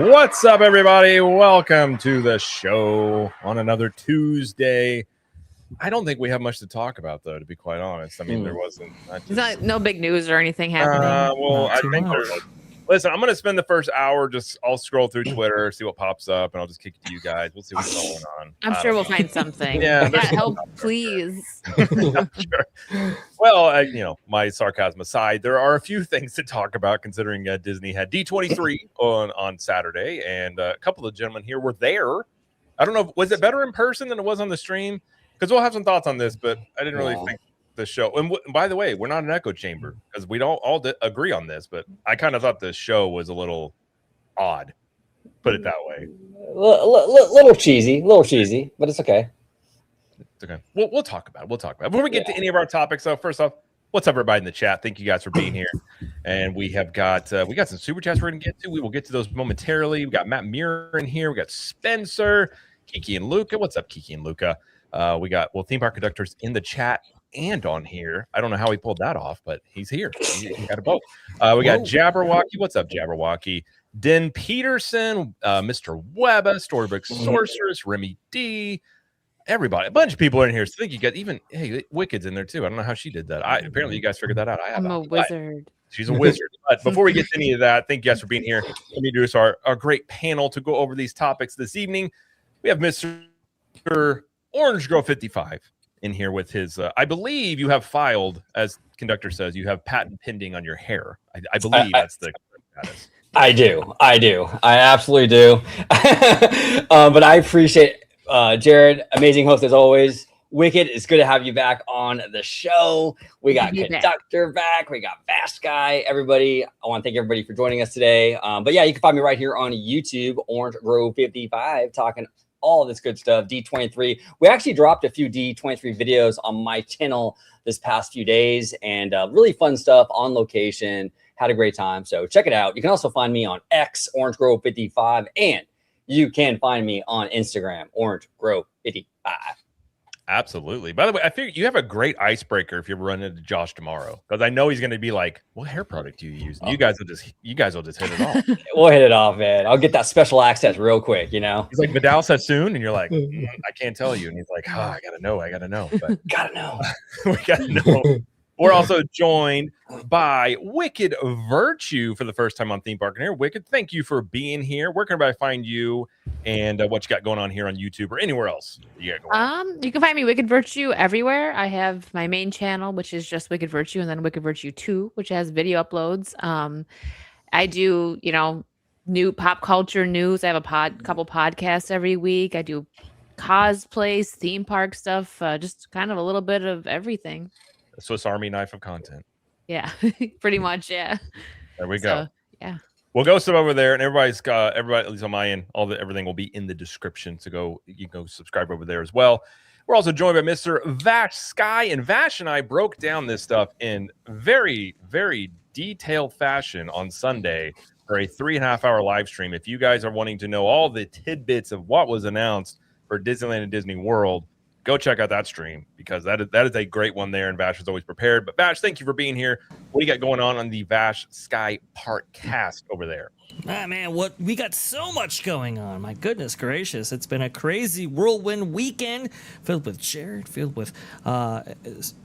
What's up, everybody? Welcome to the show on another Tuesday. I don't think we have much to talk about, though, to be quite honest. I mean, there wasn't. No big news or anything happening. Well, I think listen, I'm going to spend the first hour I'll scroll through Twitter, see what pops up, and I'll just kick it to you guys. We'll see what's going on. I'm sure we'll find something. Yeah, help, please. Sure. Well, my sarcasm aside, there are a few things to talk about considering Disney had D23 on Saturday, and a couple of gentlemen here were there. I don't know, was it better in person than it was on the stream? Because we'll have some thoughts on this, but I didn't really think the show. And by the way, we're not an echo chamber because we don't all agree on this, but I kind of thought the show was a little odd. Put it that way. Little cheesy, but it's okay. It's okay. We'll talk about it. Before we get to any of our topics, though, first off, what's up, everybody in the chat? Thank you guys for being here. And we have got some super chats we're going to get to. We will get to those momentarily. We got Matt Muir in here. We got Spencer, Kiki, and Luca. What's up, Kiki and Luca? We got theme park conductors in the chat and on here. I don't know how he pulled that off, but he's here. He got a both. We got Jabberwocky. What's up, Jabberwocky? Den Peterson, Mr. Webba, Storybook Sorceress, Remy D. Everybody, a bunch of people are in here. So I think you got Wicked's in there too. I don't know how she did that. Apparently you guys figured that out. I'm a wizard. She's a wizard. But before we get to any of that, thank you guys for being here. Let me introduce our great panel to go over these topics this evening. We have Mr. Orange Girl 55 in here with his. I believe you have filed, as conductor says, you have patent pending on your hair. I believe that's the status. I do. I absolutely do. But I appreciate Jared, amazing host as always. Wicked, it's good to have you back on the show. We got Conductor back. We got Vash Sky. Everybody, I want to thank everybody for joining us today. But yeah, you can find me right here on YouTube, Orange Grove 55, talking all this good stuff. D23. We actually dropped a few D23 videos on my channel this past few days, and really fun stuff on location. Had a great time. So check it out. You can also find me on X, Orange Grove 55, and you can find me on Instagram, Orange Grove 55. Absolutely. By the way, I figure you have a great icebreaker if you ever run into Josh tomorrow, because I know he's going to be like, "What hair product do you use?" And you guys will just hit it off. We'll hit it off, man. I'll get that special access real quick. He's like, Vidal Sassoon, and you're like, I can't tell you, and he's like, I gotta know, but gotta know. We gotta know. We're also joined by Wicked Virtue for the first time on Theme Park and here. Wicked, thank you for being here. Where can everybody find you and what you got going on here on YouTube or anywhere else you got going on? You can find me Wicked Virtue everywhere. I have my main channel, which is just Wicked Virtue, and then Wicked Virtue 2, which has video uploads. I do, new pop culture news. I have a couple podcasts every week. I do cosplays, theme park stuff, just kind of a little bit of everything. Swiss Army knife of content. Yeah, pretty much. Yeah. There we go. Yeah. We'll go some over there, and everybody, at least on my end, everything will be in the description. So you can go subscribe over there as well. We're also joined by Mr. Vash Sky, and Vash and I broke down this stuff in very, very detailed fashion on Sunday for a 3.5-hour live stream. If you guys are wanting to know all the tidbits of what was announced for Disneyland and Disney World, go check out that stream, because that is a great one there, and Vash is always prepared. But Vash, thank you for being here. What do you got going on the Vash Sky ParkCast over there? Man, we got so much going on. My goodness gracious. It's been a crazy whirlwind weekend filled with Jared, filled with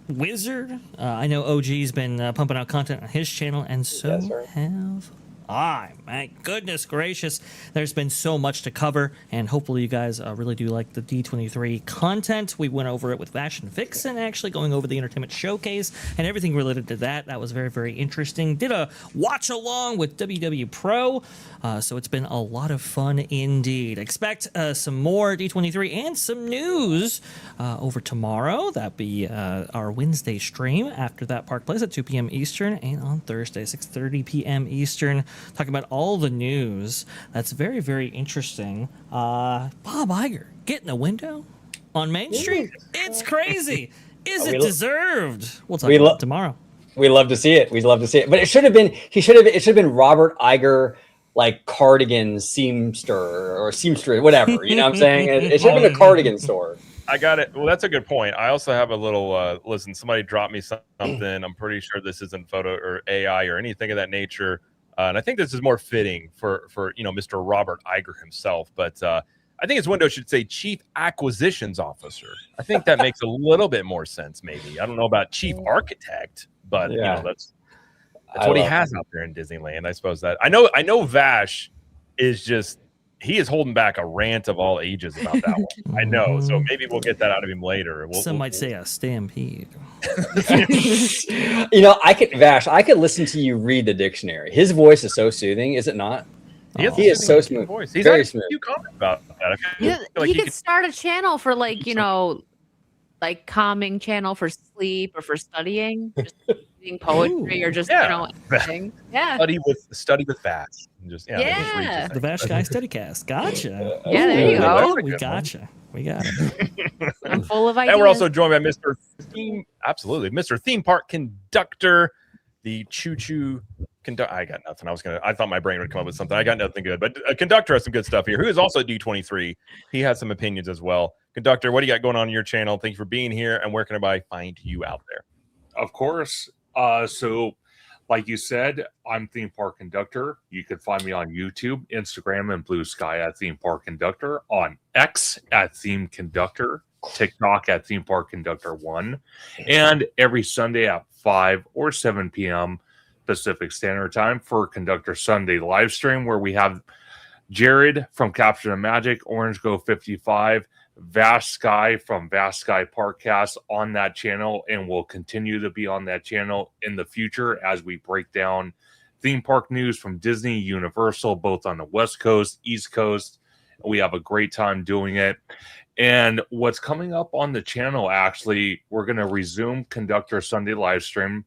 Wizard. I know OG's been pumping out content on his channel, and so have I. My goodness gracious. There's been so much to cover, and hopefully you guys really do like the D23 content. We went over it with Vash and Vixen, actually going over the entertainment showcase and everything related to that. That was very, very interesting. Did a watch along with WW Pro, so it's been a lot of fun indeed. Expect some more D23 and some news over tomorrow. That'll be our Wednesday stream after that Park Place at 2 p.m. Eastern, and on Thursday 6:30 p.m. Eastern, talking about all the news. That's very, very interesting. Bob Iger getting a window on Main Street. It's crazy. Is it deserved? We'll talk about it tomorrow. We love to see it. We'd love to see it. But it should have been. It should have been Robert Iger, like cardigan seamster or seamstress, whatever. You know what I'm saying? It should have been a cardigan store. I got it. Well, that's a good point. I also have a little, listen, somebody dropped me something. I'm pretty sure this isn't photo or AI or anything of that nature. and I think this is more fitting for Mr. Robert Iger himself. But I think his window should say Chief Acquisitions Officer. I think that makes a little bit more sense. Maybe I don't know about Chief Architect, but that's what he has out there in Disneyland. I suppose that I know Vash is just. He is holding back a rant of all ages about that one. I know. So maybe we'll get that out of him later. Some might say a stampede. I could listen to you read the dictionary. His voice is so soothing, is it not? He is so smooth. Voice. He's very smooth. A few comments about that. He could start a channel for like calming channel for sleep or for studying, just reading poetry or just anything. Yeah. Study with Vash. Just the Vash Sky StudyCast. Gotcha. Yeah, there you go. We gotcha. We got it. I'm full of ideas. And we're also joined by Mr. Theme Park Conductor, the choo-choo conductor. I got nothing. I thought my brain would come up with something. I got nothing good. But a conductor has some good stuff here. Who is also D23. He has some opinions as well. Conductor, what do you got going on your channel? Thank you for being here. And where can I find you out there? Of course. So like you said, I'm Theme Park Conductor. You can find me on YouTube, Instagram, and Blue Sky at Theme Park Conductor, on X at Theme Conductor, TikTok at Theme Park Conductor 1, and every Sunday at 5 or 7 p.m. Pacific Standard Time for Conductor Sunday live stream, where we have Jared from Capture the Magic, Orange Go 55, Vash Sky from Vash Sky ParkCast on that channel, and will continue to be on that channel in the future as we break down theme park news from Disney, Universal, both on the West Coast, East Coast. We have a great time doing it. And what's coming up on the channel, actually, we're going to resume Conductor Sunday live stream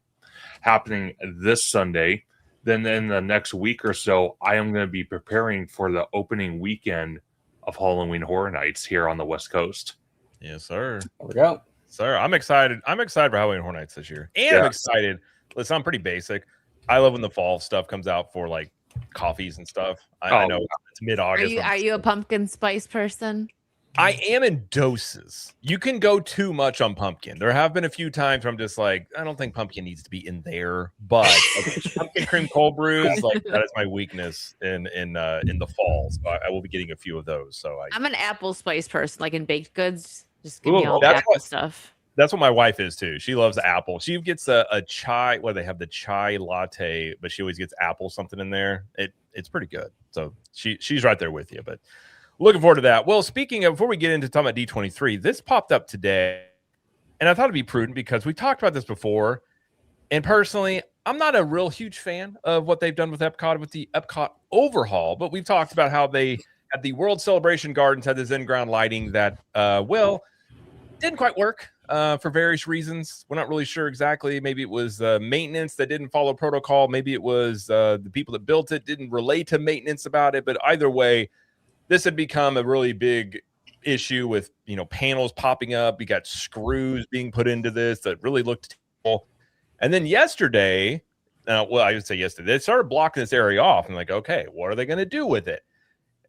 happening this Sunday. Then in the next week or so, I am going to be preparing for the opening weekend of Halloween Horror Nights here on the West Coast. Yes, sir. There we go. Sir, I'm excited. I'm excited for Halloween Horror Nights this year. And I'm excited. Listen, I'm pretty basic. I love when the fall stuff comes out for like coffees and stuff. I know it's mid-August. Are you a pumpkin spice person? I am in doses. You can go too much on pumpkin. There have been a few times where I'm just like, I don't think pumpkin needs to be in there, but pumpkin cream cold brews, like that is my weakness in the fall. So I will be getting a few of those. So I'm an apple spice person, like in baked goods. Just give me all the apple stuff. That's what my wife is too. She loves the apple. She gets a chai. Well, they have the chai latte, but she always gets apple something in there. It's pretty good. So she's right there with you. But looking forward to that. Well, speaking of, before we get into talking about D23, this popped up today, and I thought it'd be prudent because we talked about this before. And personally, I'm not a real huge fan of what they've done with Epcot, with the Epcot overhaul. But we've talked about how they at the World Celebration Gardens had this in-ground lighting that, didn't quite work for various reasons. We're not really sure exactly. Maybe it was maintenance that didn't follow protocol. Maybe it was the people that built it didn't relay to maintenance about it. But either way, this had become a really big issue with, panels popping up. You got screws being put into this that really looked terrible. And then yesterday, I would say yesterday, they started blocking this area off. And like, okay, what are they going to do with it?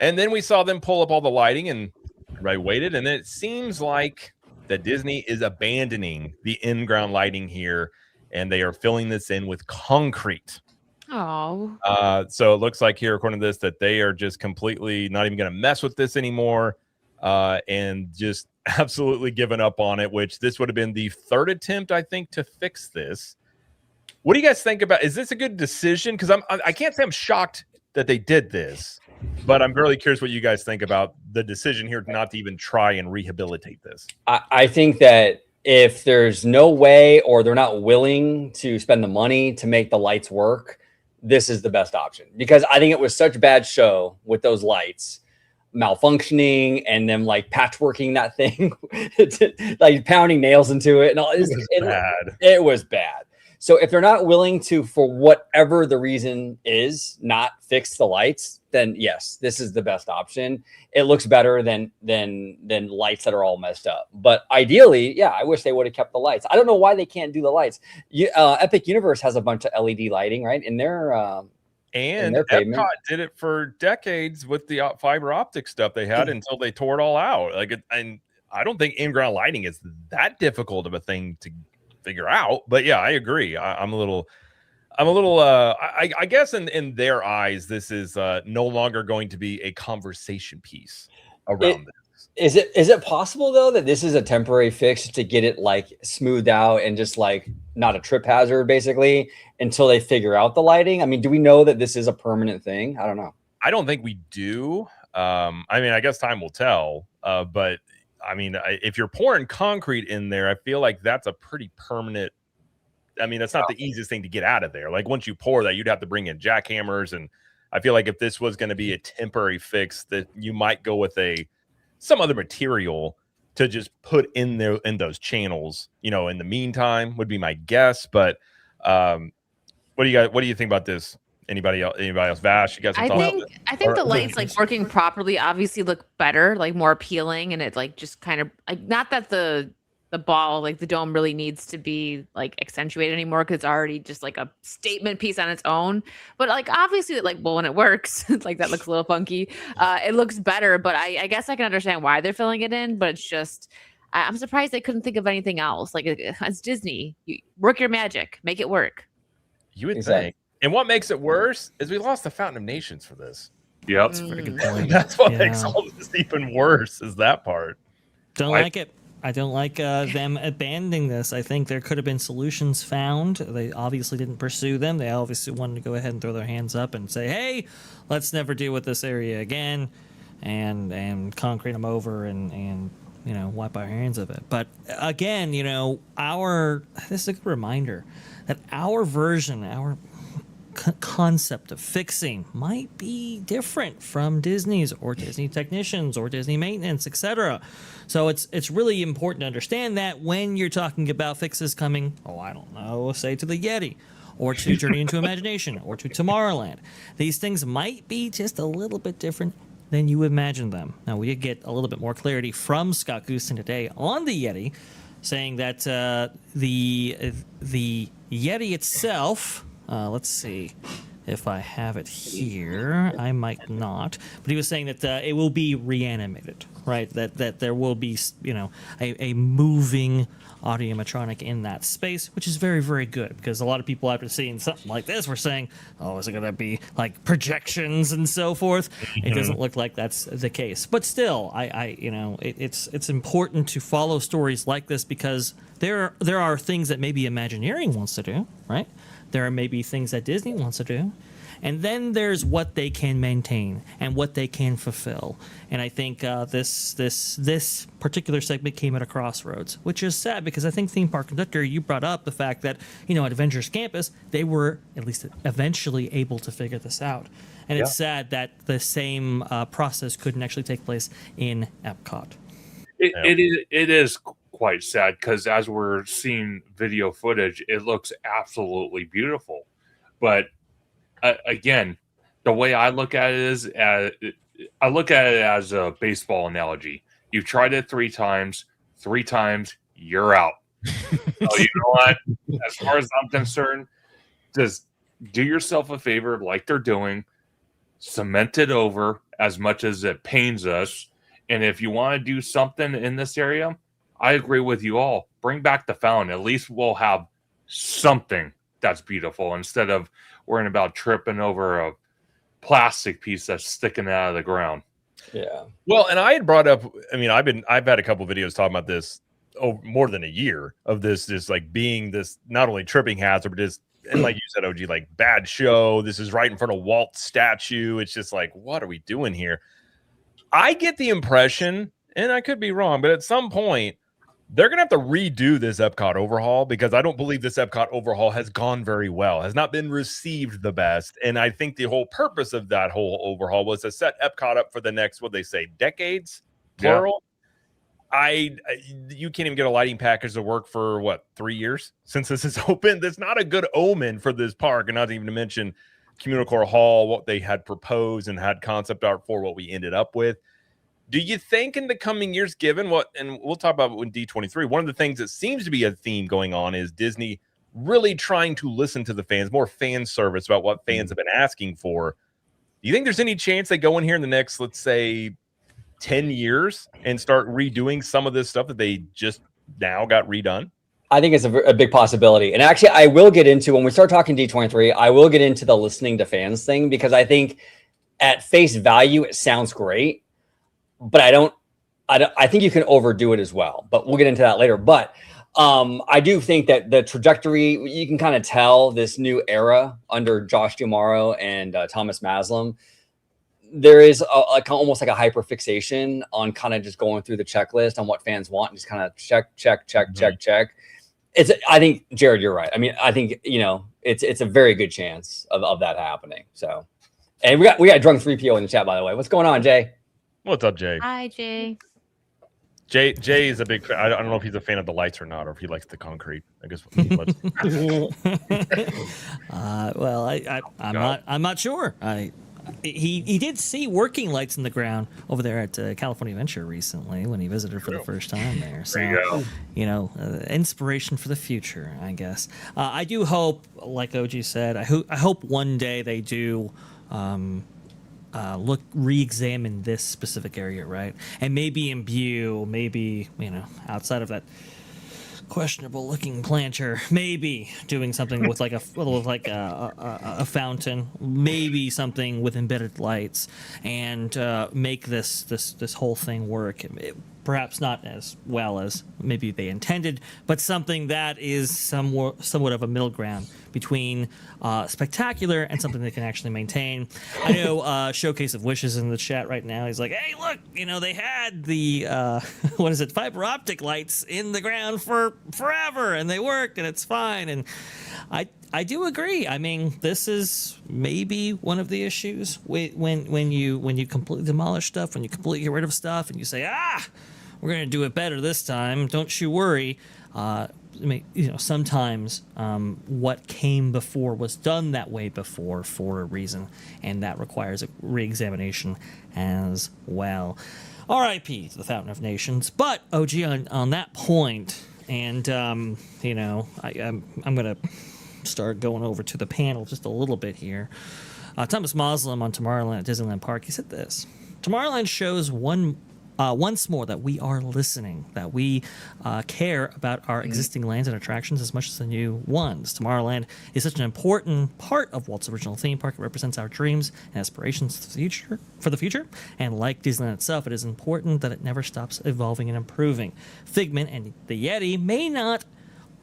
And then we saw them pull up all the lighting and everybody waited. And then it seems like that Disney is abandoning the in-ground lighting here, and they are filling this in with concrete. Oh. So it looks like here, according to this, that they are just completely not even going to mess with this anymore, and just absolutely given up on it, which this would have been the third attempt, I think, to fix this. What do you guys think about? Is this a good decision? Because I can't say I'm shocked that they did this, but I'm really curious what you guys think about the decision here not to even try and rehabilitate this. I think that if there's no way, or they're not willing to spend the money to make the lights work, this is the best option, because I think it was such a bad show with those lights malfunctioning and them like patchworking that thing, like pounding nails into it and all. It was bad. So if they're not willing to, for whatever the reason is, not fix the lights, then yes, this is the best option. It looks better than lights that are all messed up. But ideally, yeah, I wish they would have kept the lights. I don't know why they can't do the lights. Epic Universe has a bunch of LED lighting, right? In their Epcot did it for decades with the fiber optic stuff they had until they tore it all out. And I don't think in-ground lighting is that difficult of a thing to figure out. But yeah, I agree. I'm a little I'm a little I guess in their eyes, this is no longer going to be a conversation piece around this. Is it possible though that this is a temporary fix to get it like smoothed out and just like not a trip hazard basically until they figure out the lighting? I mean, do we know that this is a permanent thing? I don't know. I don't think we do. I mean, I guess time will tell. But I mean, if you're pouring concrete in there, I feel like that's a pretty permanent. I mean, that's not the easiest thing to get out of there. Like once you pour that, you'd have to bring in jackhammers, and I feel like if this was going to be a temporary fix, that you might go with some other material to just put in there in those channels. You know, in the meantime, would be my guess. But what do you think about this? Anybody else? Vash, you guys? I think the lights like working properly obviously look better, like more appealing, and it like just kind of like not that the ball, like the dome really needs to be like accentuated anymore because it's already just like a statement piece on its own. But like obviously like, well, when it works, like that looks a little funky. It looks better, but I guess I can understand why they're filling it in, but it's just, I'm surprised they couldn't think of anything else. Like it's Disney, you work your magic, make it work. You would think. And what makes it worse is we lost the Fountain of Nations for this. Yep. That's a very good point. That's what makes all this even worse is that part. Don't like it. I don't like them abandoning this. I think there could have been solutions found. They obviously didn't pursue them. They obviously wanted to go ahead and throw their hands up and say, hey, let's never deal with this area again and concrete them over and you know, wipe our hands of it. But again, you know, this is a good reminder that our version, our concept of fixing might be different from Disney's or Disney technicians or Disney maintenance, etc. So it's really important to understand that when you're talking about fixes coming, I don't know, say to the Yeti or to Journey into Imagination or to Tomorrowland, these things might be just a little bit different than you imagine them. Now, we did get a little bit more clarity from Scott Gooston today on the Yeti, saying that the Yeti itself, let's see if I have it here. I might not, but he was saying that it will be reanimated, right? That there will be, you know, a moving audiomatronic in that space, which is very, very good because a lot of people after seeing something like this were saying, oh, is it going to be like projections and so forth? It doesn't look like that's the case, but still, I you know, it's important to follow stories like this because there are things that maybe Imagineering wants to do, right? There are maybe things that Disney wants to do. And then there's what they can maintain and what they can fulfill. And I think this particular segment came at a crossroads, which is sad because I think Theme Park Conductor, you brought up the fact that, you know, at Avengers Campus, they were at least eventually able to figure this out. And it's sad that the same process couldn't actually take place in Epcot. It is quite sad because as we're seeing video footage, it looks absolutely beautiful. But again, the way I look at it is I look at it as a baseball analogy. You've tried it 3 times, you're out. So you know what? As far as I'm concerned, just do yourself a favor like they're doing. Cement it over as much as it pains us. And if you want to do something in this area, I agree with you all. Bring back the fountain. At least we'll have something that's beautiful instead of worrying about tripping over a plastic piece that's sticking out of the ground. Yeah. Well, and I had brought up, I mean, I've had a couple videos talking about this more than a year of this just like being this not only tripping hazard, but just, and like you said, OG, like bad show. This is right in front of Walt's statue. It's just like, what are we doing here? I get the impression, and I could be wrong, but at some point, they're going to have to redo this Epcot overhaul because I don't believe this Epcot overhaul has gone very well, has not been received the best. And I think the whole purpose of that whole overhaul was to set Epcot up for the next, what they say, decades, plural. Yeah. You can't even get a lighting package to work for, 3 years since this is open? That's not a good omen for this park, and not even to mention Communicore Hall, what they had proposed and had concept art for, what we ended up with. Do you think in the coming years, given what, and we'll talk about it in D23, one of the things that seems to be a theme going on is Disney really trying to listen to the fans, more fan service about what fans have been asking for. Do you think there's any chance they go in here in the next, let's say, 10 years and start redoing some of this stuff that they just now got redone? I think it's a big possibility. And actually, I will get into, when we start talking D23, I will get into the listening to fans thing, because I think at face value, it sounds great, but I think you can overdo it as well, but we'll get into that later. But I do think that the trajectory, you can kind of tell this new era under Josh D'Amaro and Thomas Maslam. There is almost like a hyper fixation on kind of just going through the checklist on what fans want and just kind of check. I think, Jared, you're right. I mean, I think, it's a very good chance of that happening. So, and we got drunk 3PO in the chat, by the way. What's going on, Jay? What's up, Jay? Hi, Jay. Jay is a big fan. I don't know if he's a fan of the lights or not, or if he likes the concrete. I guess he loves well, I'm not sure. He did see working lights in the ground over there at California Adventure recently when he visited for the first time there. So, inspiration for the future, I guess. I do hope, like OG said, I hope one day they do re-examine this specific area, right? And maybe imbue, outside of that questionable looking planter, maybe doing something with a fountain, maybe something with embedded lights, and make this whole thing work. Perhaps not as well as maybe they intended, but something that is somewhat of a middle ground between spectacular and something they can actually maintain. I know Showcase of Wishes in the chat right now. He's like, hey, look, they had the fiber optic lights in the ground for forever, and they worked, and it's fine. And I do agree. I mean, this is maybe one of the issues when you completely demolish stuff, when you completely get rid of stuff, and you say, we're going to do it better this time. Don't you worry. Sometimes what came before was done that way before for a reason, and that requires a re-examination as well. R.I.P. to the Fountain of Nations. But OG, on that point, and I'm going to start going over to the panel just a little bit here. Thomas Maslam on Tomorrowland at Disneyland Park, he said this: Tomorrowland shows once more that we are listening, that we care about our existing lands and attractions as much as the new ones. Tomorrowland is such an important part of Walt's original theme park. It represents our dreams and aspirations for the future. And like Disneyland itself, it is important that it never stops evolving and improving. Figment and the Yeti may not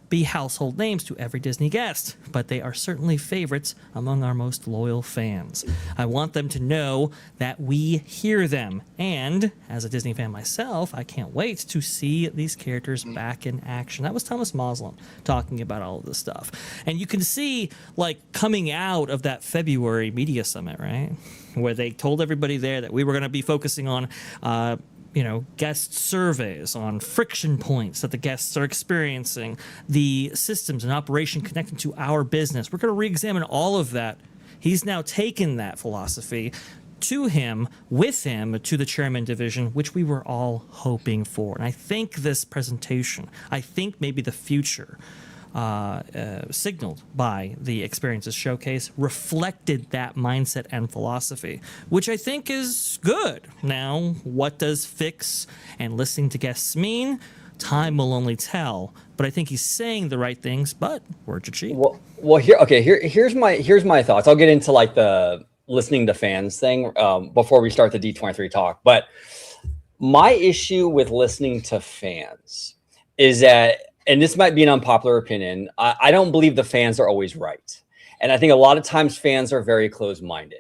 be household names to every Disney guest, but they are certainly favorites among our most loyal fans. I want them to know that we hear them, and as a Disney fan myself, I can't wait to see these characters back in action. That was Thomas Maslam talking about all of this stuff. And you can see, coming out of that February media summit, right, where they told everybody there that we were going to be focusing on guest surveys, on friction points that the guests are experiencing, the systems and operation connected to our business. We're going to re-examine all of that. He's now taken that philosophy with him to the chairman division, which we were all hoping for. And I think this presentation, maybe the future, signaled by the Experiences Showcase, reflected that mindset and philosophy, which I think is good. Now, what does fix and listening to guests mean? Time will only tell, but I think he's saying the right things, but words are cheap. Well, here's my thoughts. I'll get into the listening to fans thing before we start the D23 talk, but my issue with listening to fans is that, and this might be an unpopular opinion, I don't believe the fans are always right. And I think a lot of times fans are very closed-minded.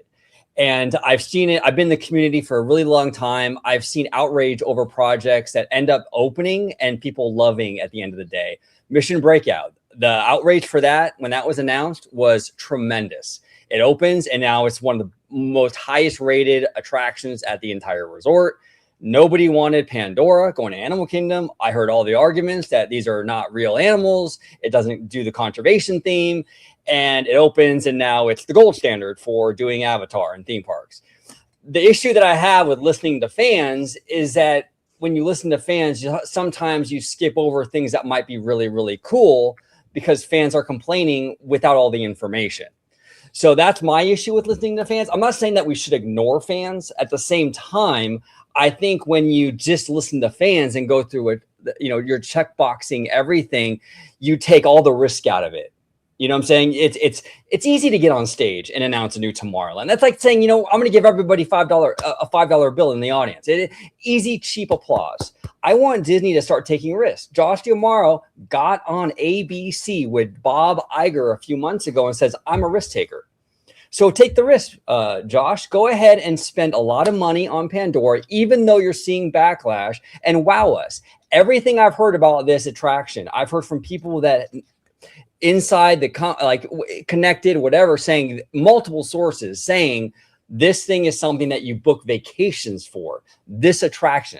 And I've seen it. I've been in the community for a really long time. I've seen outrage over projects that end up opening and people loving at the end of the day. Mission Breakout, the outrage for that, when that was announced, was tremendous. It opens, and now it's one of the most highest rated attractions at the entire resort. Nobody wanted Pandora going to Animal Kingdom. I heard all the arguments that these are not real animals. It doesn't do the conservation theme. And it opens, and now it's the gold standard for doing Avatar and theme parks. The issue that I have with listening to fans is that when you listen to fans, sometimes you skip over things that might be really, really cool because fans are complaining without all the information. So that's my issue with listening to fans. I'm not saying that we should ignore fans. At the same time, I think when you just listen to fans and go through you're checkboxing everything. You take all the risk out of it. You know what I'm saying? It's easy to get on stage and announce a new Tomorrowland. That's like saying, I'm going to give everybody a $5 bill in the audience. Easy, cheap applause. I want Disney to start taking risks. Josh D'Amaro got on ABC with Bob Iger a few months ago and says, I'm a risk taker. So take the risk, Josh. Go ahead and spend a lot of money on Pandora, even though you're seeing backlash, and wow us. Everything I've heard about this attraction, I've heard from people that inside the connected, whatever, saying multiple sources saying this thing is something that you book vacations for, this attraction.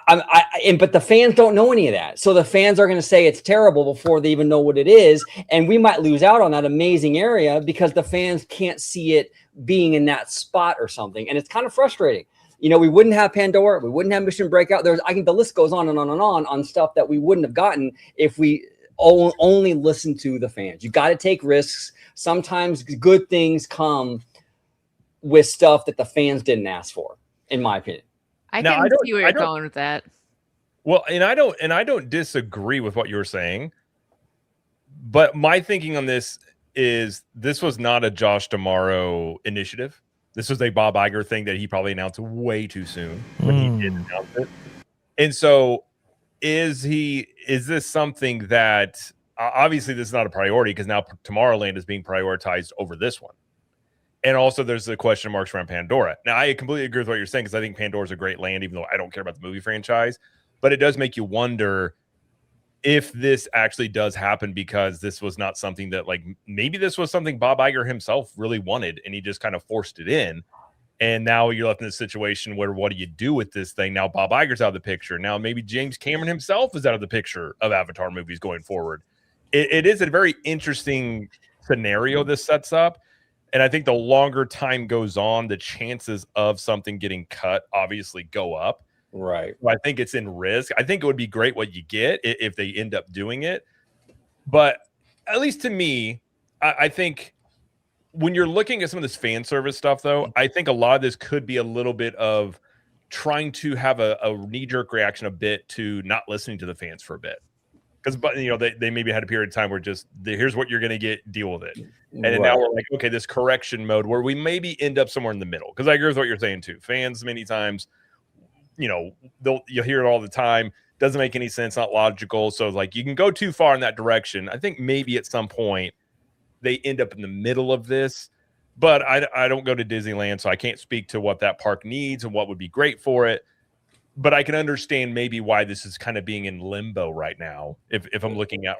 But the fans don't know any of that. So the fans are going to say it's terrible before they even know what it is. And we might lose out on that amazing area because the fans can't see it being in that spot or something. And it's kind of frustrating. We wouldn't have Pandora. We wouldn't have Mission Breakout. I think the list goes on and on and on stuff that we wouldn't have gotten if we only listen to the fans. You got to take risks. Sometimes good things come with stuff that the fans didn't ask for, in my opinion. I can see where you're going with that. Well, and I don't disagree with what you're saying, but my thinking on this was not a Josh D'Amaro initiative. This was a Bob Iger thing that he probably announced way too soon when he did announce it. And so is this something that obviously this is not a priority because now Tomorrowland is being prioritized over this one. And also there's the question marks around Pandora. Now, I completely agree with what you're saying because I think Pandora is a great land, even though I don't care about the movie franchise. But it does make you wonder if this actually does happen because this was not something that, maybe this was something Bob Iger himself really wanted and he just kind of forced it in. And now you're left in a situation where what do you do with this thing? Now Bob Iger's out of the picture. Now maybe James Cameron himself is out of the picture of Avatar movies going forward. It is a very interesting scenario this sets up. And I think the longer time goes on, the chances of something getting cut obviously go up. Right. So I think it's in risk. I think it would be great what you get if they end up doing it. But at least to me, I think when you're looking at some of this fan service stuff, though, I think a lot of this could be a little bit of trying to have a knee-jerk reaction a bit to not listening to the fans for a bit. Because they maybe had a period of time where here's what you're going to get, deal with it. And then now we're like, okay, this correction mode where we maybe end up somewhere in the middle. Because I agree with what you're saying too. Fans many times, you'll hear it all the time. Doesn't make any sense, not logical. So you can go too far in that direction. I think maybe at some point they end up in the middle of this. But I don't go to Disneyland, so I can't speak to what that park needs and what would be great for it. But I can understand maybe why this is kind of being in limbo right now. If I'm looking at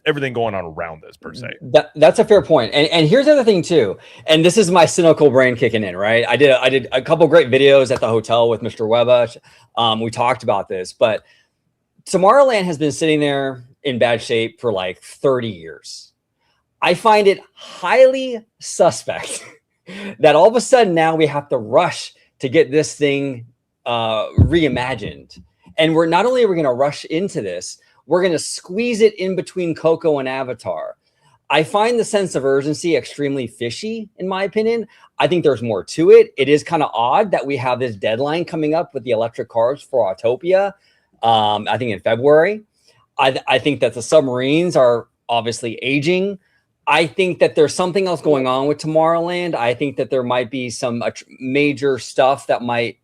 everything going on around this per se. That's a fair point. And here's the other thing too. And this is my cynical brain kicking in, right? I did a couple great videos at the hotel with Mr. Webba. We talked about this, but Tomorrowland has been sitting there in bad shape for 30 years. I find it highly suspect that all of a sudden now we have to rush to get this thing reimagined. And we're going to rush into this, we're going to squeeze it in between Coco and Avatar. I find the sense of urgency extremely fishy, in my opinion. I think there's more to it. It is kind of odd that we have this deadline coming up with the electric cars for Autopia, I think in February. I think that the submarines are obviously aging. I think that there's something else going on with Tomorrowland. I think that there might be some major stuff that might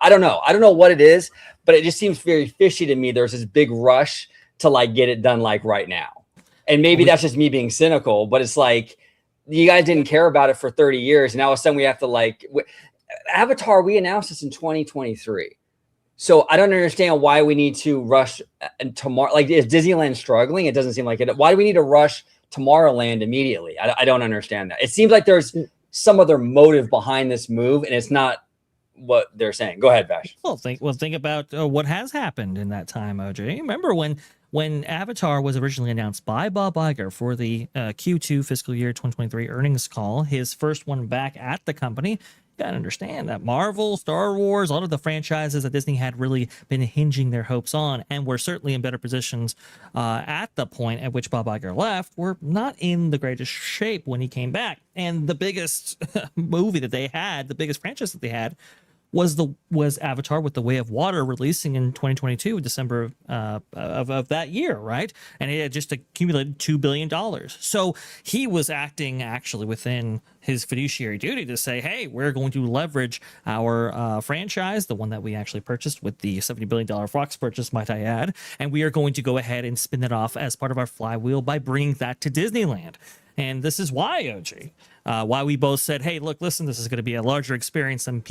I don't know what it is, but it just seems very fishy to me. There's this big rush to get it done right now. And maybe that's just me being cynical, but it's you guys didn't care about it for 30 years. And now all of a sudden we have to Avatar, we announced this in 2023. So I don't understand why we need to rush tomorrow. Is Disneyland struggling? It doesn't seem like it. Why do we need to rush Tomorrowland immediately? I don't understand that. It seems like there's some other motive behind this move, and it's not what they're saying. Go ahead, Vash. Well, think about what has happened in that time, OJ. Remember when Avatar was originally announced by Bob Iger for the Q2 fiscal year 2023 earnings call, his first one back at the company. You gotta understand that Marvel, Star Wars, a lot of the franchises that Disney had really been hinging their hopes on, and were certainly in better positions at the point at which Bob Iger left, were not in the greatest shape when he came back. And the biggest movie that they had, the biggest franchise that they had, was Avatar with the Way of Water releasing in 2022, December of that year, right? And it had just accumulated $2 billion. So he was acting actually within his fiduciary duty to say, hey, we're going to leverage our franchise, the one that we actually purchased with the $70 billion Fox purchase, might I add, and we are going to go ahead and spin it off as part of our flywheel by bringing that to Disneyland. And this is why, OG, why we both said, hey, look, listen, this is going to be a larger experience than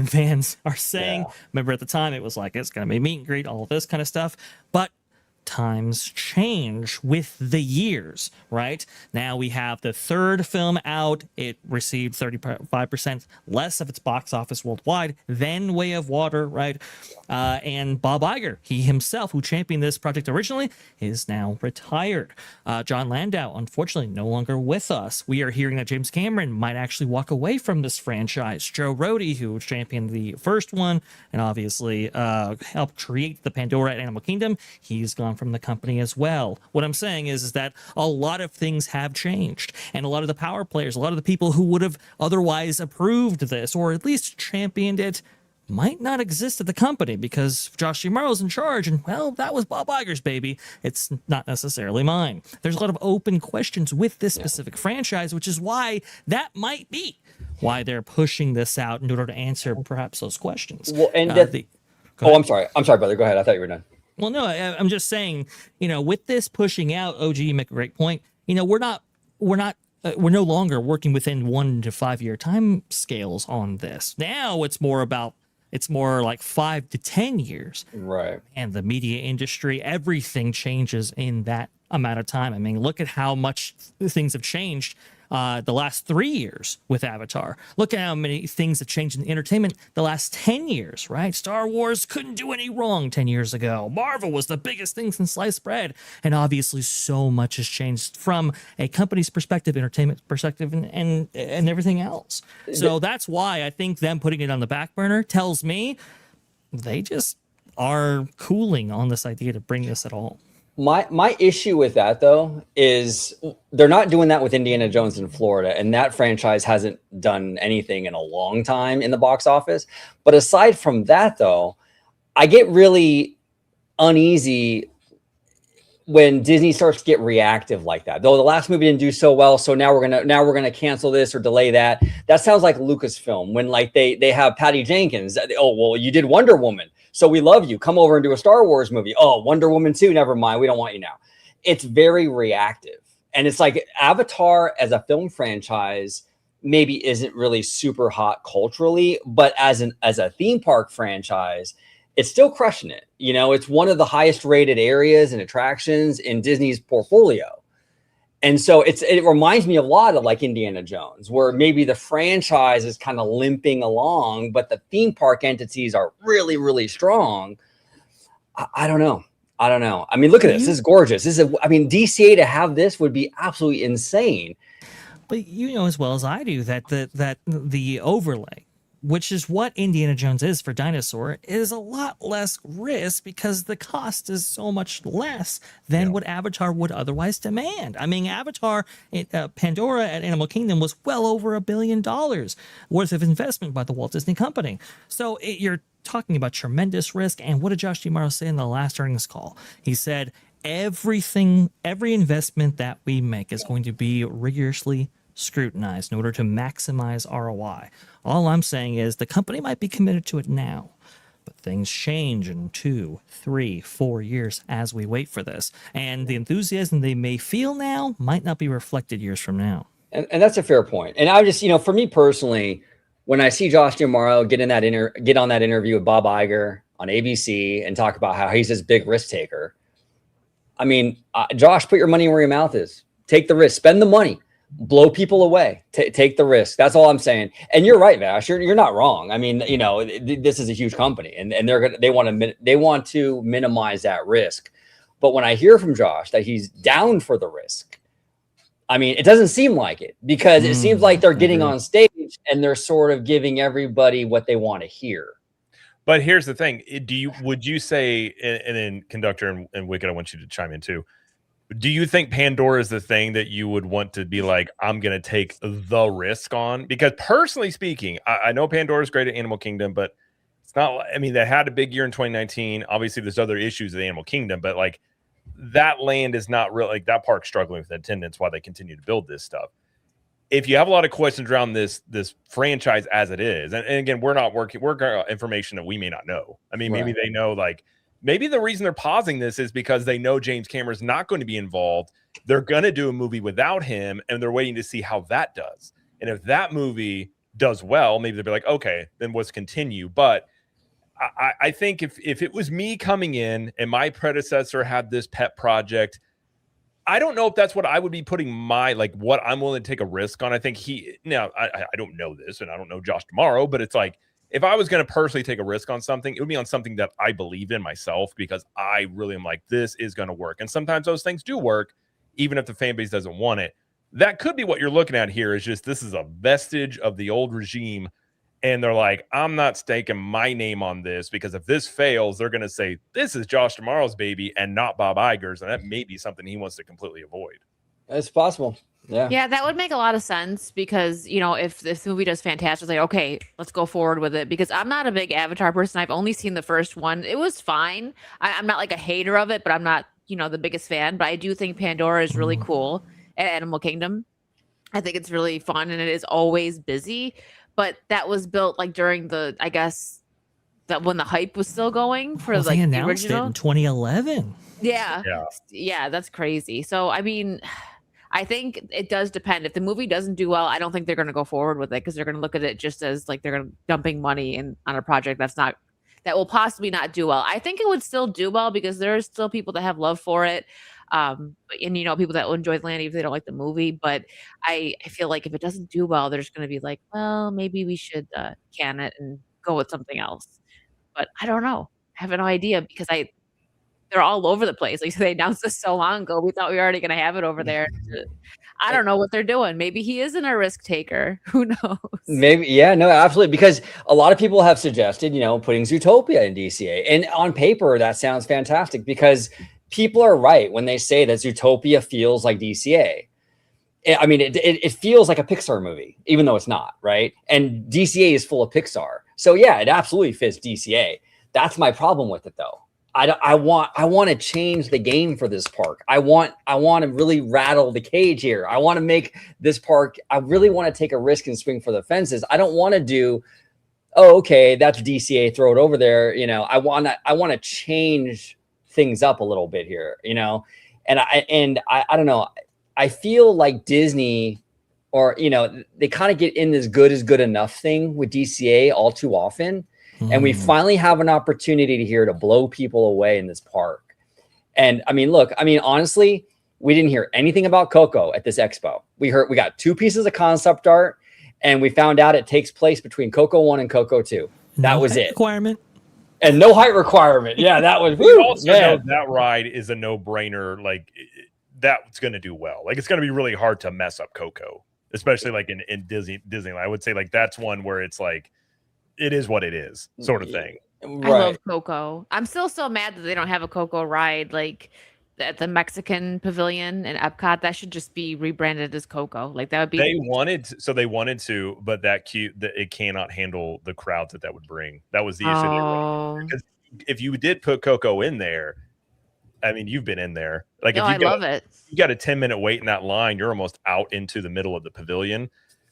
fans are saying. Yeah. Remember at the time, it was like, it's going to be meet and greet, all of this kind of stuff. But times change with the years, right? Now we have the third film out. It received 35% less of its box office worldwide than Way of Water, right? And Bob Iger, he himself, who championed this project originally, is now retired. John Landau, unfortunately, no longer with us. We are hearing that James Cameron might actually walk away from this franchise. Joe Rohde, who championed the first one and obviously helped create the Pandora at Animal Kingdom, he's gone from the company as well. What I'm saying is that a lot of things have changed, and a lot of the power players, a lot of the people who would have otherwise approved this or at least championed it might not exist at the company because Josh D'Amaro's in charge, and well, that was Bob Iger's baby. It's not necessarily mine. There's a lot of open questions with this specific franchise, which is why that might be why they're pushing this out in order to answer perhaps those questions. Well, and I'm sorry, brother. Go ahead. I thought you were done. Well, no, I'm just saying, with this pushing out, OG, you make a great point. We're no longer working within 1 to 5 year time scales on this. Now it's more like 5 to 10 years. Right. And the media industry, everything changes in that amount of time. I mean, look at how much things have changed the last 3 years with Avatar. Look at how many things have changed in entertainment the last 10 years, right? Star Wars couldn't do any wrong 10 years ago. Marvel was the biggest thing since sliced bread. And obviously so much has changed from a company's perspective, entertainment perspective, and everything else. So that's why I think them putting it on the back burner tells me they just are cooling on this idea to bring this at all. My issue with that, though, is they're not doing that with Indiana Jones in Florida, and that franchise hasn't done anything in a long time in the box office. But aside from that, though, I get really uneasy when Disney starts to get reactive like that. Though the last movie didn't do so well, so now we're gonna cancel this or delay that. That sounds like Lucasfilm when like they have Patty Jenkins. Oh well, you did Wonder Woman, so we love you. Come over and do a Star Wars movie. Oh, Wonder Woman 2, never mind. We don't want you now. It's very reactive. And it's like Avatar as a film franchise maybe isn't really super hot culturally, but as a theme park franchise, it's still crushing it. It's one of the highest rated areas and attractions in Disney's portfolio. And so it reminds me a lot of like Indiana Jones, where maybe the franchise is kind of limping along, but the theme park entities are really, really strong. I don't know. I mean, look at this. This is gorgeous. DCA to have this would be absolutely insane. But you know as well as I do that the overlay, which is what Indiana Jones is for Dinosaur, is a lot less risk because the cost is so much less than what Avatar would otherwise demand. I mean, Avatar, Pandora at Animal Kingdom was well over $1 billion worth of investment by the Walt Disney Company. So you're talking about tremendous risk. And what did Josh D'Amaro say in the last earnings call? He said, every investment that we make is going to be rigorously scrutinized in order to maximize ROI. All I'm saying is the company might be committed to it now, but things change in 2, 3, 4 years as we wait for this. And the enthusiasm they may feel now might not be reflected years from now. And that's a fair point. And I just, for me personally, when I see Josh D'Amaro get on that interview with Bob Iger on ABC and talk about how he's this big risk taker, I mean, Josh, put your money where your mouth is. Take the risk. Spend the money. Blow people away. Take the risk. That's all I'm saying. And you're right, Vash. You're not wrong. I mean, this is a huge company, and they want to minimize that risk. But when I hear from Josh that he's down for the risk, I mean, it doesn't seem like it, because it seems like they're getting on stage and they're sort of giving everybody what they want to hear. But here's the thing: would you say, and then Conductor and Wicked, I want you to chime in too. Do you think Pandora is the thing that you would want to be like, I'm going to take the risk on? Because personally speaking, I know Pandora is great at Animal Kingdom, but not. I mean, they had a big year in 2019. Obviously, there's other issues of the Animal Kingdom, but like that land is not really like that park's struggling with attendance while they continue to build this stuff. If you have a lot of questions around this franchise as it is, and again, we're information that we may not know. I mean, maybe they know, like, maybe the reason they're pausing this is because they know James Cameron's not going to be involved. They're going to do a movie without him, and they're waiting to see how that does. And if that movie does well, maybe they'll be like, okay, then let's continue. But I think if it was me coming in and my predecessor had this pet project, I don't know if that's what I would be putting my, like, what I'm willing to take a risk on. I think I don't know this, and I don't know Josh tomorrow, but it's like, if I was going to personally take a risk on something, it would be on something that I believe in myself, because I really am like, this is going to work. And sometimes those things do work, even if the fan base doesn't want it. That could be what you're looking at here, is just, this is a vestige of the old regime. And they're like, I'm not staking my name on this, because if this fails, they're going to say, this is Josh Tomorrow's baby and not Bob Iger's. And that may be something he wants to completely avoid. It's possible. Yeah. Yeah, that would make a lot of sense, because, you know, if this movie does fantastic, like, okay, let's go forward with it, because I'm not a big Avatar person. I've only seen the first one. It was fine. I'm not like a hater of it, but I'm not, you know, the biggest fan. But I do think Pandora is really cool at Animal Kingdom. I think it's really fun, and it is always busy. But that was built like during the, I guess, that when the hype was still going for like they the announced original. it in 2011. Yeah, that's crazy. So I mean, I think it does depend. If the movie doesn't do well, I don't think they're going to go forward with it, because they're going to look at it just as like they're dumping money on a project that will possibly not do well. I think it would still do well, because there are still people that have love for it. And you know, people that will enjoy the land even if they don't like the movie. But I feel like if it doesn't do well, they're just going to be like, well, maybe we should can it and go with something else. But I don't know. I have no idea, because they're all over the place. Like, they announced this so long ago. We thought we were already going to have it over there. I don't know what they're doing. Maybe he isn't a risk taker. Who knows? Maybe. Yeah, no, absolutely. Because a lot of people have suggested, you know, putting Zootopia in DCA. And on paper, that sounds fantastic, because people are right when they say that Zootopia feels like DCA. I mean, it feels like a Pixar movie, even though it's not, right? And DCA is full of Pixar. So yeah, it absolutely fits DCA. That's my problem with it, though. I want to change the game for this park. I want to really rattle the cage here. I want to make this park. I really want to take a risk and swing for the fences. I don't want to do, oh, okay, that's DCA, throw it over there. You know, I want to change things up a little bit here, you know, and I don't know. I feel like Disney, or, you know, they kind of get in this good is good enough thing with DCA all too often. And we finally have an opportunity here to blow people away in this park. And I mean, look, I mean, honestly, we didn't hear anything about Coco at this expo. We got 2 pieces of concept art, and we found out it takes place between Coco 1 and Coco 2. That was it. Requirement. And no height requirement. Yeah, that was. We also know that ride is a no-brainer. Like, that's going to do well. Like, it's going to be really hard to mess up Coco, especially like in Disneyland. I would say, like, that's one where it's like, it is what it is, sort of thing. Right. I love Coco. I'm still so mad that they don't have a Coco ride like at the Mexican Pavilion in Epcot. That should just be rebranded as Coco. Like, that would be. They wanted to, but that it cannot handle the crowds that would bring. That was the issue. Because if you did put Coco in there, I mean, you've been in there. Like, I love it. You got a 10-minute wait in that line. You're almost out into the middle of the pavilion.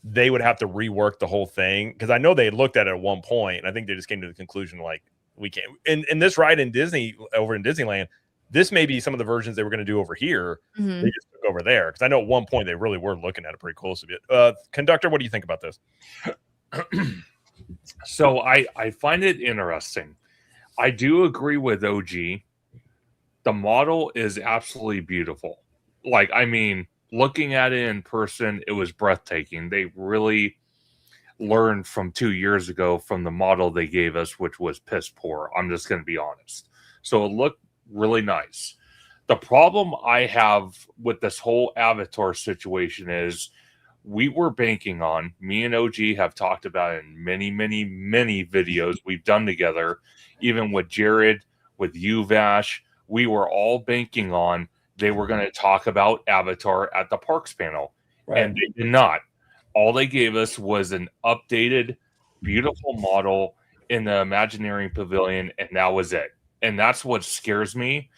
They would have to rework the whole thing, because I know they looked at it at one point, and I think they just came to the conclusion, like, we can't. And this ride in Disneyland, this may be some of the versions they were going to do over here. They just took over there, because I know at one point they really were looking at it pretty closely. Conductor, what do you think about this? So I find it interesting. I do agree with OG. The model is absolutely beautiful. Like, I mean, looking at it in person, it was breathtaking. They really learned from 2 years ago from the model they gave us, which was piss poor. I'm just going to be honest. So it looked really nice. The problem I have with this whole Avatar situation is we were banking on, me and OG have talked about it in many, many, many videos we've done together, even with Jared, with you, Vash. We were all banking on they were going to talk about Avatar at the Parks panel, and they did not. All they gave us was an updated, beautiful model in the Imagineering Pavilion, and that was it. And that's what scares me.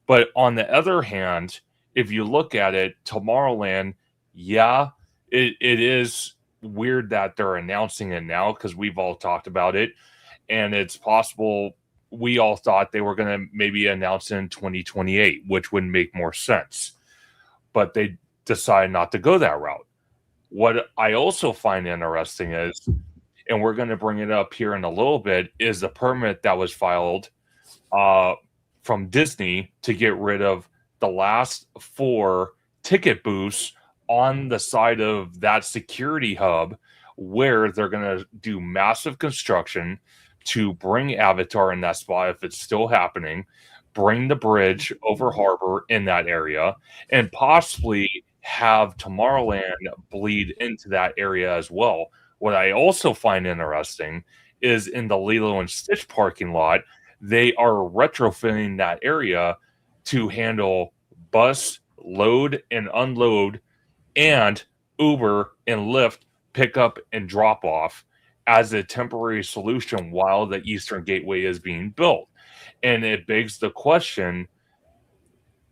But on the other hand, if you look at it, Tomorrowland, yeah, it is weird that they're announcing it now because we've all talked about it. And it's possible we all thought they were going to maybe announce in 2028, which would make more sense. But they decided not to go that route. What I also find interesting is, and we're going to bring it up here in a little bit, is the permit that was filed from Disney to get rid of the last 4 ticket booths on the side of that security hub, where they're going to do massive construction to bring Avatar in that spot if it's still happening, bring the bridge over harbor in that area, and possibly have Tomorrowland bleed into that area as well. What I also find interesting is in the Lilo and Stitch parking lot, they are retrofitting that area to handle bus, load and unload, and Uber and Lyft pickup and drop off as a temporary solution while the Eastern Gateway is being built. And it begs the question,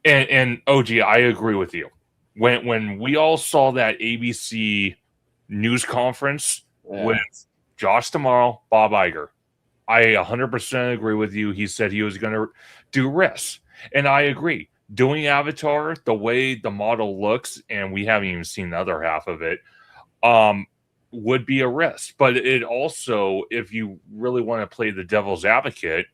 and OG, I agree with you. When we all saw that ABC news conference with Josh Tomorrow, Bob Iger, I 100% agree with you. He said he was going to do risks. And I agree. Doing Avatar, the way the model looks, and we haven't even seen the other half of it, would be a risk. But it also, if you really want to play the devil's advocate,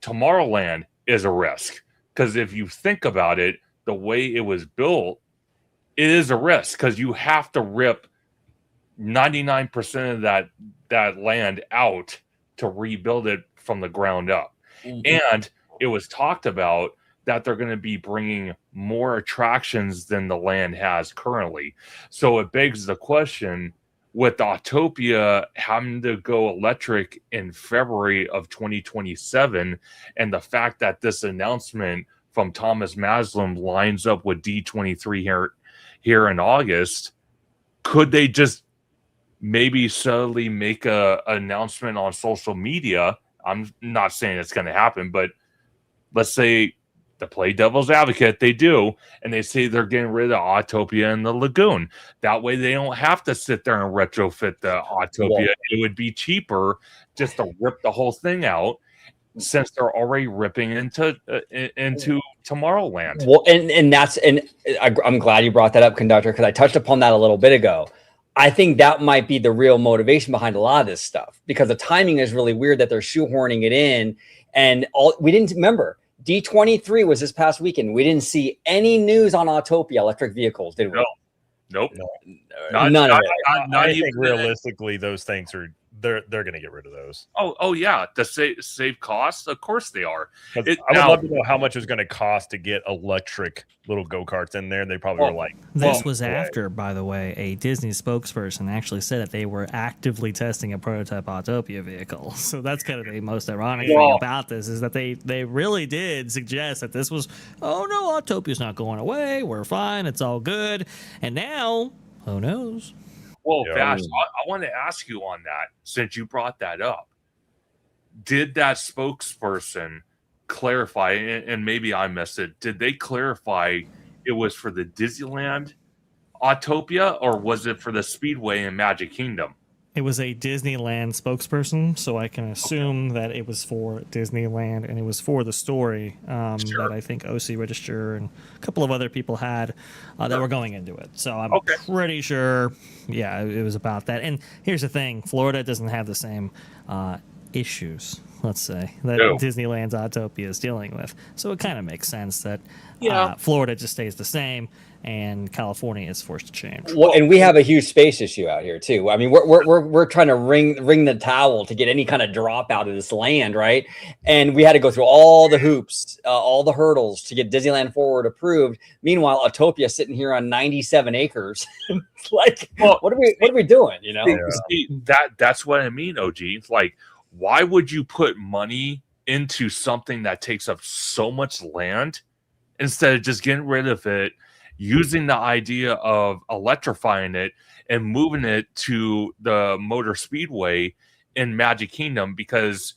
Tomorrowland is a risk. Because if you think about it, the way it was built, it is a risk because you have to rip 99% of that land out to rebuild it from the ground up. Mm-hmm. And it was talked about that they're going to be bringing more attractions than the land has currently. So it begs the question, with Autopia having to go electric in February of 2027, and the fact that this announcement from Thomas Maslin lines up with D23 here in August, could they just maybe subtly make an announcement on social media? I'm not saying it's going to happen, but let's say, to play devil's advocate, they do, and they say they're getting rid of Autopia and the Lagoon. That way they don't have to sit there and retrofit the Autopia. Yeah. It would be cheaper just to rip the whole thing out, since they're already ripping into Tomorrowland. Well, and I'm glad you brought that up, Conductor, because I touched upon that a little bit ago. I think that might be the real motivation behind a lot of this stuff, because the timing is really weird that they're shoehorning it in. And we didn't remember, D23 was this past weekend. We didn't see any news on Autopia electric vehicles, did we? No. Nope. No. None of it. I think realistically, those things are they're going to get rid of those. Oh yeah, to save costs. Of course they are. I would love to know how much it's going to cost to get electric little go-karts in there. And they probably were like, this was after, by the way, a Disney spokesperson actually said that they were actively testing a prototype Autopia vehicle. So that's kind of the most ironic thing about this, is that they really did suggest that this was, oh no, Autopia's not going away. We're fine. It's all good. And now, who knows? Well, Vash, I want to ask you on that, since you brought that up. Did that spokesperson clarify, and maybe I missed it, did they clarify it was for the Disneyland Autopia, or was it for the Speedway in Magic Kingdom? It was a Disneyland spokesperson, so I can assume that it was for Disneyland, and it was for the story that I think OC Register and a couple of other people had that were going into it. So I'm pretty sure, it was about that. And here's the thing, Florida doesn't have the same issues, let's say, that Disneyland's Autopia is dealing with. So it kind of makes sense that Florida just stays the same and California is forced to change. Well, and we have a huge space issue out here too. I mean, we're trying to wring the towel to get any kind of drop out of this land, right? And we had to go through all the hoops, all the hurdles to get Disneyland Forward approved. Meanwhile, Autopia sitting here on 97 acres. Like, what are we doing? You know, that's what I mean, OG. Like, why would you put money into something that takes up so much land instead of just getting rid of it, using the idea of electrifying it and moving it to the Motor Speedway in Magic Kingdom, because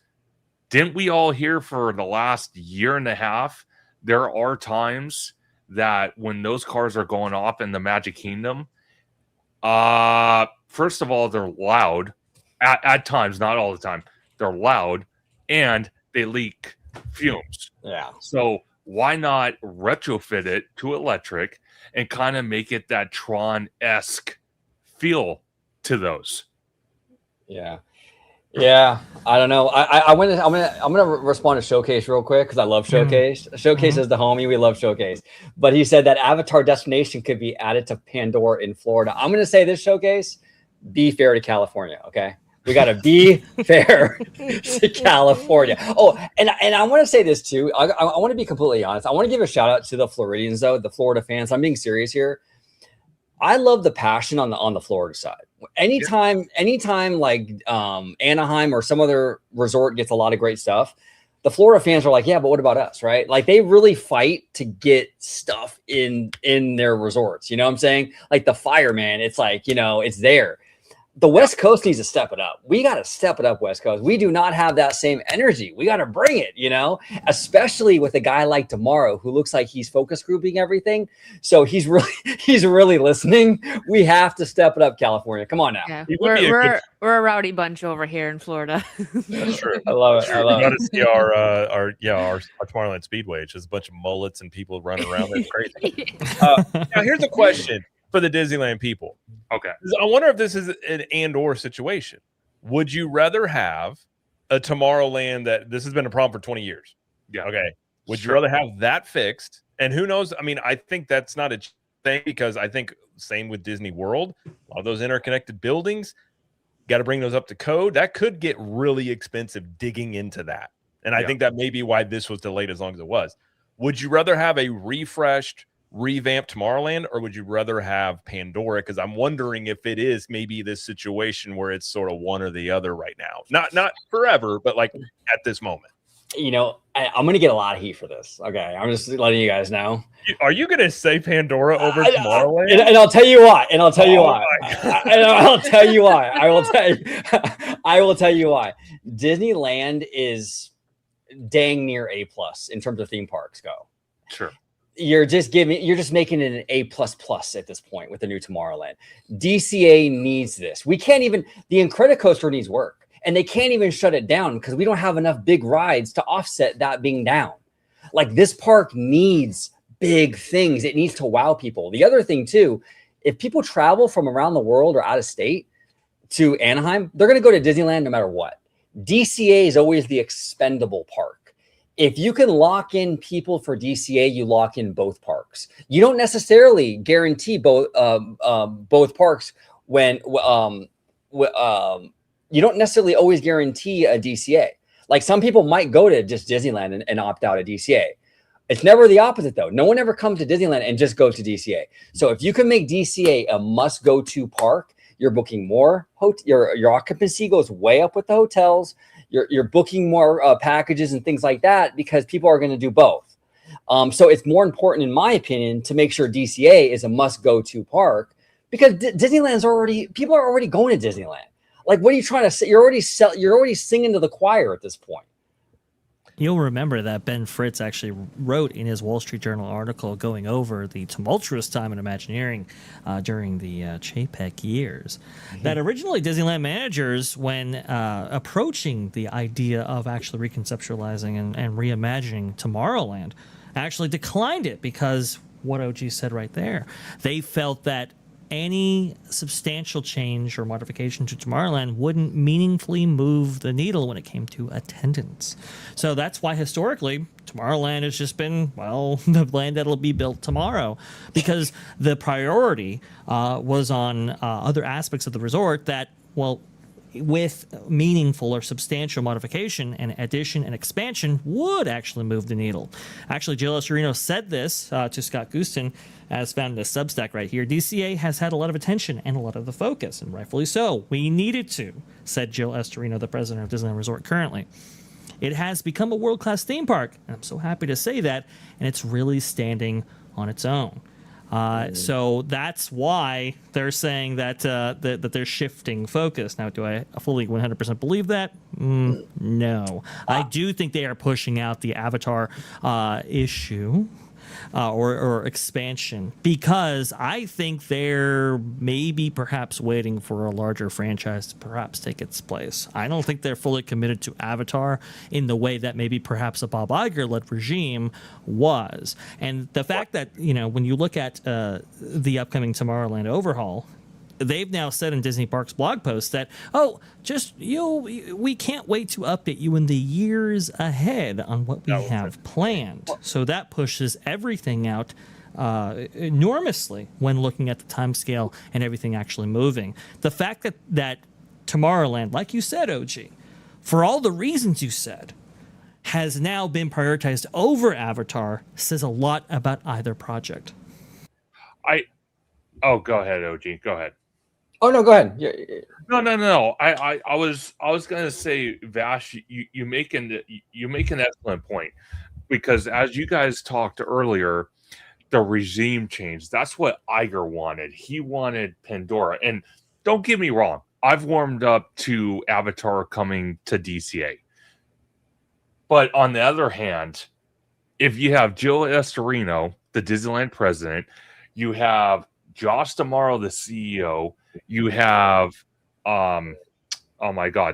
didn't we all hear for the last year and a half, there are times that when those cars are going off in the Magic Kingdom, first of all, they're loud at times, not all the time. They're loud and they leak fumes. Yeah. So why not retrofit it to electric and kind of make it that Tron-esque feel to those? Yeah. Yeah, I don't know. I'm gonna respond to Showcase real quick because I love Showcase. Showcase is the homie. We love Showcase. But he said that Avatar destination could be added to Pandora in Florida. I'm gonna say this, Showcase, be fair to California. Okay, we gotta be fair to California. Oh, and I want to say this too. I want to be completely honest. I want to give a shout out to the Floridians though, the Florida fans. I'm being serious here. I love the passion on the Florida side. Anytime like Anaheim or some other resort gets a lot of great stuff, the Florida fans are like, yeah, but what about us, right? Like they really fight to get stuff in their resorts. You know what I'm saying? Like the fireman, it's like, you know, it's there. The West Coast needs to step it up. We got to step it up, West Coast. We do not have that same energy. We got to bring it, you know, especially with a guy like Tomorrow who looks like he's focus grouping everything. So he's really listening. We have to step it up, California. Come on now. Yeah. We're a rowdy bunch over here in Florida. That's true. I love it. I love You it. got to see our Tomorrowland Speedway. It's just a bunch of mullets and people running around. It's crazy. Now here's a question for the Disneyland people. Okay. I wonder if this is an and/or situation. Would you rather have a Tomorrowland that this has been a problem for 20 years? Yeah. Okay. Would you rather have that fixed? And who knows? I mean, I think that's not a thing because I think same with Disney World. A lot of those interconnected buildings, got to bring those up to code. That could get really expensive digging into that. And I think that may be why this was delayed as long as it was. Would you rather have a refreshed, revamped Tomorrowland, or would you rather have Pandora? Because I'm wondering if it is maybe this situation where it's sort of one or the other right now. Not forever, but like at this moment. You know, I'm going to get a lot of heat for this. Okay. I'm just letting you guys know. Are you going to say Pandora over Tomorrowland? And I'll tell you why. And I'll tell you why. I'll tell you why. I will tell you why. Disneyland is dang near A+ in terms of theme parks go. Sure. You're just making it an A++ at this point with the new Tomorrowland. DCA needs this. We can't even, the Incredicoaster needs work, and they can't even shut it down because we don't have enough big rides to offset that being down. Like this park needs big things. It needs to wow people. The other thing too, if people travel from around the world or out of state to Anaheim, they're going to go to Disneyland no matter what. DCA is always the expendable park. If you can lock in people for DCA, you lock in both parks. You don't necessarily guarantee both parks when you don't necessarily always guarantee a DCA. Like some people might go to just Disneyland and opt out of DCA. It's never the opposite though. No one ever comes to Disneyland and just goes to DCA. So if you can make DCA a must go to park, you're booking more. Your occupancy goes way up with the hotels. You're booking more packages and things like that because people are going to do both. So it's more important, in my opinion, to make sure DCA is a must-go-to park because people are already going to Disneyland. Like, what are you trying to say? You're already singing to the choir at this point. You'll remember that Ben Fritz actually wrote in his Wall Street Journal article going over the tumultuous time in Imagineering during the Chapek years. That originally Disneyland managers, when approaching the idea of actually reconceptualizing and reimagining Tomorrowland, actually declined it because what OG said right there. They felt that any substantial change or modification to Tomorrowland wouldn't meaningfully move the needle when it came to attendance. So that's why historically Tomorrowland has just been, well, the land that'll be built tomorrow, because the priority was on other aspects of the resort that, well, with meaningful or substantial modification and addition and expansion would actually move the needle. Actually, Jill Estorino said this to Scott Gustin, as found in a Substack right here. DCA has had a lot of attention and a lot of the focus, and rightfully so. We needed to, said Jill Estorino, the president of Disneyland Resort currently. It has become a world-class theme park, and I'm so happy to say that, and it's really standing on its own. So that's why they're saying that that they're shifting focus. Now, do I fully 100% believe that? No. I do think they are pushing out the Avatar issue. Or expansion, because I think they're maybe perhaps waiting for a larger franchise to perhaps take its place. I don't think they're fully committed to Avatar in the way that maybe perhaps a Bob Iger-led regime was. And the fact that, when you look at the upcoming Tomorrowland overhaul, they've now said in Disney Parks blog posts that, we can't wait to update you in the years ahead on what we have planned. So that pushes everything out enormously when looking at the timescale and everything actually moving. The fact that Tomorrowland, like you said, OG, for all the reasons you said, has now been prioritized over Avatar says a lot about either project. Go ahead, OG. Go ahead. Oh no, go ahead. No. I was gonna say, Vash, you make an excellent point, because as you guys talked earlier, the regime change. That's what Iger wanted. He wanted Pandora. And don't get me wrong, I've warmed up to Avatar coming to DCA. But on the other hand, if you have Jill Estorino, the Disneyland president, you have Josh D'Amaro, the CEO, you have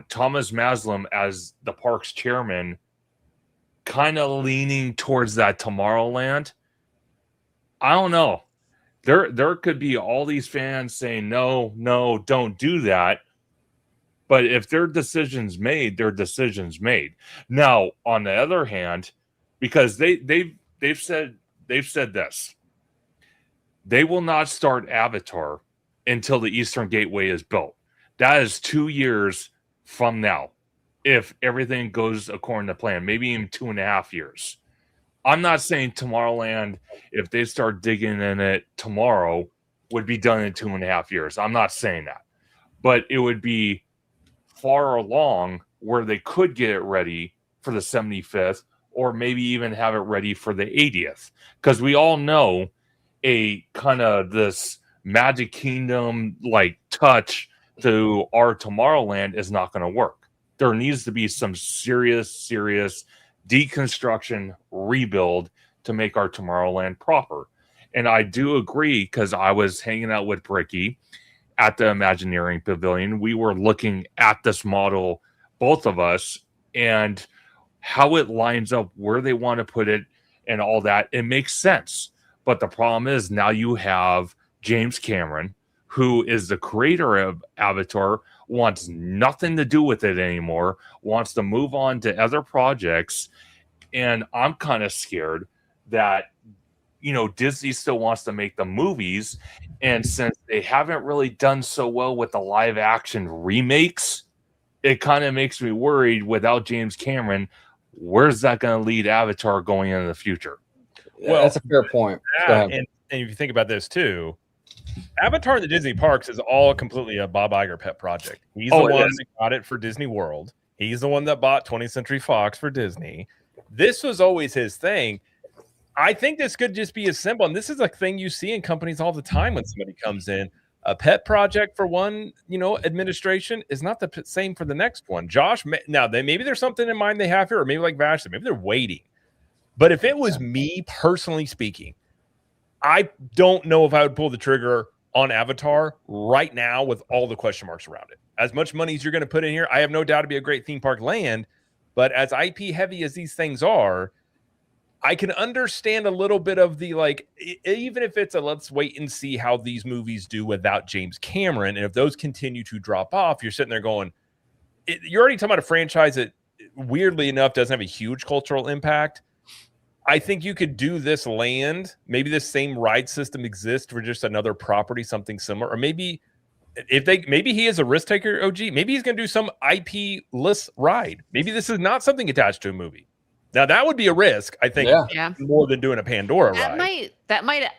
Thomas Maslam as the park's chairman, kind of leaning towards that Tomorrowland. I don't know. There could be all these fans saying no, don't do that. But if their decision's made, their decision's made. Now, on the other hand, because they've said this, they will not start Avatar until the Eastern Gateway is built. That is 2 years from now, if everything goes according to plan, maybe even 2.5 years. I'm not saying Tomorrowland, if they start digging in it tomorrow, would be done in 2.5 years. I'm not saying that. But it would be far along where they could get it ready for the 75th, or maybe even have it ready for the 80th. Because we all know a kind of this Magic Kingdom like touch to our Tomorrowland is not going to work. There needs to be some serious deconstruction, rebuild to make our Tomorrowland proper. And I do agree, because I was hanging out with Bricky at the Imagineering Pavilion. We were looking at this model, both of us, and how it lines up, where they want to put it, and all that. It makes sense. But the problem is, now you have James Cameron, who is the creator of Avatar, wants nothing to do with it anymore, wants to move on to other projects. And I'm kind of scared that, Disney still wants to make the movies. And since they haven't really done so well with the live action remakes, it kind of makes me worried, without James Cameron, where's that going to lead Avatar going into the future? Well, that's a fair point. And if you think about this too, Avatar in the Disney parks is all completely a Bob Iger pet project. He's the one that got it for Disney World. He's the one that bought 20th Century Fox for Disney. This was always his thing. I think this could just be as simple, and this is a thing you see in companies all the time when somebody comes in. A pet project for one, administration is not the same for the next one. Josh, now maybe there's something in mind they have here, or maybe like Vash, maybe they're waiting. But if it was me personally speaking, I don't know if I would pull the trigger on Avatar right now with all the question marks around it. As much money as you're going to put in here, I have no doubt it'd be a great theme park land. But as IP heavy as these things are, I can understand a little bit of the, like, even if it's a let's wait and see how these movies do without James Cameron. And if those continue to drop off, you're sitting there going, you're already talking about a franchise that weirdly enough doesn't have a huge cultural impact. I think you could do this land. Maybe this same ride system exists for just another property, something similar. Or maybe maybe he is a risk taker, OG. Maybe he's going to do some IP-less ride. Maybe this is not something attached to a movie. Now that would be a risk, I think, more than doing a Pandora ride. That might,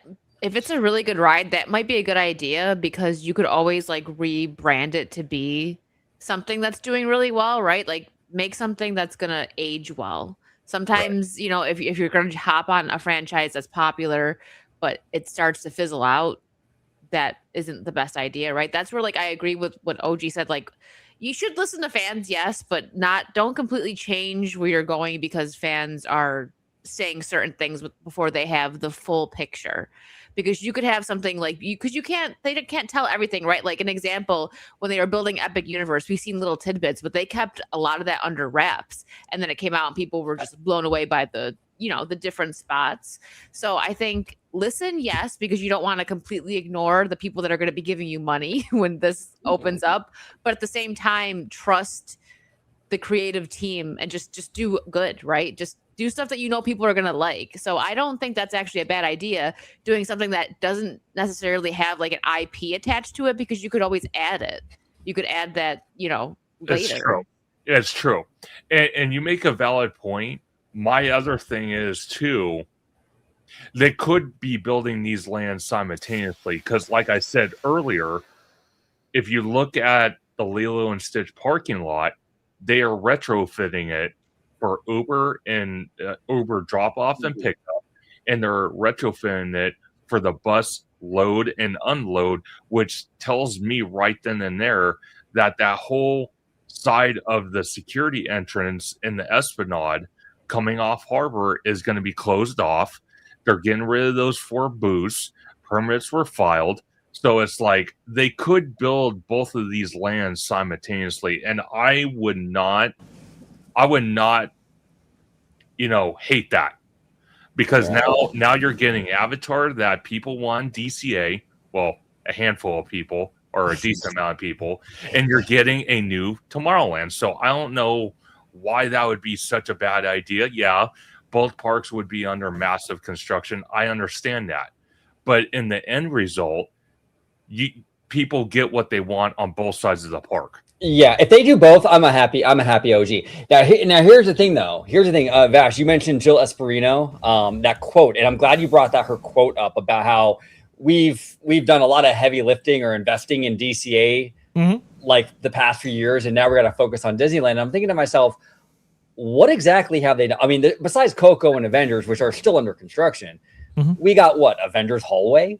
if it's a really good ride, that might be a good idea, because you could always like rebrand it to be something that's doing really well, right? Like make something that's gonna age well. Sometimes, if you're going to hop on a franchise that's popular, but it starts to fizzle out, that isn't the best idea, right? That's where like I agree with what OG said. Like, you should listen to fans, yes, but don't completely change where you're going because fans are saying certain things before they have the full picture. Because you could have something like they can't tell everything, right? Like an example, when they were building Epic Universe, we've seen little tidbits, but they kept a lot of that under wraps. And then it came out and people were just blown away by the different spots. So I think listen, yes, because you don't want to completely ignore the people that are going to be giving you money when this opens up. But at the same time, trust the creative team and just do good, right? Just do stuff that people are going to like. So I don't think that's actually a bad idea, doing something that doesn't necessarily have like an IP attached to it, because you could always add it. You could add that, later. It's true. And you make a valid point. My other thing is, too, they could be building these lands simultaneously. Because like I said earlier, if you look at the Lilo and Stitch parking lot, they are retrofitting it for Uber and Uber drop-off and pickup. And they're retrofitting it for the bus load and unload, which tells me right then and there that whole side of the security entrance in the Esplanade coming off harbor is going to be closed off. They're getting rid of those 4 booths. Permits were filed. So it's like they could build both of these lands simultaneously. And I would not, hate that. Because now you're getting Avatar that people want DCA. Well, a handful of people or a decent amount of people. And you're getting a new Tomorrowland. So I don't know why that would be such a bad idea. Yeah, both parks would be under massive construction. I understand that. But in the end result, people get what they want on both sides of the park. Yeah, if they do both, I'm a happy OG. Now here's the thing, though. Vash, you mentioned Jill Esperino, that quote, and I'm glad you brought her quote up about how we've done a lot of heavy lifting or investing in DCA like the past few years, and now we're going to focus on Disneyland. And I'm thinking to myself, what exactly have they done? I mean, besides Coco and Avengers, which are still under construction, we got what? Avengers Hallway?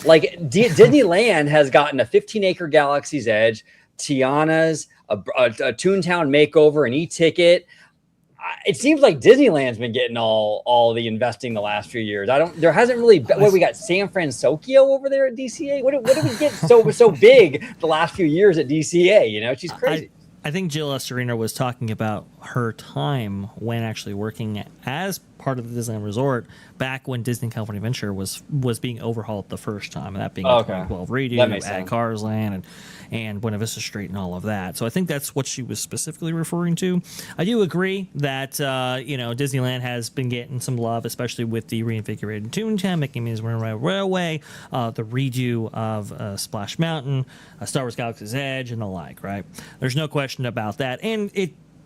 Like Disneyland has gotten a 15-acre Galaxy's Edge, Tiana's, a Toontown makeover, an e-ticket. It seems like Disneyland's been getting all the investing the last few years. There hasn't really been, we got San Francisco over there at DCA. What did we get so big the last few years at DCA? She's crazy. I think Jill Estorino was talking about her time when actually working as part of the Disneyland Resort back when Disney California Adventure was being overhauled the first time, and that being 2012 redo, add Cars Land and Buena Vista Street and all of that. So I think that's what she was specifically referring to. I do agree that Disneyland has been getting some love, especially with the reinvigorated Toontown, Mickey Minnie's Railway, the redo of Splash Mountain, Star Wars Galaxy's Edge, and the like. Right? There's no question about that, and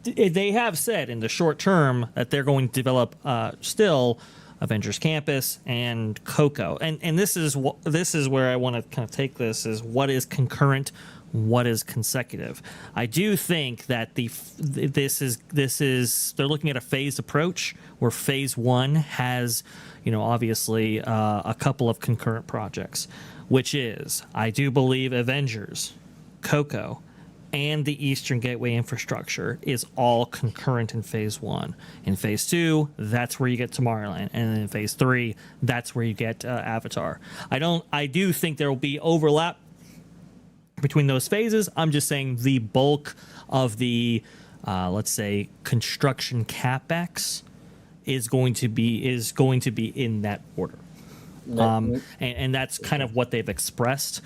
they have said in the short term that they're going to develop still Avengers Campus and Coco, and this is where I want to kind of take this, is what is concurrent, what is consecutive. I do think that this is they're looking at a phased approach where phase 1 has obviously a couple of concurrent projects, which is, I do believe, Avengers, Coco, and the Eastern Gateway infrastructure is all concurrent in phase 1. In phase 2, that's where you get Tomorrowland, and then in phase 3, that's where you get Avatar. I do think there will be overlap between those phases. I'm just saying the bulk of the let's say construction capex is going to be in that order. And that's kind of what they've expressed,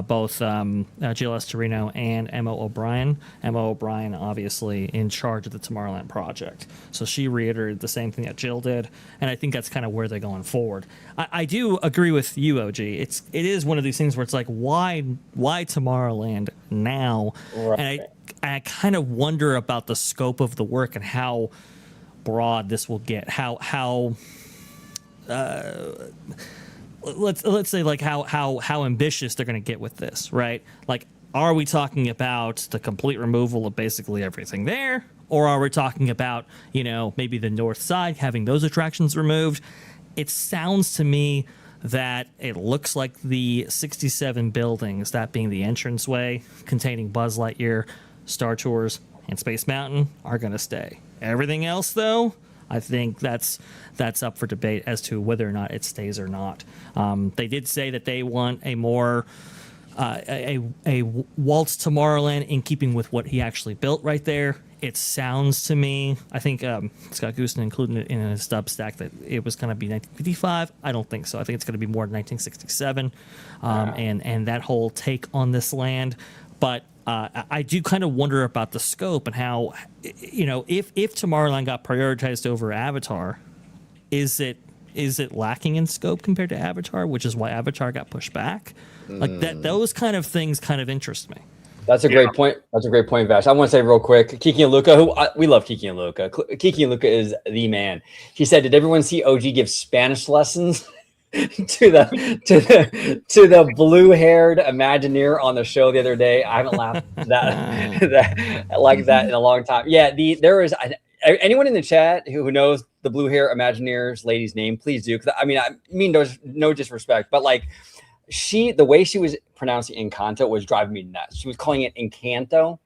both Jill Estorino and Emma O'Brien. Emma O'Brien, obviously, in charge of the Tomorrowland project. So she reiterated the same thing that Jill did, and I think that's kind of where they're going forward. I do agree with you, OG. It is one of these things where it's like, why Tomorrowland now? Right. And I kind of wonder about the scope of the work and how broad this will get. Let's say like how ambitious they're going to get with this, right? Like, are we talking about the complete removal of basically everything there, or are we talking about maybe the north side having those attractions removed? It sounds to me that it looks like the 67 buildings, that being the entranceway containing Buzz Lightyear, Star Tours, and Space Mountain, are going to stay. Everything else, though, I think that's up for debate as to whether or not it stays or not. They did say that they want a more a Walt's Tomorrowland in keeping with what he actually built right there. It sounds to me, I think Scott Goosen included it in his Substack that it was going to be 1955. I don't think so. I think it's going to be more 1967, and that whole take on this land. But I do kind of wonder about the scope and how, if Tomorrowland got prioritized over Avatar, is it lacking in scope compared to Avatar, which is why Avatar got pushed back? Like that, those kind of things kind of interest me. That's a great point. That's a great point, Vash. I want to say real quick, Kiki and Luca, we love Kiki and Luca. Kiki and Luca is the man. He said, "Did everyone see OG give Spanish lessons to the blue-haired Imagineer on the show the other day?" I haven't laughed that like that in a long time. Yeah, there is anyone in the chat who knows the blue-hair Imagineer's lady's name, please do. Because I mean no disrespect, but like the way she was pronouncing Encanto was driving me nuts. She was calling it Encanto,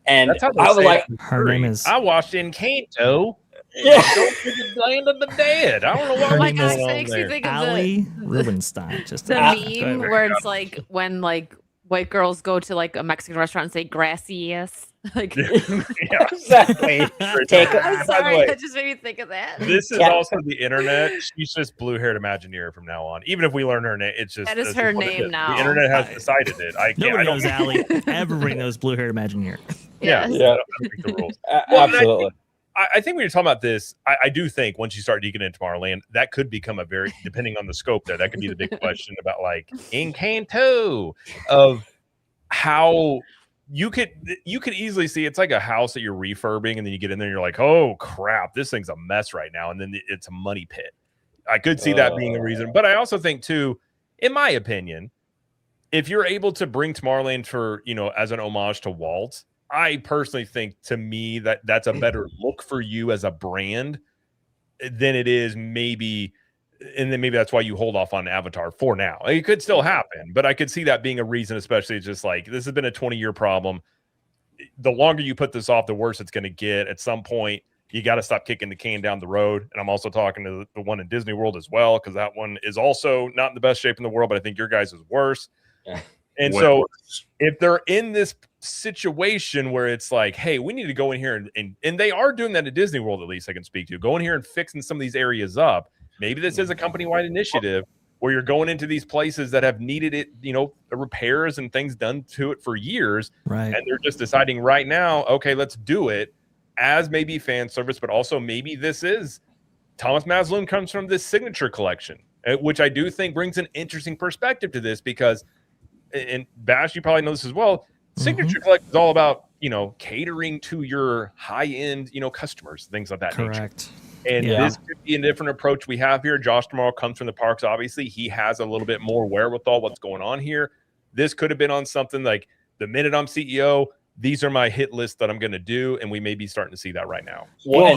and I was like, her name is. I watched Encanto. Yeah. Don't forget the land of the dead. I don't know what my was gosh, going that on makes me there. think of Ali Rubenstein. Just the go ahead. meme where it's like when like white girls go to like a Mexican restaurant and say gracias. Like, Yeah. exactly. Take I'm By the sorry, way, that just made me think of that. This is Yeah. also the internet. She's just blue-haired Imagineer from now on. Even if we learn her name, it's just That is that's her just what it name is. now. The internet has decided it. I Nobody don't knows Ali. Everybody knows blue-haired Imagineer. Yeah, Yes. Yeah. I don't think the rules. Well, and Absolutely. I think when you're talking about this, I do think once you start digging into Tomorrowland, that could become a very, depending on the scope there, that could be the big question about like Encanto of how you could easily see it's like a house that you're refurbing and then you get in there and you're like, oh crap, this thing's a mess right now. And then it's a money pit. I could see that being the reason. But I also think too, in my opinion, if you're able to bring Tomorrowland for, as an homage to Walt, I personally think to me that's a better look for you as a brand than it is maybe. And then maybe that's why you hold off on Avatar for now. It could still happen, but I could see that being a reason, especially it's just like this has been a 20-year problem. The longer you put this off, the worse it's going to get. At some point, you got to stop kicking the can down the road. And I'm also talking to the one in Disney World as well, because that one is also not in the best shape in the world, but I think your guys is worse. Yeah. And so if they're in this situation where it's like, hey, we need to go in here and they are doing that at Disney World, at least I can speak to, go in here and fixing some of these areas up. Maybe this is a company-wide initiative where you're going into these places that have needed it, repairs and things done to it for years. Right. And they're just deciding right now, okay, let's do it as maybe fan service, but also maybe this is Thomas Maslin comes from this signature collection, which I do think brings an interesting perspective to this because, and Bash, you probably know this as well, signature collection is all about, catering to your high-end, customers, things of that nature. Correct. And this could be a different approach we have here. Josh Tomorrow comes from the parks. Obviously, he has a little bit more wherewithal what's going on here. This could have been on something like the minute I'm CEO, these are my hit lists that I'm going to do, and we may be starting to see that right now. Well,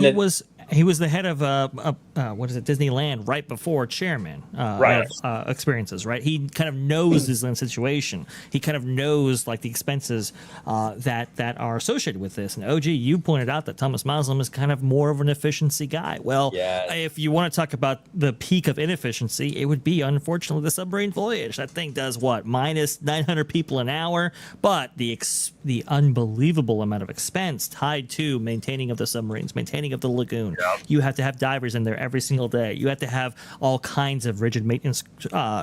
he was the head of what is it, Disneyland, right before chairman of experiences, right? He kind of knows the Disneyland situation. He kind of knows like the expenses that are associated with this. And OG, you pointed out that Thomas Maslin is kind of more of an efficiency guy. Well, if you want to talk about the peak of inefficiency, it would be unfortunately the submarine voyage. That thing does what, minus 900 people an hour, but the unbelievable amount of expense tied to maintaining of the submarines, maintaining of the lagoon. Yep. You have to have divers in there every single day. You have to have all kinds of rigid maintenance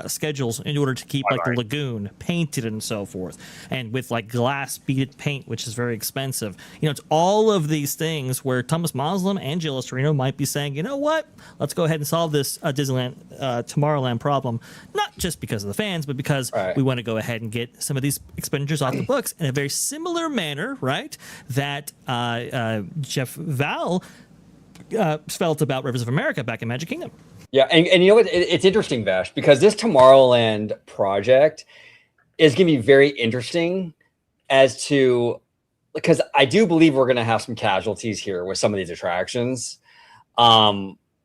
schedules in order to keep the lagoon painted and so forth. And with like glass beaded paint, which is very expensive. It's all of these things where Thomas Maslin and Jill Estorino might be saying, you know what? Let's go ahead and solve this Disneyland Tomorrowland problem, not just because of the fans, but because we want to go ahead and get some of these expenditures off the books in a very similar manner, right? That Jeff Val felt about Rivers of America back in Magic Kingdom. Yeah, and you know what? It's interesting, Vash, because this Tomorrowland project is going to be very interesting as to, because I do believe we're going to have some casualties here with some of these attractions.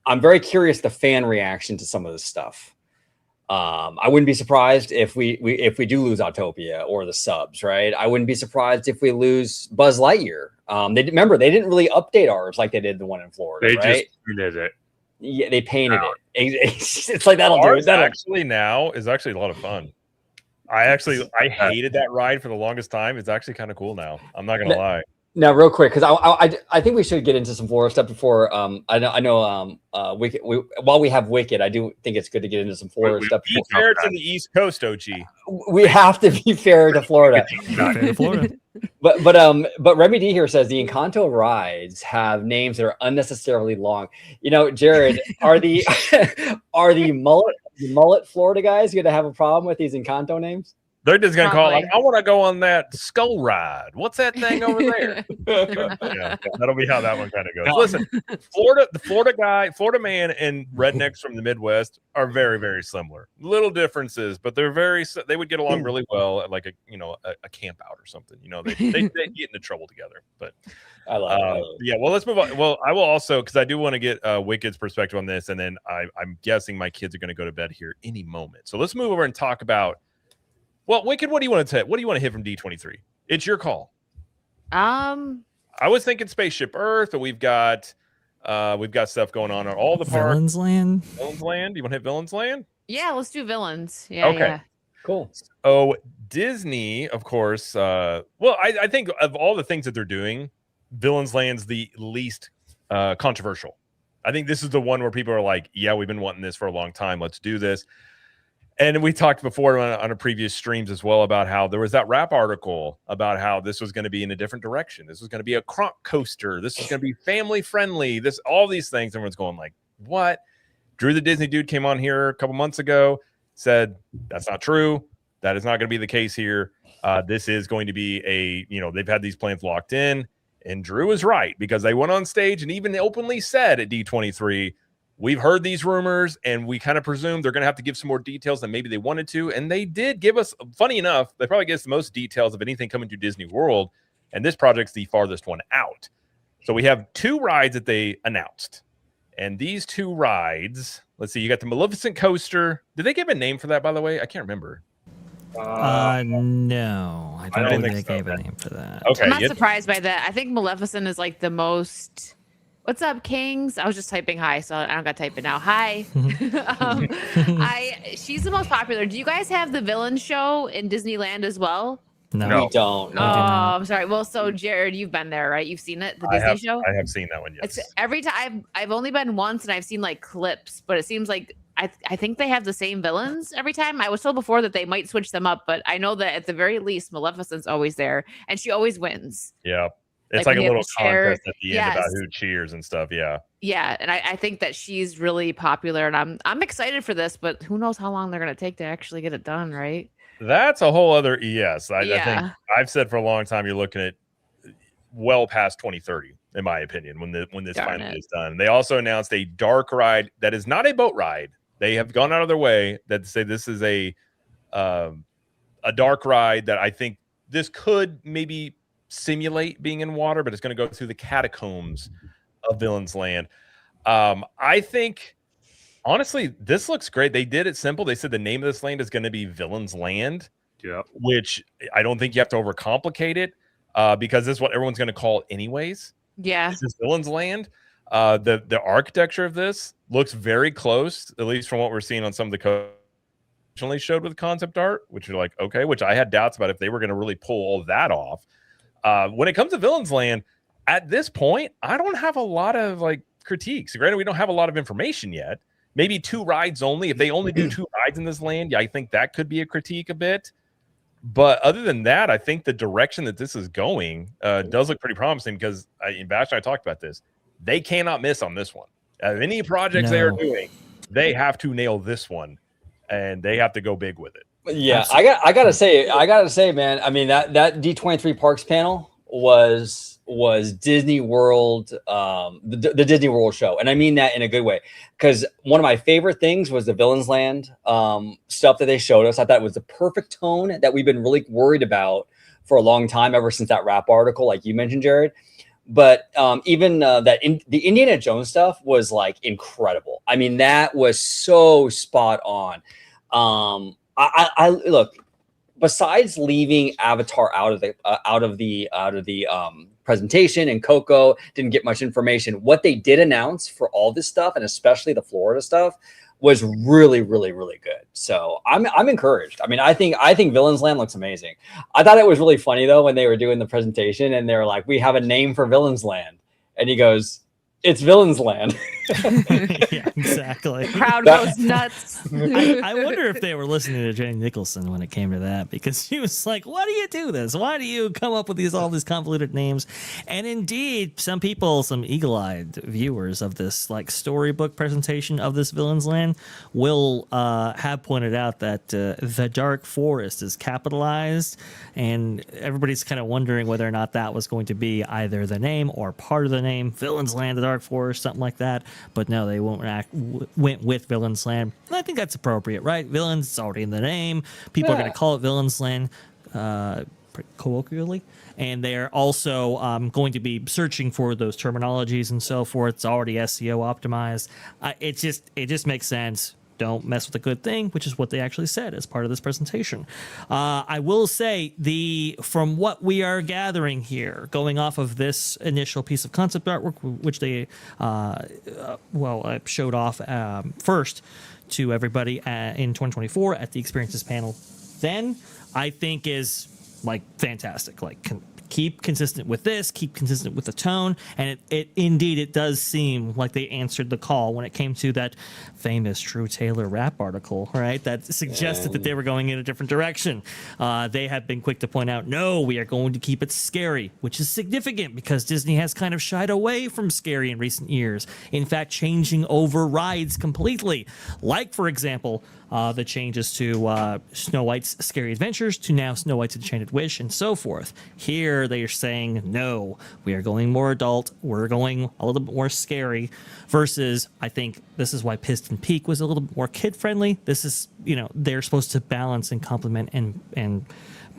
I'm very curious the fan reaction to some of this stuff. I wouldn't be surprised if we do lose Autopia or the subs, right? I wouldn't be surprised if we lose Buzz Lightyear. They didn't really update ours like they did the one in Florida. They right? just painted it. Yeah, they painted it. It's like that'll do it. Actually now is actually a lot of fun. I hated that ride for the longest time. It's actually kind of cool now. I'm not gonna lie. Now, real quick, because I think we should get into some Florida stuff before. I know. Wicked. While we have Wicked, I do think it's good to get into some Florida stuff. Be fair to the East Coast, OG. We have to be fair to Florida. But Remy D here says the Encanto rides have names that are unnecessarily long. You know, Jared, are the mullet Florida guys going to have a problem with these Encanto names? They're just gonna call it like, I want to go on that skull ride. What's that thing over there? Yeah, that'll be how that one kind of goes. Listen, the Florida man, and rednecks from the Midwest are very, very similar. Little differences, but they would get along really well at like a camp out or something. You know, they get into trouble together. But I love it. Yeah. Well, let's move on. Well, I will also, because I do want to get Wicked's perspective on this, and then I'm guessing my kids are going to go to bed here any moment. So let's move over and talk about. Well, Wicked, what do you want to hit from D23? It's your call. I was thinking Spaceship Earth, but we've got stuff going on all the parks. Villains Land. Villains Land. You want to hit Villains Land? Yeah, let's do villains. Yeah. Okay. Yeah. Cool. Oh, Disney, of course. I think of all the things that they're doing, Villains Land's the least controversial. I think this is the one where people are like, yeah, we've been wanting this for a long time. Let's do this. And we talked before on a previous streams as well about how there was that rap article about how this was going to be in a different direction. This was going to be a Kronk coaster. This is going to be family friendly. All these things. Everyone's going like, what? Drew the Disney Dude came on here a couple months ago, said that's not true. That is not going to be the case here. This is going to be they've had these plans locked in. And Drew is right, because they went on stage and even openly said at D23, we've heard these rumors, and we kind of presume they're going to have to give some more details than maybe they wanted to. And they did give us, funny enough, they probably gave us the most details of anything coming to Disney World. And this project's the farthest one out. So we have 2 rides that they announced. And these 2 rides, let's see, you got the Maleficent Coaster. Did they give a name for that, by the way? I can't remember. No, I don't think they gave a name for that. Okay, I'm not surprised by that. I think Maleficent is like the most. What's up, Kings? I was just typing hi, so I don't got to type it now. Hi. She's the most popular. Do you guys have the villain show in Disneyland as well? No, we don't. Oh, I'm sorry. Well, so Jared, you've been there, right? You've seen it, the Disney show? I have seen that one, yes. It's every time I've only been once, and I've seen like clips, but it seems like I think they have the same villains every time. I was told before that they might switch them up, but I know that at the very least, Maleficent's always there, and she always wins. Yeah. It's like a little contest at the end Yes. about who cheers and stuff. Yeah. Yeah. And I think that she's really popular, and I'm excited for this, but who knows how long they're going to take to actually get it done. Right. That's a whole other ES. I think I've said for a long time, you're looking at well past 2030, in my opinion, when this finally is done. They also announced a dark ride that is not a boat ride. They have gone out of their way that say this is a dark ride that I think this could maybe simulate being in water, but it's going to go through the catacombs of Villains Land. I think, honestly, this looks great. They did it simple. They said the name of this land is going to be Villains Land, which I don't think you have to overcomplicate it, because this is what everyone's going to call it anyways. Yeah. This is Villains Land. The architecture of this looks very close, at least from what we're seeing on some of the originally showed with concept art, which you're like, okay, which I had doubts about if they were going to really pull all that off. When it comes to Villains Land, at this point, I don't have a lot of critiques. Granted, we don't have a lot of information yet. Maybe 2 rides only. If they only do 2 rides in this land, I think that could be a critique a bit. But other than that, I think the direction that this is going does look pretty promising, because Vash and I talked about this. They cannot miss on this one. Any projects they are doing, they have to nail this one, and they have to go big with it. Yeah, I gotta say, man. I mean, that D23 Parks panel was Disney World, the Disney World show, and I mean that in a good way, because one of my favorite things was the Villains Land stuff that they showed us. I thought it was the perfect tone that we've been really worried about for a long time, ever since that rap article, like you mentioned, Jared. But even the Indiana Jones stuff was like incredible. I mean, that was so spot on. I look, besides leaving Avatar out of the presentation, and Coco didn't get much information, what they did announce for all this stuff, and especially the Florida stuff, was really, really, really good. So I'm encouraged. I mean, I think Villains Land looks amazing. I thought it was really funny though when they were doing the presentation and they were like, "We have a name for Villains Land," and he goes, "It's Villains Land." Yeah, exactly. The crowd goes nuts. I wonder if they were listening to Jane Nicholson when it came to that, because she was like, "Why do you do this? Why do you come up with all these convoluted names?" And indeed, some people, some eagle-eyed viewers of this like storybook presentation of this Villains Land will have pointed out that the Dark Forest is capitalized, and everybody's kind of wondering whether or not that was going to be either the name or part of the name, Villains Land, the Dark Forest, something like that. But no, they went with Villains Land. I think that's appropriate, right? Villains, it's already in the name. People are going to call it Villains Land colloquially. And they're also going to be searching for those terminologies and so forth. It's already SEO optimized. It just makes sense. Don't mess with a good thing, which is what they actually said as part of this presentation. I will say, from what we are gathering here, going off of this initial piece of concept artwork, which they showed off first to everybody in 2024 at the Experiences panel, then I think is like fantastic. Like keep consistent with this, keep consistent with the tone, and it does seem like they answered the call when it came to that famous True Taylor rap article, right? That suggested that they were going in a different direction. They have been quick to point out, no, we are going to keep it scary, which is significant because Disney has kind of shied away from scary in recent years. In fact, changing over rides completely. Like, for example, the changes to Snow White's Scary Adventures to now Snow White's Enchanted Wish and so forth. Here they are saying, no, we are going more adult. We're going a little bit more scary versus, I think this is why Piston Peak was a little bit more kid friendly. This is, they're supposed to balance and complement and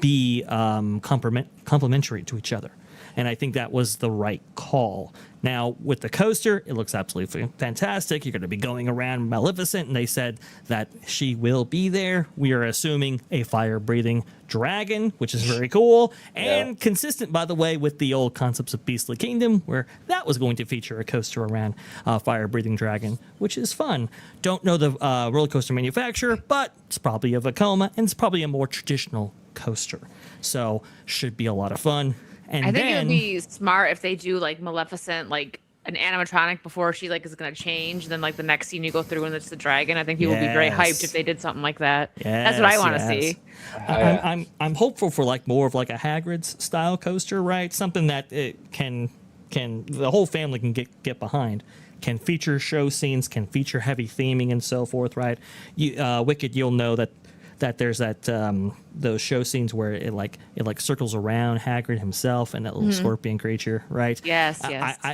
be complementary to each other. And I think that was the right call. Now, with the coaster, it looks absolutely fantastic. You're going to be going around Maleficent, and they said that she will be there. We are assuming a fire-breathing dragon, which is very cool, and consistent, by the way, with the old concepts of Beastly Kingdom, where that was going to feature a coaster around a fire-breathing dragon, which is fun. Don't know the roller coaster manufacturer, but it's probably a Vekoma, and it's probably a more traditional coaster. So, should be a lot of fun. And I think it would be smart if they do like Maleficent, like an animatronic before she like is gonna change. Then like the next scene you go through and it's the dragon. I think people would be very hyped if they did something like that. That's what I want to see. I'm hopeful for like more of like a Hagrid's style coaster, right? Something that it can the whole family can get behind. Can feature show scenes, can feature heavy theming and so forth, right? Wicked, you'll know that there's those show scenes where it circles around Hagrid himself and that little scorpion creature, right? Yes.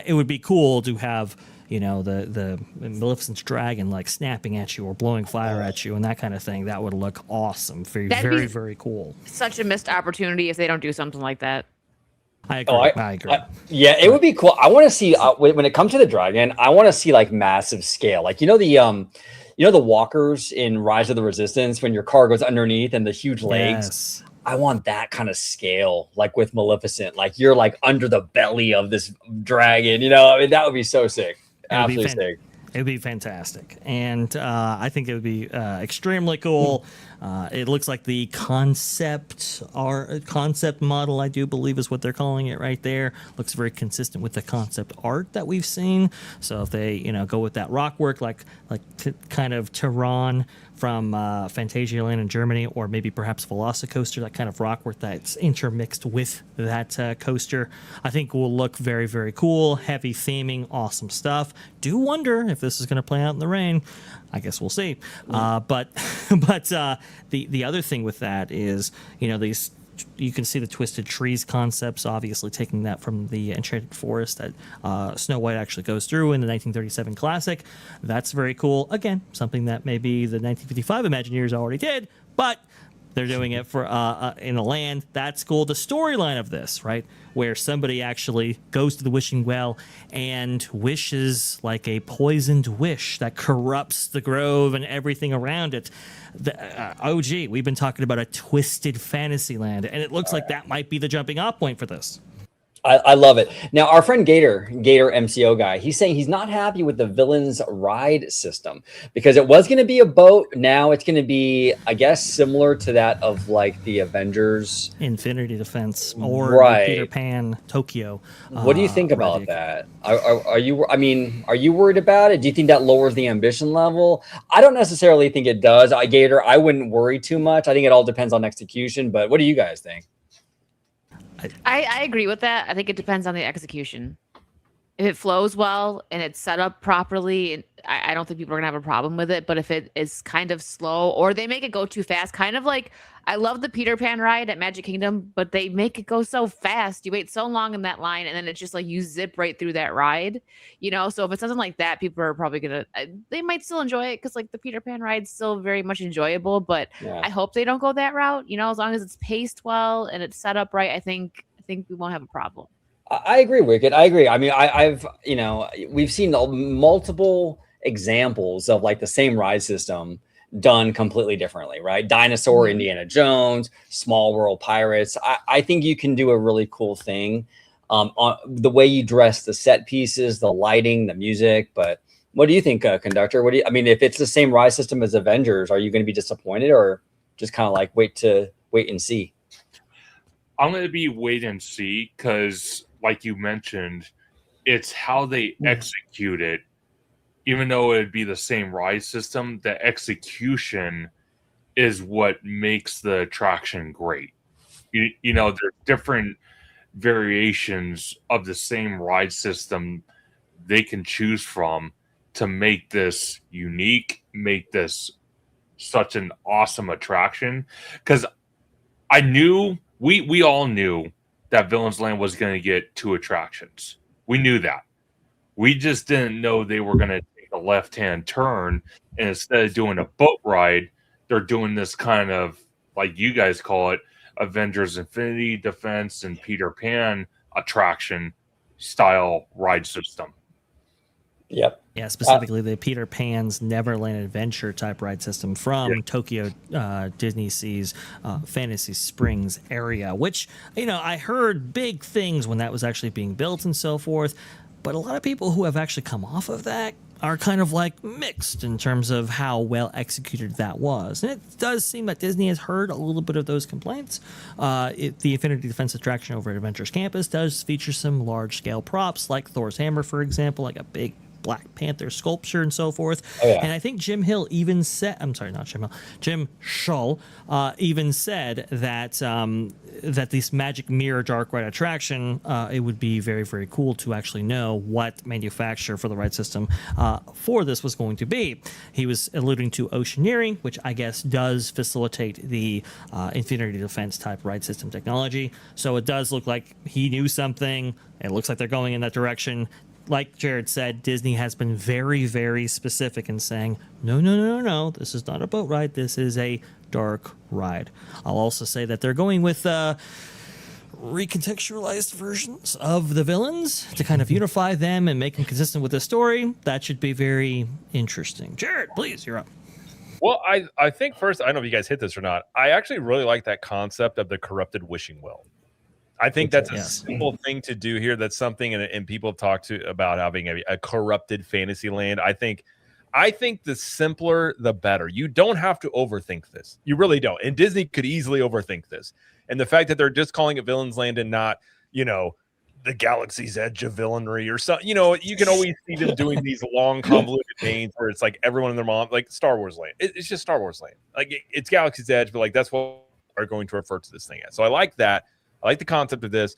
It would be cool to have the Maleficent's dragon like snapping at you or blowing fire at you and that kind of thing. That would look awesome. Very, very cool. Such a missed opportunity if they don't do something like that. I agree. I agree. It would be cool. I want to see when it comes to the dragon. I want to see like massive scale, like the walkers in Rise of the Resistance when your car goes underneath and the huge legs. Yes. I want that kind of scale, like with Maleficent. Like you're like under the belly of this dragon. I mean, that would be so sick. Absolutely sick. It would be fantastic, and I think it would be extremely cool. It looks like the concept model, I do believe is what they're calling it right there. Looks very consistent with the concept art that we've seen. So if they, go with that rock work, like kind of Tehran from Phantasialand in Germany, or maybe perhaps Velocicoaster, that kind of rock work that's intermixed with that coaster, I think will look very, very cool. Heavy theming, awesome stuff. Do wonder if this is going to play out in the rain. I guess we'll see. But the other thing with that is, these, you can see the Twisted Trees concepts, obviously taking that from the Enchanted Forest that Snow White actually goes through in the 1937 classic. That's very cool. Again, something that maybe the 1955 Imagineers already did, but They're doing it for in a land. That's cool. The storyline of this, right, where somebody actually goes to the wishing well and wishes like a poisoned wish that corrupts the grove and everything around it. OG, we've been talking about a twisted fantasy land, and it looks like that might be the jumping off point for this. I love it. Now, our friend Gator MCO guy, he's saying he's not happy with the villain's ride system because it was going to be a boat. Now it's going to be, I guess, similar to that of like the Avengers Infinity Defense or right. Peter Pan Tokyo. What do you think about that? Are you? I mean, are you worried about it? Do you think that lowers the ambition level? I don't necessarily think it does. Gator, I wouldn't worry too much. I think it all depends on execution. But what do you guys think? I agree with that. I think it depends on the execution. If it flows well and it's set up properly, I don't think people are gonna have a problem with it. But if it is kind of slow or they make it go too fast, kind of like I love the Peter Pan ride at Magic Kingdom, but they make it go so fast. You wait so long in that line, and then it's just like you zip right through that ride, you know. So if it's something like that, people are probably gonna they might still enjoy it because like the Peter Pan ride's still very much enjoyable. But I hope they don't go that route, you know. As long as it's paced well and it's set up right, I think we won't have a problem. I agree, Wicked. I agree. I mean, I've we've seen multiple examples of like the same ride system done completely differently, right? Dinosaur, Indiana Jones, Small World Pirates. I think you can do a really cool thing on the way you dress the set pieces, the lighting, the music. But what do you think, Conductor? I mean, if it's the same ride system as Avengers, are you going to be disappointed or just kind of like wait and see? I'm going to be wait and see because, like you mentioned, it's how they execute it. Even though it'd be the same ride system, the execution is what makes the attraction great. You know, there's different variations of the same ride system they can choose from to make this unique, make this such an awesome attraction. Because I knew, we all knew that Villains Land was going to get 2 attractions. We knew that. We just didn't know they were going to take a left-hand turn, and instead of doing a boat ride, they're doing this kind of, like you guys call it, Avengers Infinity Defense and Peter Pan attraction style ride system. Yep. Yeah, specifically the Peter Pan's Neverland Adventure type ride system from Tokyo Disney Sea's Fantasy Springs area, which, you know, I heard big things when that was actually being built and so forth. But a lot of people who have actually come off of that are kind of like mixed in terms of how well executed that was. And it does seem that Disney has heard a little bit of those complaints. The Infinity Defense attraction over at Adventures Campus does feature some large scale props like Thor's hammer, for example, like a big Black Panther sculpture and so forth. And I think Jim Shull even said that that this Magic Mirror Dark Ride attraction, it would be very, very cool to actually know what manufacturer for the ride system for this was going to be. He was alluding to Oceaneering, which I guess does facilitate the Infinity Defense type ride system technology. So it does look like he knew something. It looks like they're going in that direction. Like Jared said, Disney has been very, very specific in saying, no, this is not a boat ride. This is a dark ride. I'll also say that they're going with recontextualized versions of the villains to kind of unify them and make them consistent with the story. That should be very interesting. Jared, please, you're up. Well, I think first, I don't know if you guys hit this or not. I actually really like that concept of the corrupted wishing well. I think that's a simple thing to do here. That's something, and people have talked about having a corrupted fantasy land. I think the simpler, the better. You don't have to overthink this. You really don't. And Disney could easily overthink this. And the fact that they're just calling it Villains Land and not, you know, the Galaxy's Edge of Villainry or something. You know, you can always see them doing these long, convoluted names where it's like everyone and their mom, like Star Wars Land. It's just Star Wars Land. Like it's Galaxy's Edge, but like that's what we're going to refer to this thing as. So I like that. I like the concept of this.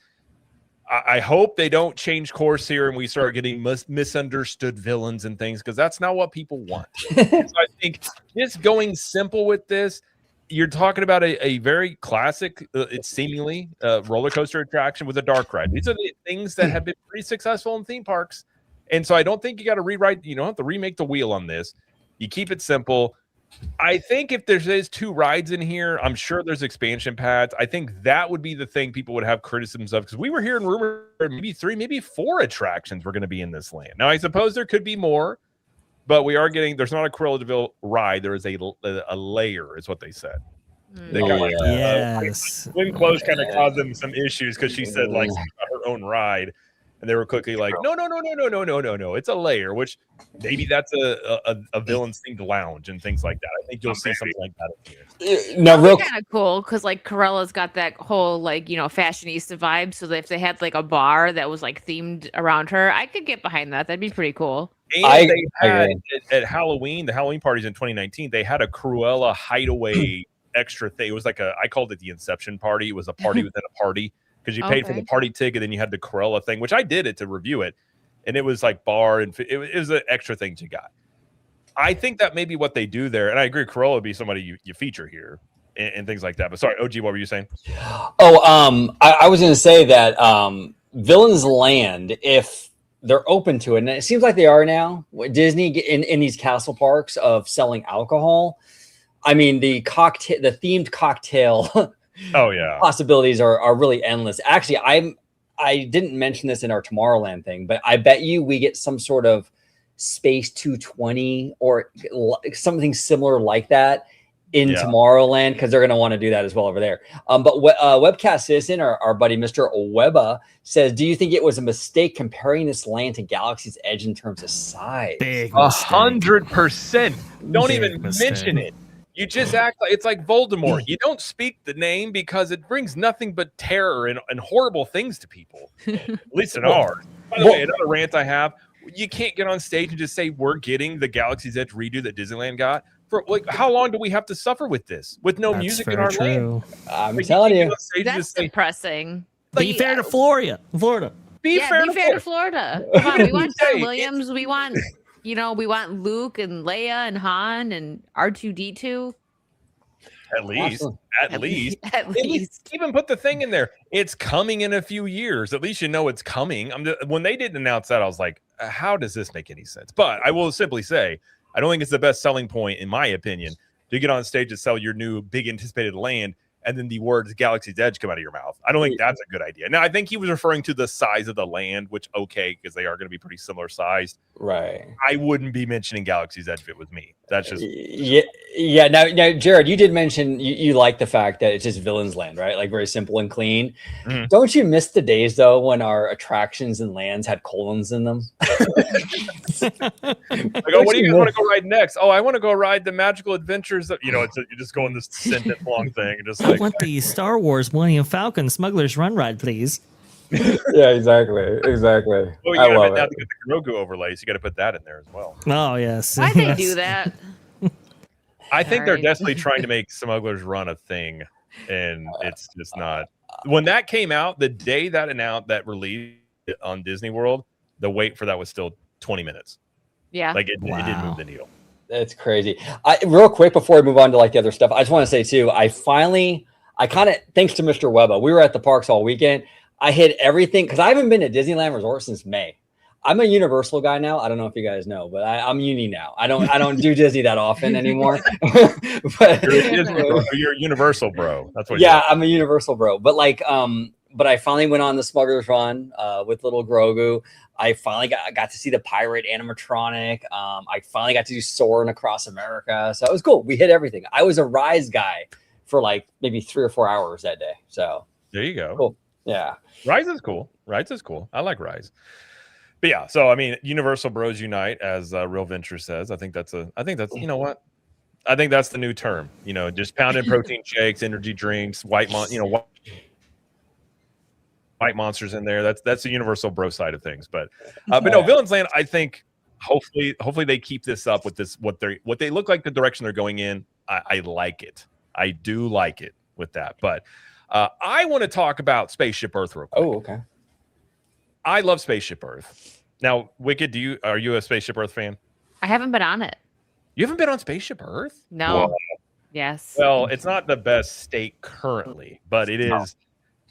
I hope they don't change course here and we start getting misunderstood villains and things, because that's not what people want. So I think just going simple with this, you're talking about a very classic, it's seemingly roller coaster attraction with a dark ride. These are the things that have been pretty successful in theme parks. And so I don't think you got to rewrite, you don't have to remake the wheel on this. You keep it simple. I think if there's 2 rides in here, I'm sure there's expansion pads. I think that would be the thing people would have criticisms of, because we were hearing rumors maybe 3, maybe 4 attractions were going to be in this land. Now, I suppose there could be more, but we are getting, there's not a Cruella de Vil ride. There is a layer, is what they said. They got yes. Glenn Close kind of caused them some issues because she said like she's got her own ride, and they were quickly like, no, it's a layer, which maybe that's a villain's themed lounge and things like that. I think you'll see something like that here. No, real kind of cool because like Corella's got that whole like fashionista vibe. So that if they had like a bar that was like themed around her, I could get behind that. That'd be pretty cool. And they had at Halloween, the Halloween parties in 2019, they had a Cruella hideaway extra thing. It was like I called it the Inception party. It was a party within a party, because you paid for the party ticket, then you had the Cruella thing, which I did it to review it, and it was like bar, and it was an extra thing you got. I think that may be what they do there, and I agree Cruella would be somebody you feature here and things like that. But sorry, OG, what were you saying? Oh, I was going to say that Villains Land, if they're open to it, and it seems like they are now, Disney in these castle parks of selling alcohol. I mean, the themed cocktail possibilities are really endless. Actually, I didn't mention this in our Tomorrowland thing, but I bet you we get some sort of Space 220 or something similar like that in Tomorrowland, because they're going to want to do that as well over there. But Webcast Citizen, our buddy Mr. Webba, says, do you think it was a mistake comparing this land to Galaxy's Edge in terms of size? 100%. Don't even mention it. You just act like it's like Voldemort. You don't speak the name because it brings nothing but terror and horrible things to people, at least in ours. By the way, another rant I have, you can't get on stage and just say we're getting the Galaxy's Edge redo that Disneyland got. For like, how long do we have to suffer with this? With no music in our land? I'm telling you. That's depressing. Be fair to Florida. Be fair to Florida. Come on, we want John Williams. We want... we want Luke and Leia and Han and R2-D2. At least. Even put the thing in there. It's coming in a few years. At least you know it's coming. When they didn't announce that, I was like, how does this make any sense? But I will simply say, I don't think it's the best selling point, in my opinion, to get on stage and sell your new big anticipated land, and then the words Galaxy's Edge come out of your mouth. I don't think that's a good idea. Now, I think he was referring to the size of the land, which, because they are going to be pretty similar sized. Right. I wouldn't be mentioning Galaxy's Edge if it was me. That's just... Yeah. Now, Jared, you did mention you like the fact that it's just Villains Land, right? Like very simple and clean. Mm-hmm. Don't you miss the days, though, when our attractions and lands had colons in them? Like, what do you guys want to go ride next? Oh, I want to go ride the Magical Adventures. You just go in this sentence long thing and just like... I want the Star Wars Millennium Falcon Smuggler's Run ride, please. Yeah, exactly. Well, I love it. Now to get the Grogu overlays, you got to put that in there as well. Oh, yes. Why they do that? I think they're definitely trying to make Smuggler's Run a thing, and it's just not. When that came out, the day that announced that released on Disney World, the wait for that was still 20 minutes. Yeah, like it did move the needle. That's crazy. Real quick before we move on to like the other stuff, I just want to say too, I kind of, thanks to Mr. Webba, we were at the parks all weekend. I hit everything because I haven't been to Disneyland Resort since May. I'm a Universal guy now. I don't know if you guys know, but I'm uni now. I don't do Disney that often anymore. But you're a Universal bro. That's what. Yeah, I'm a Universal bro. But but I finally went on the Smuggler's Run with little Grogu. I finally got to see the pirate animatronic. I finally got to do Soarin' Across America. So it was cool. We hit everything. I was a Rise guy for like maybe 3 or 4 hours that day. So there you go. Cool. Yeah. Rise is cool. I like Rise. But yeah, so I mean, Universal Bros Unite, as Real Venture says. I think that's you know what? I think that's the new term. Just pounding protein shakes, energy drinks, white monsters in there. That's the Universal Bro side of things. But no, Villains Land. I think hopefully they keep this up with this. What they look like, the direction they're going in. I like it. I do like it with that. But I want to talk about Spaceship Earth real quick. Oh, okay. I love Spaceship Earth. Now, Wicked, are you a Spaceship Earth fan? I haven't been on it. You haven't been on Spaceship Earth? No. Well, yes. Well, it's not the best state currently, but it is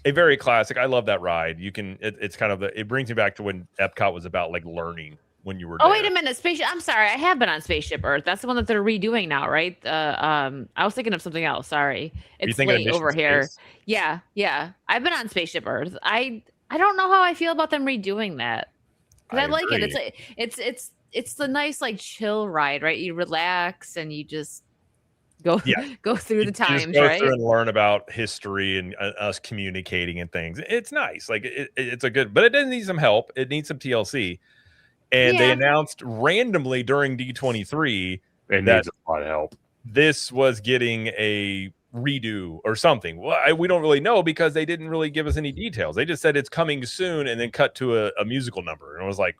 a very classic. I love that ride. It's kind of it brings me back to when Epcot was about like learning when you were Oh, there. wait a minute. Spaceship. I'm sorry. I have been on Spaceship Earth. That's the one that they're redoing now, right? I was thinking of something else. Sorry. It's thinking of late Mission over here. Space? Yeah. I've been on Spaceship Earth. I don't know how I feel about them redoing that. Because I like it. agree. It's the nice like chill ride, right? You relax and you just go go through You the just times, go right? through and learn about history and us communicating and things. It's nice. Like it's a good, but it does need some help. It needs some TLC. And they Yeah. announced randomly during D23 It that needs a lot of help. this was getting a redo or something. Well, we don't really know because they didn't really give us any details. They just said it's coming soon and then cut to a musical number. And I was like,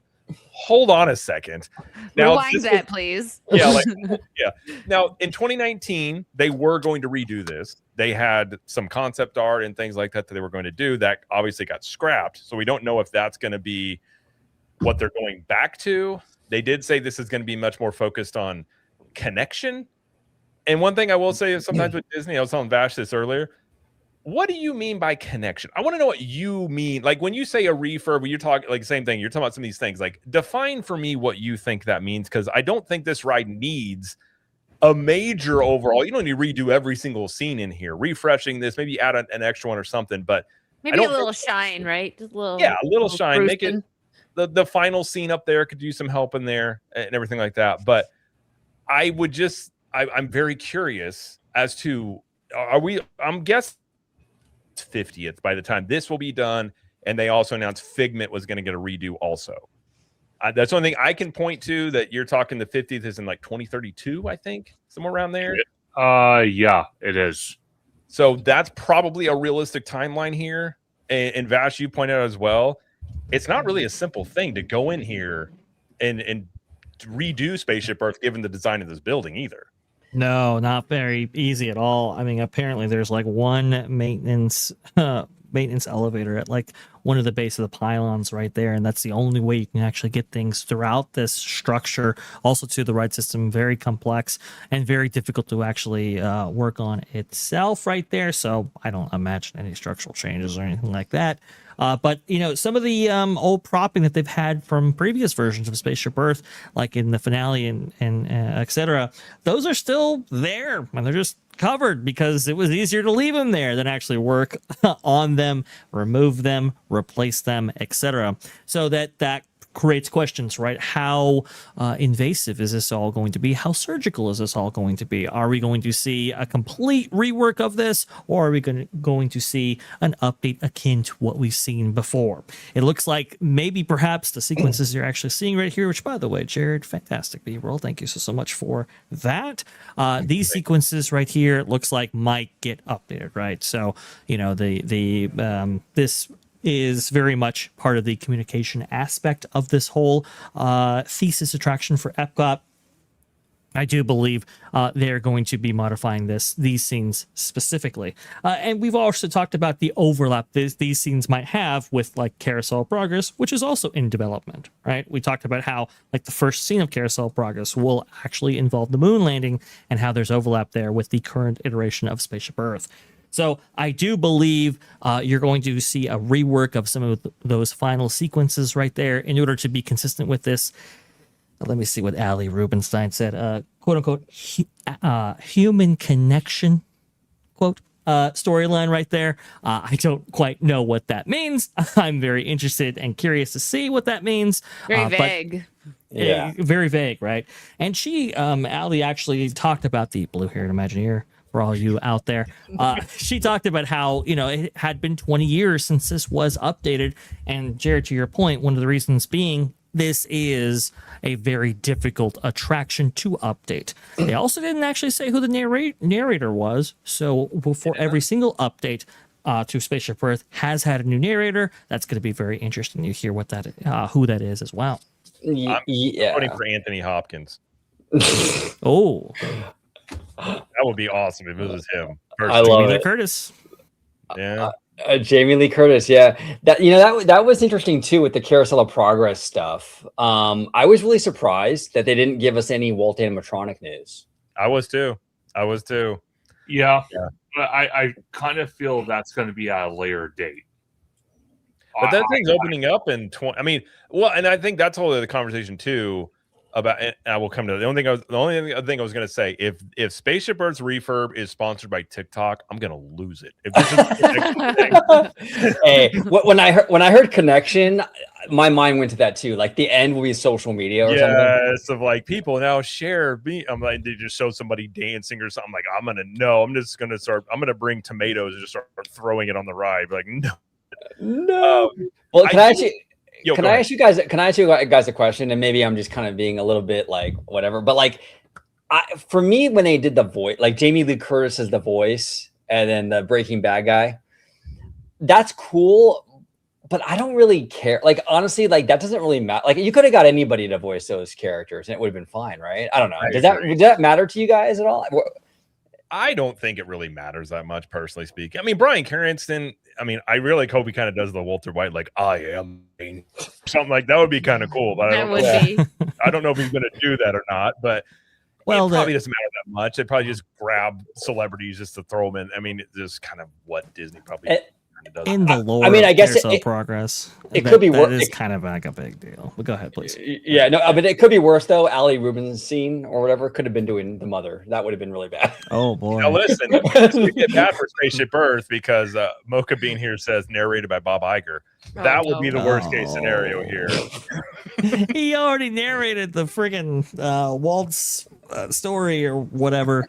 hold on a second. Now, Rewind that, please. yeah, yeah. Now, in 2019, they were going to redo this. They had some concept art and things like that they were going to do. That obviously got scrapped. So we don't know if that's going to be what they're going back to. They did say this is going to be much more focused on connection. And one thing I will say is sometimes with Disney, I was telling Vash this earlier. What do you mean by connection? I want to know what you mean. Like when you say a refurb, when you're talking like same thing, you're talking about some of these things. Like define for me what you think that means, because I don't think this ride needs a major overall. You don't need to redo every single scene in here. Refreshing this, maybe add an extra one or something. But Maybe a little shine, right? Just a little, a little shine. Make it boosting. the final scene up there could use some help in there and everything like that. But I would I'm very curious as to I'm guessing 50th by the time this will be done. And they also announced Figment was going to get a redo also. That's the only thing I can point to that you're talking the 50th is in like 2032, I think, somewhere around there. Yeah, it is. So that's probably a realistic timeline here. And Vash, you pointed out as well, it's not really a simple thing to go in here and redo Spaceship Earth given the design of this building either. No, not very easy at all. I mean, apparently there's like one maintenance elevator at like one of the base of the pylons right there, and that's the only way you can actually get things throughout this structure. Also, to the ride system, very complex and very difficult to actually work on itself right there. So I don't imagine any structural changes or anything like that. But you know, some of the old propping that they've had from previous versions of Spaceship Earth, like in the finale and etc., those are still there, and they're just covered because it was easier to leave them there than actually work on them, remove them, replace them, etc. So that creates questions, right? How invasive is this all going to be? How surgical is this all going to be? Are we going to see a complete rework of this, or are we going to see an update akin to what we've seen before? It looks like maybe perhaps the sequences you're actually seeing right here, which by the way, Jared, fantastic B-roll. Thank you so much for that. These sequences right here, it looks like might get updated, right? So, you know, this is very much part of the communication aspect of this whole thesis attraction for Epcot. I do believe they're going to be modifying these scenes specifically. And we've also talked about the overlap these scenes might have with like Carousel of Progress, which is also in development, right? We talked about how like the first scene of Carousel of Progress will actually involve the moon landing and how there's overlap there with the current iteration of Spaceship Earth. So I do believe you're going to see a rework of some of those final sequences right there in order to be consistent with this. Let me see what Ali Rubenstein said. Quote unquote, human connection, quote, storyline right there. I don't quite know what that means. I'm very interested and curious to see what that means. Very vague. Very vague, right? And Ali actually talked about the blue-haired Imagineer. For all you out there, she talked about how, you know, it had been 20 years since this was updated. And Jared, to your point, one of the reasons being this is a very difficult attraction to update. They also didn't actually say who the narrator was. So before every single update to Spaceship Earth has had a new narrator, that's going to be very interesting to hear what who that is as well. I'm voting for Anthony Hopkins. Oh. That would be awesome if it was him. I love Jamie Lee it. Curtis. Yeah. Jamie Lee Curtis. Yeah. That was interesting too with the Carousel of Progress stuff. I was really surprised that they didn't give us any Walt animatronic news. I was too. Yeah. But I kind of feel that's going to be at a later date. But that thing's opening up in 20. I mean, well, and I think that's all the conversation too about. And I will come to the only thing I was going to say. If Spaceship Earth's refurb is sponsored by TikTok, I'm going to lose it. If this is Hey, when I heard connection, my mind went to that too. Like the end will be social media or something. Yes, of like people now share me. I'm like, they just show somebody dancing or something. Like, I'm gonna bring tomatoes and just start throwing it on the ride. Like, no. Well, can I ask you guys a question? And maybe I'm just kind of being a little bit like whatever. But like, for me, when they did the voice, like Jamie Lee Curtis as the voice, and then the Breaking Bad guy, that's cool. But I don't really care. Like, honestly, like that doesn't really matter. Like, you could have got anybody to voice those characters and it would have been fine, right? I don't know. Does that matter to you guys at all? I don't think it really matters that much, personally speaking. I mean, Bryan Cranston, I mean, I really hope he kind of does the Walter White, like, I am something like that would be kind of cool. But I don't know if he's going to do that or not. But it probably doesn't matter that much. They probably just grab celebrities just to throw them in. I mean, it's just kind of what Disney probably does. In the lore, I mean, I guess progress. It could be worse. It's kind of like a big deal. But go ahead, please. Yeah, no, but it could be worse though. Ali Rubin's scene or whatever could have been doing the mother. That would have been really bad. Oh boy. Now listen, we get bad for Spaceship Earth because Mocha Bean here says narrated by Bob Iger. That would be the worst case scenario here. He already narrated the friggin' Walt's story or whatever.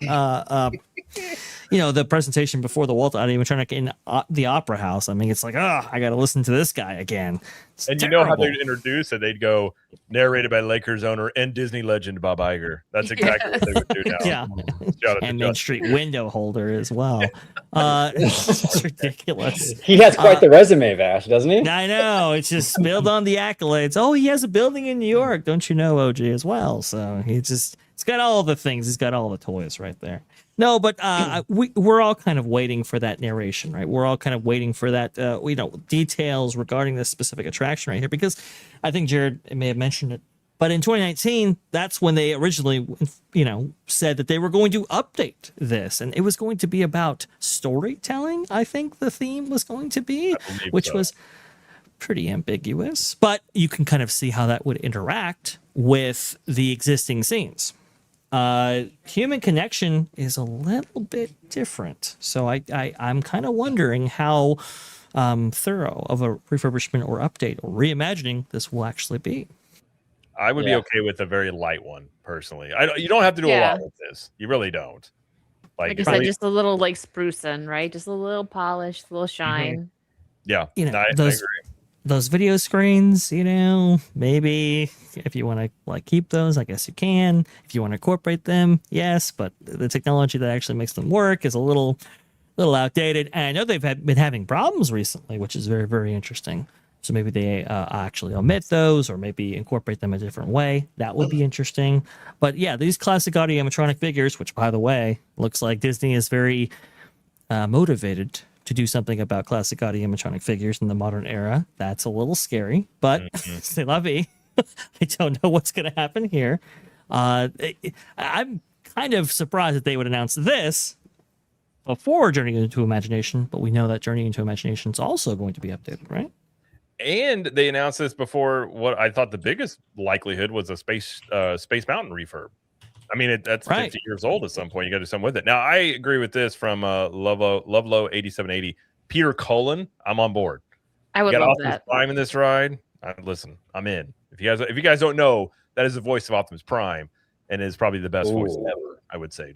The presentation before the Walt animatronic in the Opera House. I mean, it's like, I got to listen to this guy again. It's and terrible. You know how they'd introduce it? They'd go narrated by Lakers owner and Disney legend Bob Iger. That's exactly what they would do now. Yeah. And Main Street window holder as well. It's ridiculous. He has quite the resume, Vash, doesn't he? I know. It's just spilled on the accolades. Oh, he has a building in New York. Don't you know, OG, as well? So he's got all the things. He's got all the toys right there. No, but we're all kind of waiting for that narration, right? We're all kind of waiting for that, details regarding this specific attraction right here, because I think Jared may have mentioned it. But in 2019, that's when they originally, said that they were going to update this, and it was going to be about storytelling. I think the theme was going to be, which was pretty ambiguous, but you can kind of see how that would interact with the existing scenes. Human connection is a little bit different. So I'm kind of wondering how thorough of a refurbishment or update or reimagining this will actually be. I would be okay with a very light one, personally. You don't have to do a lot with this. You really don't. Like you said, just a little like sprucing, right? Just a little polish, a little shine. Yeah, I agree. Those video screens, maybe if you want to like keep those, I guess you can. If you want to incorporate them, yes, but the technology that actually makes them work is a little outdated. And I know they've been having problems recently, which is very, very interesting. So maybe they actually omit those or maybe incorporate them a different way. That would be interesting. But yeah, these classic audio animatronic figures, which by the way, looks like Disney is very motivated to do something about classic audio animatronic figures in the modern era. That's a little scary, but c'est la vie. I don't know what's going to happen here. I'm kind of surprised that they would announce this before Journey into Imagination, but we know that Journey into Imagination is also going to be updated, right? And they announced this before what I thought the biggest likelihood was a Space Mountain refurb. I mean, that's 50 years old at some point. You got to do something with it. Now, I agree with this from Lovelow 8780. Peter Cullen, I'm on board. I would love that. Prime in this ride. Listen, I'm in. If you guys don't know, that is the voice of Optimus Prime, and is probably the best voice ever. I would say,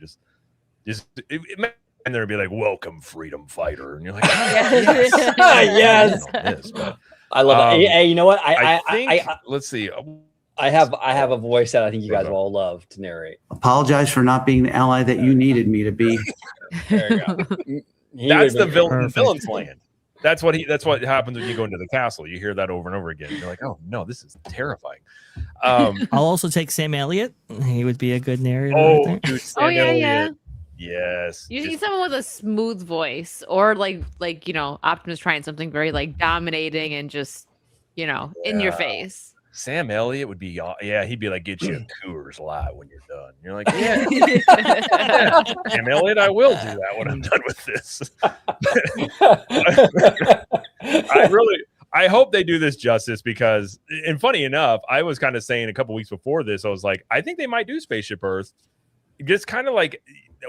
and there'd be like, "Welcome, freedom fighter," and you're like, "Yes, yes." I love it. Hey, you know what? Let's see. I have a voice that I think you guys will all love to narrate. Apologize for not being the ally that you needed me to be. There you go. That's the villain's land. That's what happens when you go into the castle. You hear that over and over again. You're like, oh no, this is terrifying. I'll also take Sam Elliott. He would be a good narrator. Dude, Sam Elliott. Yes. You need someone with a smooth voice, or like Optimus trying something very like dominating and just in your face. Sam Elliott would be, he'd be like, get you a Coors Light when you're done. You're like, yeah. Sam Elliott, I will do that when I'm done with this. I I hope they do this justice because, and funny enough, I was kind of saying a couple weeks before this, I was like, I think they might do Spaceship Earth. Just kind of like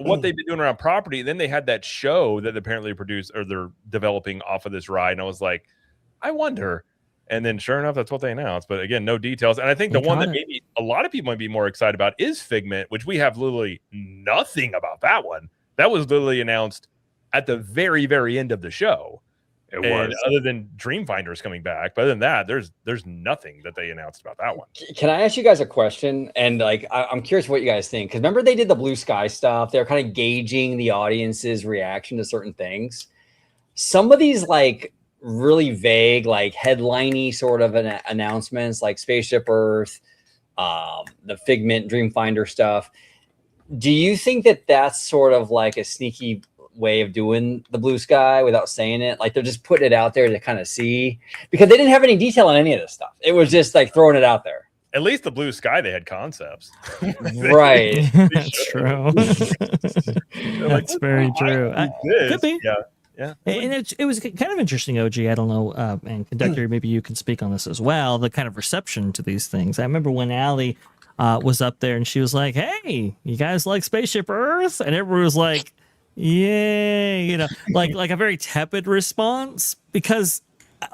what they've been doing around property. Then they had that show that apparently produced or they're developing off of this ride. And I was like, I wonder. And then sure enough, that's what they announced. But again, no details. And I think the one that maybe a lot of people might be more excited about is Figment, which we have literally nothing about that one. That was literally announced at the very, very end of the show. It was other than Dreamfinders coming back. But other than that, there's nothing that they announced about that one. Can I ask you guys a question? And like, I'm curious what you guys think. Because remember they did the Blue Sky stuff. They're kind of gauging the audience's reaction to certain things. Some of these like really vague, like headliney sort of announcements, like Spaceship Earth, the Figment, Dreamfinder stuff. Do you think that that's sort of like a sneaky way of doing the Blue Sky without saying it? Like they're just putting it out there to kind of see, because they didn't have any detail on any of this stuff. It was just like throwing it out there. At least the Blue Sky, they had concepts. Right. That's true. That's very true. Could be. Yeah. Yeah. And it was kind of interesting, OG. I don't know. And Conductor, maybe you can speak on this as well. The kind of reception to these things. I remember when Allie was up there and she was like, hey, you guys like Spaceship Earth? And everyone was like, yay, you know, like a very tepid response, because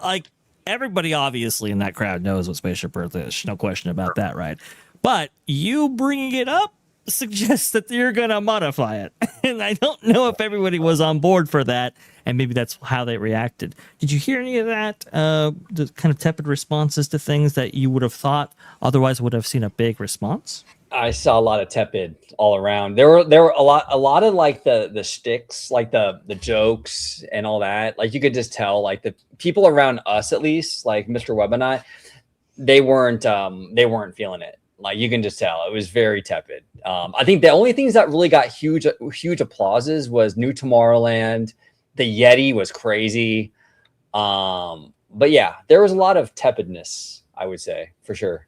like everybody obviously in that crowd knows what Spaceship Earth is. No question about that, right? But you bringing it up suggests that you're going to modify it. And I don't know if everybody was on board for that. And maybe that's how they reacted. Did you hear any of that? The kind of tepid responses to things that you would have thought otherwise would have seen a big response? I saw a lot of tepid all around. There were a lot of like the shticks, like the jokes and all that. Like you could just tell, like the people around us, at least, like Mr. Webb and I, they weren't feeling it. Like you can just tell it was very tepid. I think the only things that really got huge applauses was New Tomorrowland. The Yeti was crazy. But yeah, there was a lot of tepidness, I would say, for sure.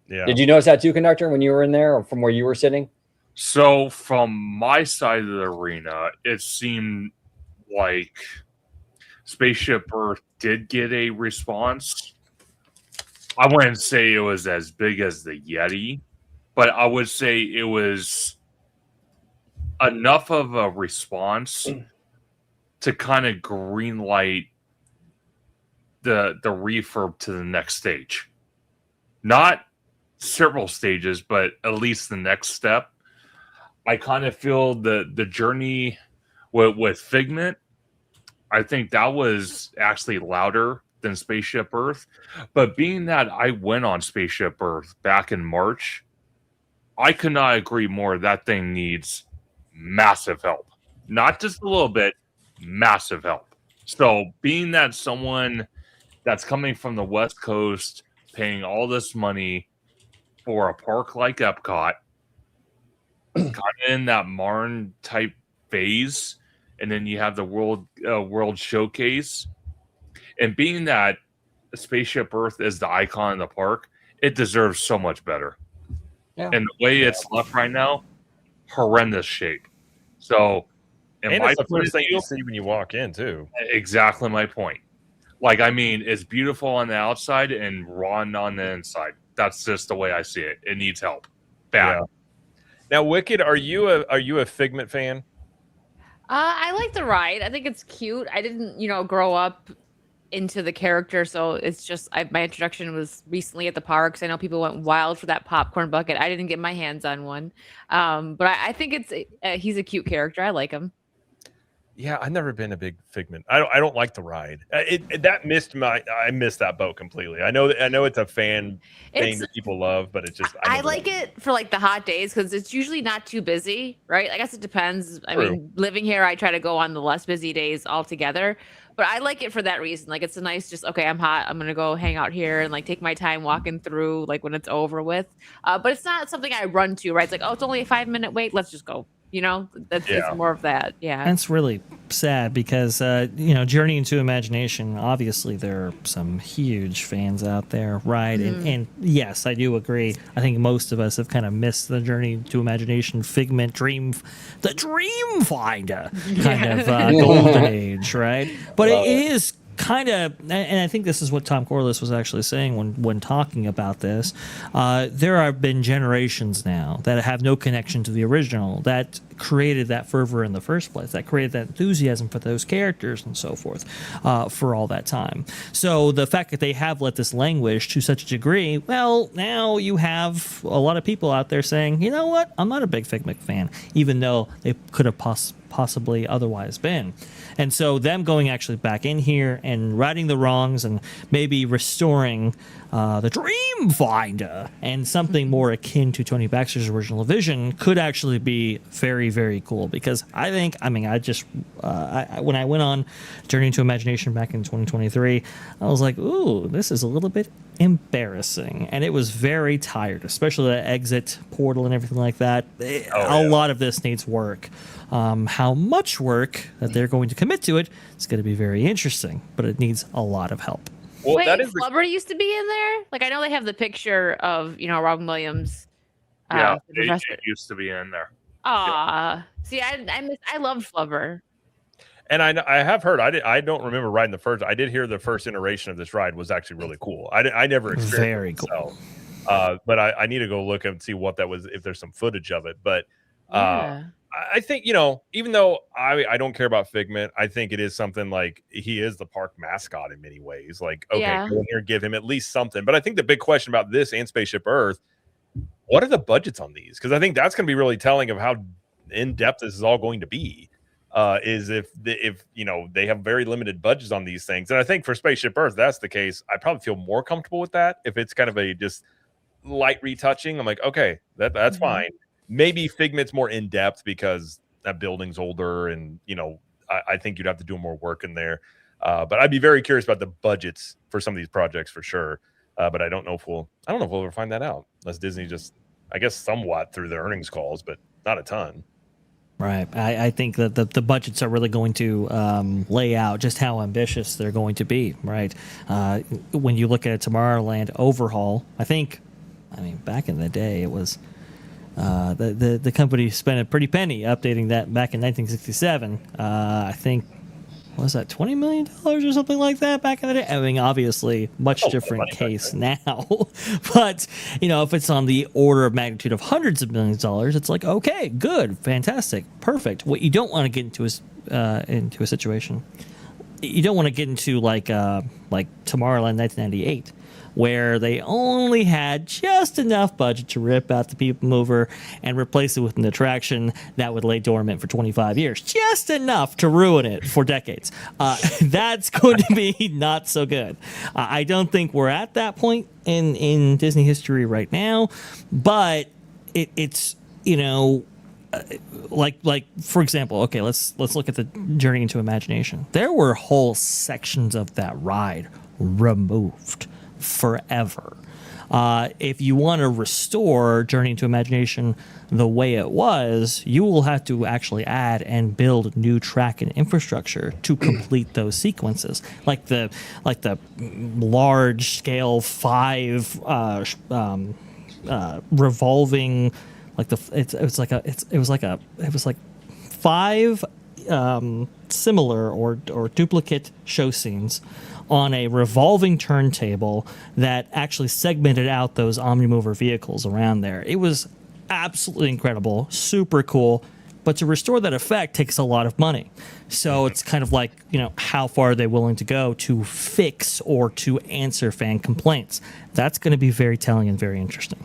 Yeah. Did you notice that too, Conductor, when you were in there or from where you were sitting? So from my side of the arena, it seemed like Spaceship Earth did get a response. I wouldn't say it was as big as the Yeti, but I would say it was enough of a response to kind of green light the refurb to the next stage. Not several stages, but at least the next step. I kind of feel the journey with Figment, I think that was actually louder than Spaceship Earth. But being that I went on Spaceship Earth back in March, I could not agree more. That thing needs massive help. Not just a little bit, massive help. So being that someone that's coming from the West Coast, paying all this money for a park like Epcot, kind of in that Marn type phase, and then you have the World Showcase, and being that Spaceship Earth is the icon of the park, it deserves so much better. Yeah. And the way it's left right now, horrendous shape. So, and it's the first thing you see when you walk in too. Exactly my point. Like, I mean, it's beautiful on the outside and rotten on the inside. That's just the way I see it. It needs help. Bad. Yeah. Now, Wicked, are you a Figment fan? I like the ride. I think it's cute. I didn't, grow up into the character, so it's just my introduction was recently at the parks. I know people went wild for that popcorn bucket. I didn't get my hands on one, but I think he's a cute character. I like him. Yeah, I've never been a big Figment. I don't like the ride. I missed that boat completely. I know it's a fan thing that people love, but it's just I like it for like the hot days because it's usually not too busy, right? I guess it depends. True. I mean, living here, I try to go on the less busy days altogether. But I like it for that reason. Like, it's a nice, just, okay, I'm hot. I'm going to go hang out here and like take my time walking through, like when it's over with. But it's not something I run to, right? It's like, oh, it's only a 5-minute wait. Let's just go. It's more of that. Yeah. That's really sad because, Journey into Imagination, obviously there are some huge fans out there, right? Mm. And yes, I do agree. I think most of us have kind of missed the Journey to Imagination, Figment, the Dreamfinder kind of golden age, right? But it is kind of, and I think this is what Tom Corliss was actually saying when talking about this. There have been generations now that have no connection to the original that created that fervor in the first place, that created that enthusiasm for those characters and so forth for all that time. So the fact that they have let this languish to such a degree, well, now you have a lot of people out there saying, you know what, I'm not a big Figment fan, even though they could have possibly otherwise been. And so them going actually back in here and righting the wrongs and maybe restoring the Dream Finder and something more akin to Tony Baxter's original vision could actually be very, very cool. Because when I went on Journey into Imagination back in 2023, I was like, ooh, this is a little bit embarrassing. And it was very tired, especially the exit portal and everything like that. A lot of this needs work. How much work that they're going to commit to it is going to be very interesting, but it needs a lot of help. Well, wait, that is Flubber used to be in there? Like, I know they have the picture of, Robin Williams. Yeah, it used to be in there. See, I loved Flubber. And I have heard, I don't remember riding the first. I did hear the first iteration of this ride was actually really cool. I never experienced very it cool. myself. But I need to go look and see what that was, if there's some footage of it. But I think, even though I don't care about Figment, I think it is something like he is the park mascot in many ways. Like, okay, go in here, give him at least something. But I think the big question about this and Spaceship Earth, what are the budgets on these? Because I think that's going to be really telling of how in depth this is all going to be. Is if they have very limited budgets on these things. And I think for Spaceship Earth, that's the case. I probably feel more comfortable with that. If it's kind of a just light retouching, I'm like, okay, that's fine. Maybe Figment's more in depth because that building's older, and I think you'd have to do more work in there. But I'd be very curious about the budgets for some of these projects for sure. But I don't know if we'll ever find that out, unless Disney just, I guess, somewhat through their earnings calls, but not a ton. Right. I think that the budgets are really going to lay out just how ambitious they're going to be, right? When you look at a Tomorrowland overhaul, back in the day, it was the company spent a pretty penny updating that back in 1967. I think, what was that, $20 million or something like that back in the day? I mean, obviously, much different case now. But, if it's on the order of magnitude of hundreds of millions of dollars, it's like, okay, good, fantastic, perfect. What you don't want to get into is into a situation. You don't want to get into like Tomorrowland 1998, where they only had just enough budget to rip out the People Mover and replace it with an attraction that would lay dormant for 25 years. Just enough to ruin it for decades. That's going to be not so good. I don't think we're at that point in Disney history right now, but it's like for example, okay, let's look at the Journey into Imagination. There were whole sections of that ride removed forever. If you want to restore Journey into Imagination the way it was, you will have to actually add and build new track and infrastructure to complete those sequences, like the large scale 5 revolving, it was like 5 similar or duplicate show scenes on a revolving turntable that actually segmented out those Omnimover vehicles around there. It was absolutely incredible, super cool, but to restore that effect takes a lot of money. So it's kind of like, how far are they willing to go to fix or to answer fan complaints? That's going to be very telling and very interesting.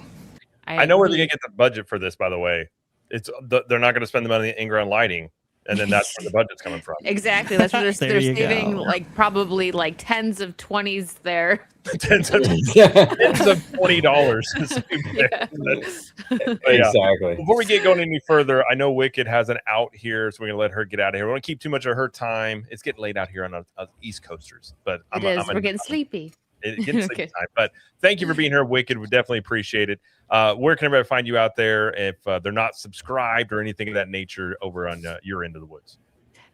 I know where they're going to get the budget for this, by the way. They're not going to spend the money on in-ground lighting. And then that's where the budget's coming from. Exactly. That's where they're saving go. Probably tens of 20s there. tens of $20. Exactly. Before we get going any further, I know Wicked has an out here, so we're gonna let her get out of here. We don't want to keep too much of her time. It's getting late out here on us East Coasters, but we're getting sleepy. It's getting sleepy time. But thank you for being here, Wicked. We definitely appreciate it. Where can everybody find you out there if they're not subscribed or anything of that nature over on your end of the woods?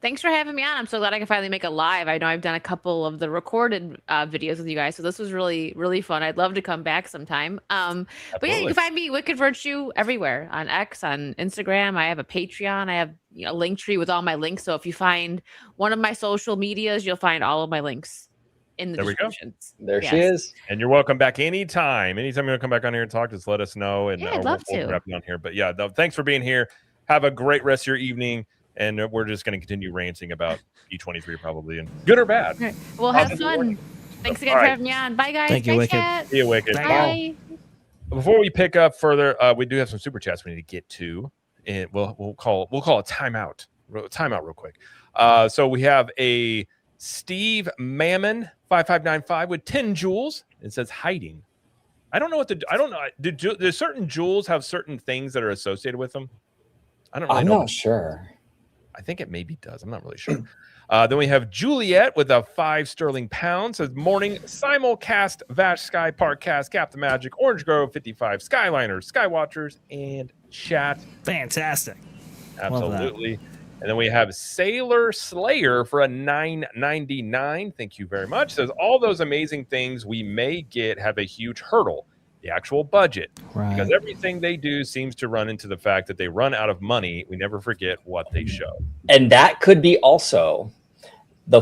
Thanks for having me on. I'm so glad I can finally make it live. I know I've done a couple of the recorded videos with you guys, so this was really, really fun. I'd love to come back sometime. But yeah, you can find me Wicked Virtue everywhere on X, on Instagram. I have a Patreon. I have a Linktree with all my links. So if you find one of my social medias, you'll find all of my links in the descriptions. There she is. And you're welcome back anytime. Anytime you want to come back on here and talk, just let us know. And I'd love to. We'll wrap you on here. But yeah, thanks for being here. Have a great rest of your evening. And we're just going to continue ranting about D23 probably, and good or bad. Right. Well, have fun. Thanks again for having me on. Bye, guys. Thank you, Wicked. See you, Wicked. Bye. Before we pick up further, we do have some super chats we need to get to, and we'll call a timeout. Timeout real quick. So we have a Steve Mammon 5595 with 10 jewels. It says hiding. I don't know. Do certain jewels have certain things that are associated with them? I don't really know. I'm not sure. I think it maybe does. I'm not really sure. Then we have Juliet with a 5 sterling pound. Says morning simulcast, Vash Sky ParkCast, Captain Magic, Orange Grove 55, Skyliners, Skywatchers, and chat. Fantastic. Absolutely. And then we have Sailor Slayer for a $9.99. Thank you very much. Says all those amazing things we may get have a huge hurdle. The actual budget, because everything they do seems to run into the fact that they run out of money. We never forget what they show, and that could be also the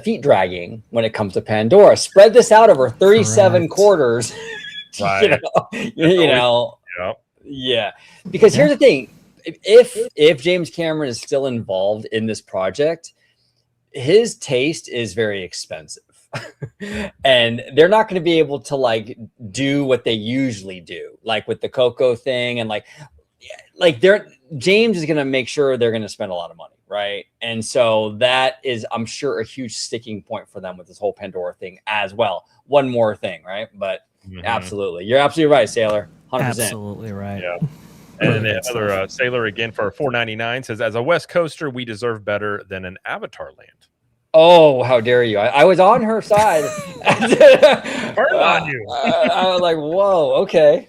feet dragging when it comes to Pandora. Spread this out over 37 quarters. Right. Yeah. Because here's the thing: if James Cameron is still involved in this project, his taste is very expensive. And they're not going to be able to do what they usually do, like with the Coco thing, and James is going to make sure they're going to spend a lot of money, right? And so that is, I'm sure, a huge sticking point for them with this whole Pandora thing as well. One more thing, right? But absolutely, you're absolutely right, Sailor. 100%. Absolutely right. Yeah. And then another Sailor again for $4.99 says, as a West Coaster, we deserve better than an Avatar land. Oh, how dare you! I was on her side. Burn on you. I was like, "Whoa, okay."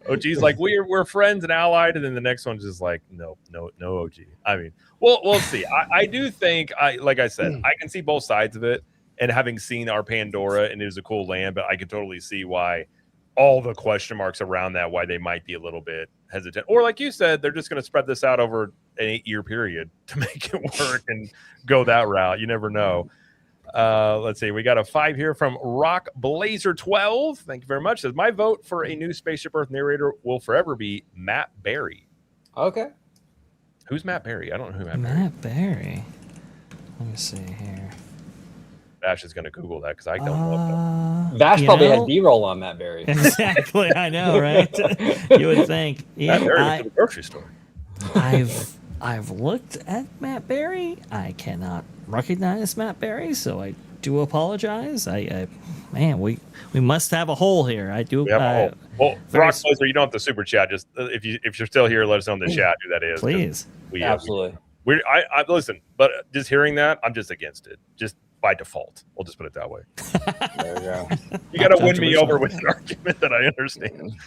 OG's like, we're friends and allied, and then the next one's just like, no, OG. I mean, we'll see. I do think, like I said, I can see both sides of it, and having seen our Pandora, and it was a cool land, but I can totally see why all the question marks around that, why they might be a little bit hesitant, or like you said, they're just going to spread this out over an 8-year period to make it work and go that route. You never know. Let's see. We got a 5 here from Rock Blazer 12. Thank you very much. Says my vote for a new Spaceship Earth narrator will forever be Matt Berry. Okay. Who's Matt Berry? I don't know who Matt Berry. Let me see here. Vash is going to Google that because I don't know. Vash probably has B-roll on Matt Berry. Exactly. I know, right? You would think. Yeah, Matt Berry went to the grocery store. I've looked at Matt Berry. I cannot recognize Matt Berry, so I do apologize. Man, we must have a hole here. I do. Well, Rock Blazer, you don't have to super chat. Just if you're still here, let us know in the chat who that is. Please. Absolutely. I listen, but just hearing that, I'm just against it. Just by default. We'll just put it that way. There you go. You got to win me over with an argument that I understand.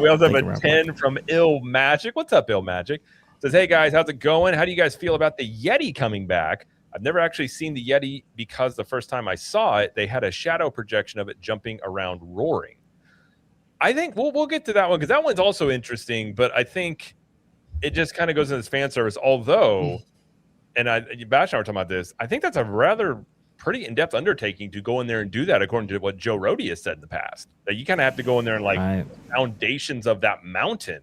We also have a 10 from Ill Magic. What's up, Ill Magic? Says, hey guys, how's it going? How do you guys feel about the Yeti coming back? I've never actually seen the Yeti because the first time I saw it, they had a shadow projection of it jumping around roaring. I think we'll get to that one because that one's also interesting, but I think it just kind of goes into this fan service. Although, and Bash and I were talking about this, I think that's a rather pretty in-depth undertaking to go in there and do that, according to what Joe Rohde has said in the past. That you kind of have to go in there and foundations of that mountain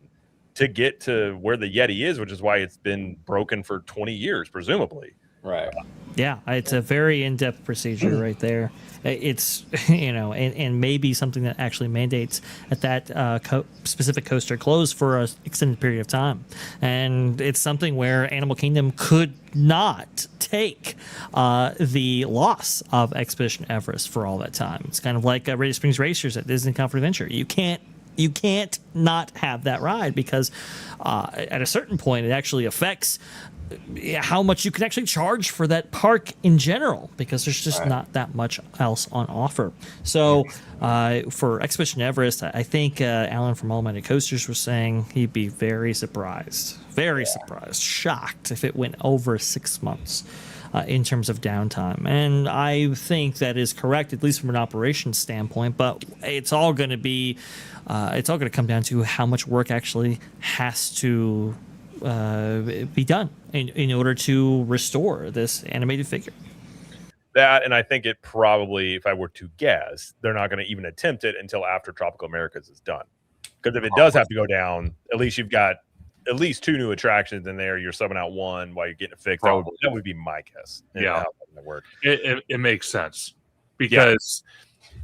to get to where the Yeti is, which is why it's been broken for 20 years, presumably. Right. Yeah, it's a very in-depth procedure right there. It's, and maybe something that actually mandates that specific coaster close for an extended period of time. And it's something where Animal Kingdom could not take the loss of Expedition Everest for all that time. It's kind of like Radiant Springs Racers at Disney Comfort Adventure. You can't You can't not have that ride because at a certain point, it actually affects how much you can actually charge for that park in general, because there's just not that much else on offer. So for Expedition Everest, I think Alan from Automatic Coasters was saying he'd be very surprised, shocked if it went over 6 months in terms of downtime. And I think that is correct, at least from an operations standpoint, but it's all going to be come down to how much work actually has to be done in order to restore this animated figure. That, and I think it probably, if I were to guess, they're not going to even attempt it until after Tropical Americas is done. Because if it does have to go down, at least you've got at least 2 new attractions in there. You're subbing out one while you're getting it fixed. That would be my guess. Yeah, work. It makes sense, because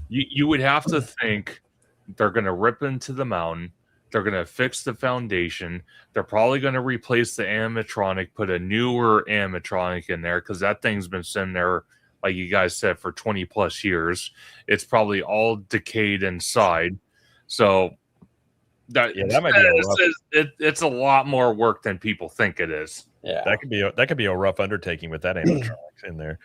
you would have to think they're going to rip into the mountain. They're going to fix the foundation. They're probably going to replace the animatronic, put a newer animatronic in there, because that thing's been sitting there, like you guys said, for 20 plus years. It's probably all decayed inside. So that might be it's a lot more work than people think it is. Yeah, that could be a rough undertaking with that animatronic in there.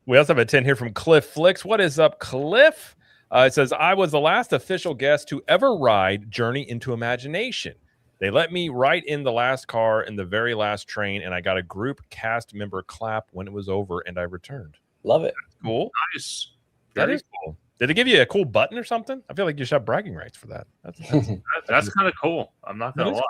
We also have a 10 here from Cliff Flicks. What is up, Cliff? It says, I was the last official guest to ever ride Journey into Imagination. They let me right in the last car in the very last train, and I got a group cast member clap when it was over, and I returned. Love it. Cool. Nice. That is cool. Did they give you a cool button or something? I feel like you should have bragging rights for that. That's kind of cool. I'm not going to lie.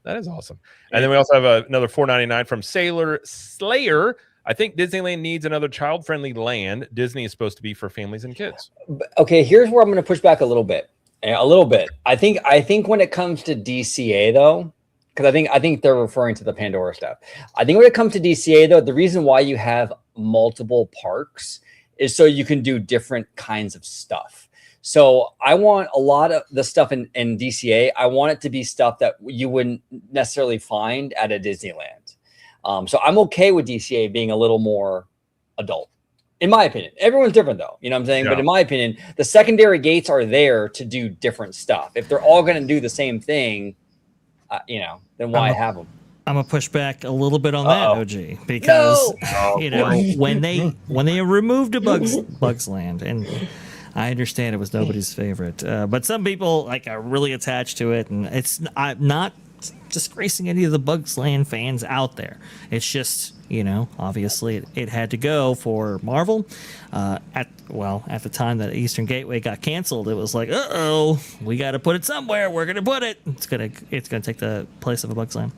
That is awesome. And then we also have another $4.99 from Sailor Slayer. I think Disneyland needs another child-friendly land. Disney is supposed to be for families and kids. Okay, here's where I'm going to push back a little bit. I think when it comes to DCA though, because I think they're referring to the Pandora stuff. I think when it comes to DCA though, the reason why you have multiple parks is so you can do different kinds of stuff. So I want a lot of the stuff in DCA. I want it to be stuff that you wouldn't necessarily find at a Disneyland. So I'm okay with DCA being a little more adult, in my opinion. Everyone's different though, you know what I'm saying? Yeah. But in my opinion, the secondary gates are there to do different stuff. If they're all going to do the same thing, then why have them? I'm gonna push back a little bit on that, OG, because when they removed a Bugs Land, and I understand it was nobody's favorite, but some people are really attached to it, and I'm not disgracing any of the Bugs Land fans out there. It's just, obviously it had to go for Marvel. At the time that Eastern Gateway got canceled, it was like, we got to put it somewhere. We're gonna put it. It's gonna take the place of a Bugs Land.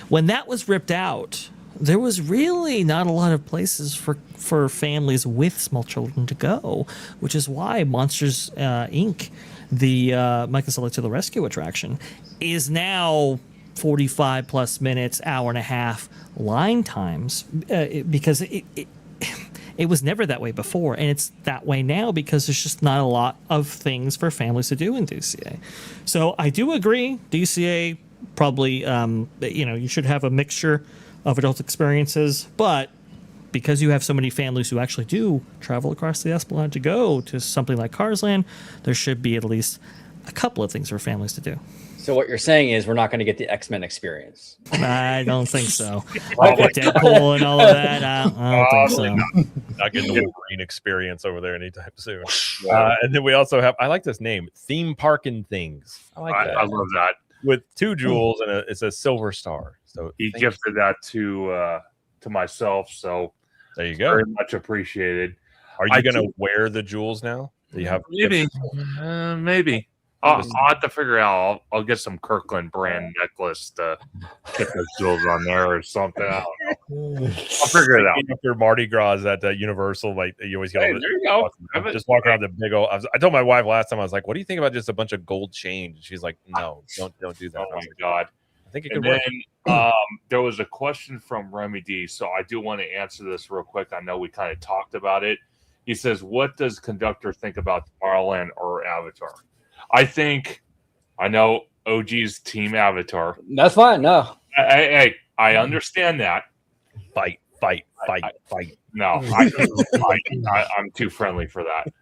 When that was ripped out, there was really not a lot of places for families with small children to go, which is why Monsters Inc., the Michael Sully to the Rescue attraction, is now 45 plus minutes, hour and a half line times, because it was never that way before, and it's that way now because there's just not a lot of things for families to do in DCA. So I do agree, DCA probably, you should have a mixture of adult experiences, but because you have so many families who actually do travel across the Esplanade to go to something like Cars Land, there should be at least a couple of things for families to do. So what you're saying is we're not going to get the X-Men experience. I don't think so. Like Deadpool and all of that, I don't think so. Not getting the Wolverine experience over there anytime soon. And then we also have, I like this name, Theme Parkin' Things. I like that. I love that. With 2 jewels and it's a silver star. So he gifted that to myself. So there you go. Very much appreciated. Are you going to wear the jewels now? Do you have maybe. I'll have to figure out. I'll get some Kirkland brand necklace to get those jewels on there or something. I don't know. I'll figure it out. After Mardi Gras at Universal, you always get there you go. Just walk around the big old. I told my wife last time, I was like, "What do you think about just a bunch of gold chains?" She's like, "No, don't do that." Oh my God! I think it could work. There was a question from Remy D, so I do want to answer this real quick. I know we kind of talked about it. He says, "What does conductor think about Tomorrowland or Avatar?" I know OG's team Avatar. That's fine. No, I understand that. Fight. No, I'm too friendly for that.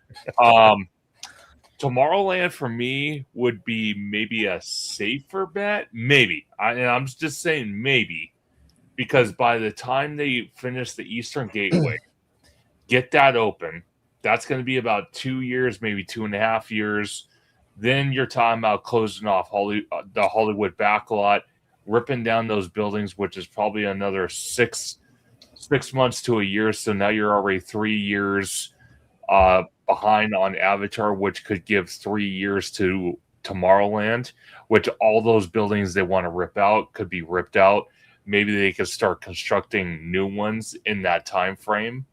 Tomorrowland for me would be maybe a safer bet. Maybe. And I'm just saying maybe. Because by the time they finish the Eastern Gateway, get that open, that's going to be about 2 years, maybe 2.5 years. Then you're talking about closing off the Hollywood backlot, ripping down those buildings, which is probably another 6 months to a year. So now you're already 3 years behind on Avatar, which could give 3 years to Tomorrowland, which all those buildings they want to rip out could be ripped out. Maybe they could start constructing new ones in that time frame.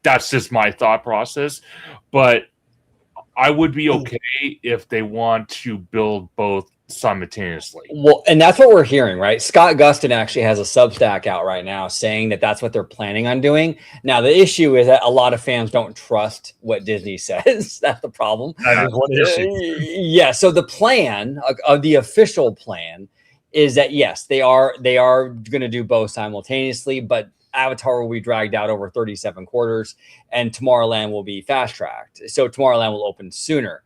That's just my thought process. But I would be okay if they want to build both simultaneously. Well, and that's what we're hearing, right? Scott Gustin actually has a Substack out right now saying that that's what they're planning on doing. Now, the issue is that a lot of fans don't trust what Disney says. That's the problem. That is one issue. Yeah. So the plan of the official plan is that, yes, they are going to do both simultaneously, but Avatar will be dragged out over 37 quarters and Tomorrowland will be fast tracked. So Tomorrowland will open sooner.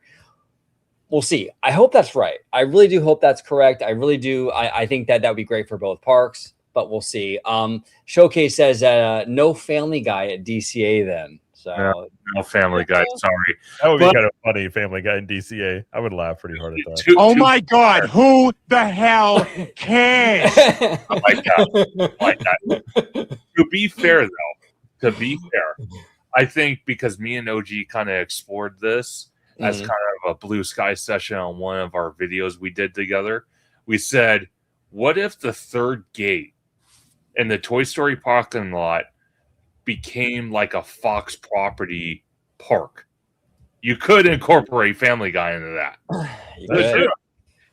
We'll see. I hope that's right. I really do hope that's correct. I really do. I think that would be great for both parks, but we'll see. Showcase says no Family Guy at DCA then. So no Family Guy. Sorry. That would be kind of funny, Family Guy in DCA. I would laugh pretty hard at that. Oh my God, who the hell cares? Oh my God. To be fair, I think because me and OG kind of explored this as kind of a blue sky session on one of our videos we did together, we said, what if the third gate in the Toy Story parking lot became like a Fox property park? You could incorporate Family Guy into that.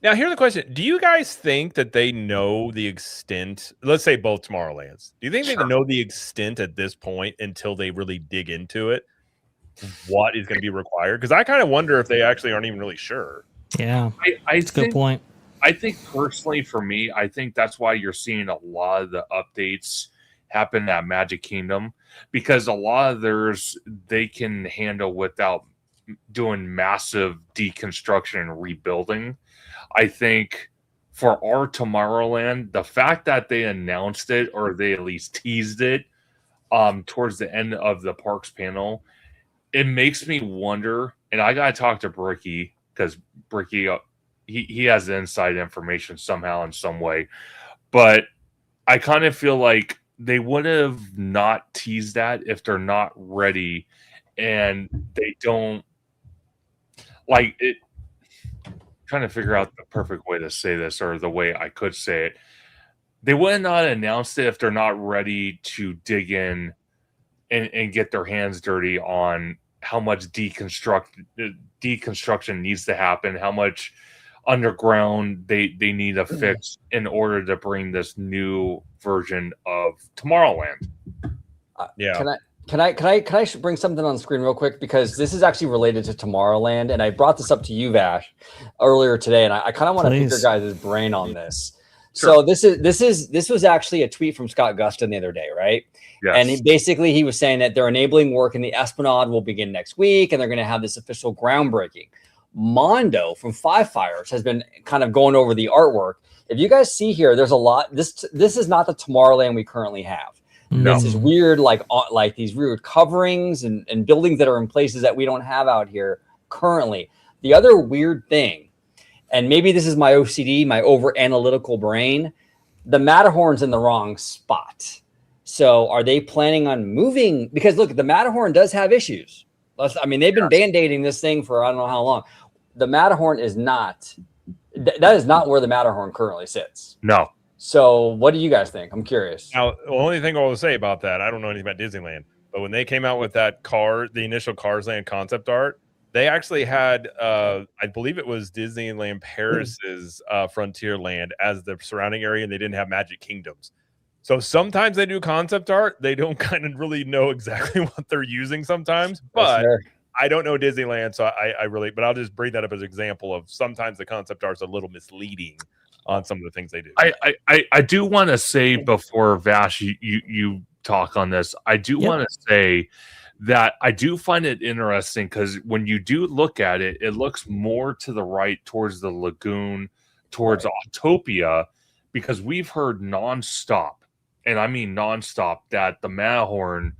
Now, here's the question. Do you guys think that they know the extent, let's say both Tomorrowlands, do you think they know the extent at this point until they really dig into it, what is going to be required? Because I kind of wonder if they actually aren't even really sure. Yeah, that's a good point. I think personally for me, I think that's why you're seeing a lot of the updates happen at Magic Kingdom, because a lot of theirs they can handle without doing massive deconstruction and rebuilding. I think for our Tomorrowland, the fact that they announced it or they at least teased it towards the end of the parks panel, it makes me wonder, and I gotta talk to Bricky because Bricky he has the inside information somehow in some way, but I kind of feel like they would have not teased that if they're not ready and they don't like it. Trying to figure out the perfect way to say this, or the way I could say it. They would not announce it if they're not ready to dig in and get their hands dirty on how much deconstruction needs to happen, how much underground they need to fix in order to bring this new version of Tomorrowland. Yeah. Can I bring something on the screen real quick, because this is actually related to Tomorrowland, and I brought this up to you, Vash, earlier today, and I kind of want to pick your guys' brain on this. Sure. So this was actually a tweet from Scott Gustin the other day, right? Yes. And he was saying that they're enabling work in the Esplanade will begin next week, and they're going to have this official groundbreaking. Mondo from Five Fires has been kind of going over the artwork. If you guys see here, there's a lot. This is not the Tomorrowland we currently have. No. This is weird, like these weird coverings and buildings that are in places that we don't have out here currently. The other weird thing, and maybe this is my OCD, my over analytical brain, the Matterhorn's in the wrong spot. So are they planning on moving? Because look, the Matterhorn does have issues. They've been band-aiding this thing for I don't know how long. The Matterhorn is not, that is not where the Matterhorn currently sits. No. So what do you guys think? I'm curious. Now, the only thing I will say about that, I don't know anything about Disneyland, but when they came out with that the initial Cars Land concept art, they actually had, I believe it was Disneyland Paris's Frontierland as the surrounding area, and they didn't have Magic Kingdoms. So sometimes they do concept art. They don't kind of really know exactly what they're using sometimes, but I don't know Disneyland, so but I'll just bring that up as an example of sometimes the concept art's a little misleading on some of the things they do. I do want to say before Vash, you talk on this, I do want to say that I do find it interesting because when you do look at it, it looks more to the right towards the lagoon, towards Autopia, because we've heard nonstop, and I mean nonstop, that the Matterhorn,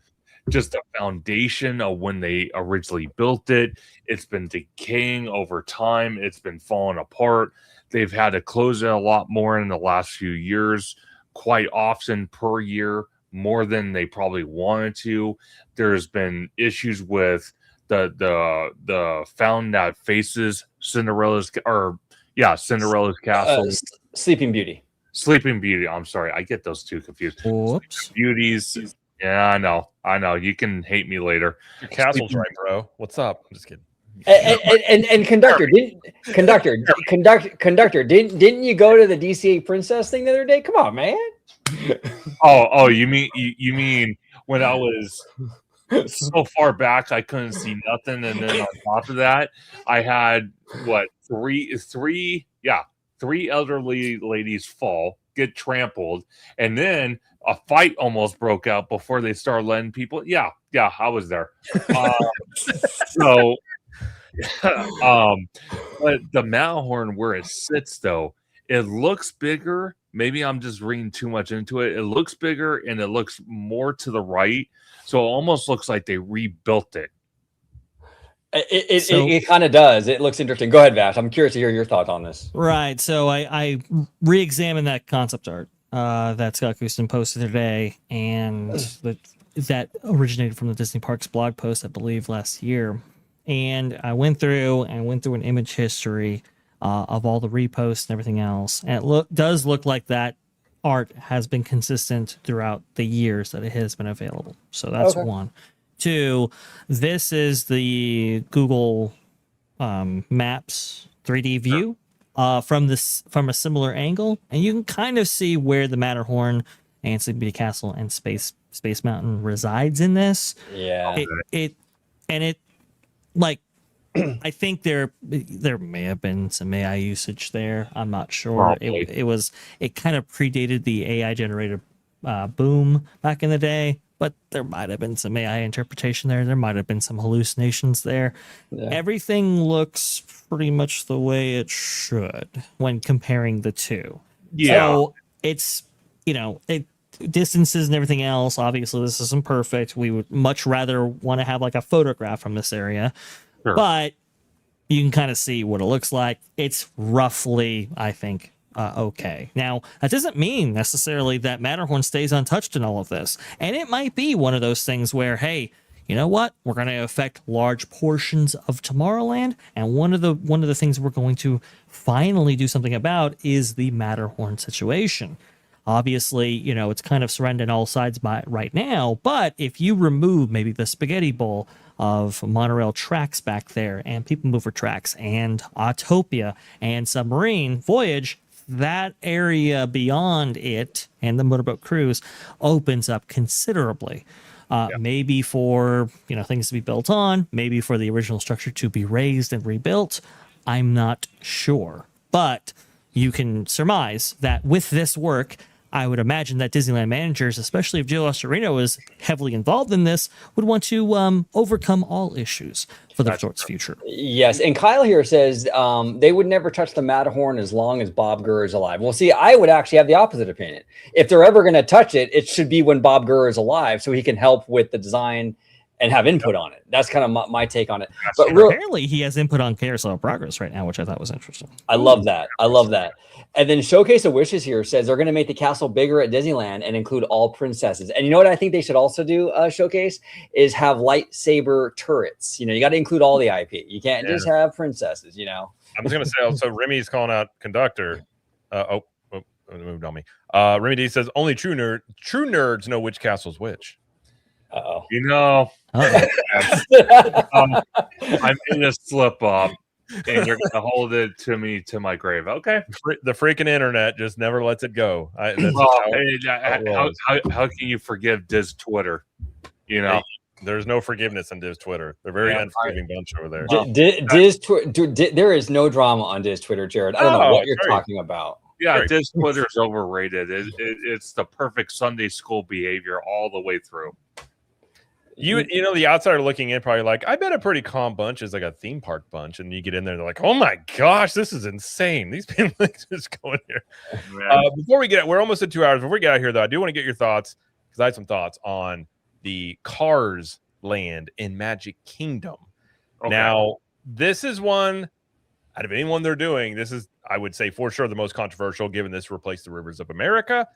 just the foundation of when they originally built it, it's been decaying over time. It's been falling apart. They've had to close it a lot more in the last few years, quite often per year, more than they probably wanted to. There's been issues with the fountain that faces Cinderella's castle. Sleeping Beauty. Sleeping Beauty. I'm sorry, I get those two confused. Whoops. Beauties. Yeah, I know. You can hate me later. Your castle's right, bro. What's up? I'm just kidding. And conductor, didn't you go to the DCA Princess thing the other day? Come on, man. Oh, you mean when I was so far back I couldn't see nothing, and then on top of that, I had three elderly ladies fall, get trampled, and then a fight almost broke out before they started letting people. Yeah, I was there. But the Matterhorn, where it sits, though, it looks bigger. Maybe I'm just reading too much into it. It looks bigger and it looks more to the right, so it almost looks like they rebuilt it. It kind of does. It looks interesting. Go ahead, Vash. I'm curious to hear your thoughts on this. Right. So I re-examined that concept art that Scott Houston posted today, and that originated from the Disney Parks blog post, I believe, last year. And I went through an image history of all the reposts and everything else, and it does look like that art has been consistent throughout the years that it has been available. So that's one. Two, this is the Google Maps 3D view from a similar angle, and you can kind of see where the Matterhorn and Sleeping Beauty Castle and Space Mountain resides in this. Yeah. I think there may have been some AI usage there. I'm not sure. It kind of predated the AI generated boom back in the day, but there might have been some AI interpretation there. There might have been some hallucinations there. Yeah. Everything looks pretty much the way it should when comparing the two. Yeah. So it's, distances and everything else. Obviously, this isn't perfect. We would much rather want to have like a photograph from this area. Sure. But you can kind of see what it looks like. It's roughly, I think, okay. Now, that doesn't mean necessarily that Matterhorn stays untouched in all of this. And it might be one of those things where, hey, you know what? We're going to affect large portions of Tomorrowland. And one of the things we're going to finally do something about is the Matterhorn situation. Obviously, it's kind of surrounded on all sides right now. But if you remove maybe the spaghetti bowl of monorail tracks back there and people mover tracks and Autopia and submarine voyage, that area beyond it and the motorboat cruise opens up considerably. Maybe for things to be built on, maybe for the original structure to be raised and rebuilt. I'm not sure, but you can surmise that with this work, I would imagine that Disneyland managers, especially if Joe Ostorino is heavily involved in this, would want to overcome all issues for the resort's future. Yes, and Kyle here says they would never touch the Matterhorn as long as Bob Gurr is alive. Well, see, I would actually have the opposite opinion. If they're ever going to touch it, it should be when Bob Gurr is alive so he can help with the design and have input on it. That's kind of my take on it. But apparently he has input on Carousel of Progress right now, which I thought was interesting. I love that. And then Showcase of Wishes here says they're going to make the castle bigger at Disneyland and include all princesses. And you know what I think they should also do, Showcase, is have lightsaber turrets. You got to include all the IP. You can't just have princesses, I was going to say also, Remy's calling out Conductor. It moved on me. Remy D says only true nerds know which castle's which. Uh-oh. I'm in a slip up, and you're going to hold it to me to my grave. Okay. The freaking internet just never lets it go. How can you forgive Diz Twitter? There's no forgiveness on Diz Twitter. They're very unforgiving bunch over there. There is no drama on Diz Twitter, Jared. I don't know what you're talking about. Yeah, Diz Twitter is overrated. It's the perfect Sunday school behavior all the way through. You know, the outsider looking in probably like, I bet a pretty calm bunch is like a theme park bunch, and you get in there, they're like, oh my gosh, this is insane. These people just going here. Before we we're almost at 2 hours. Before we get out of here, though, I do want to get your thoughts because I had some thoughts on the Cars land in Magic Kingdom. Okay. Now, this is one out of anyone they're doing. This is, I would say, for sure the most controversial, given this replaced the Rivers of America.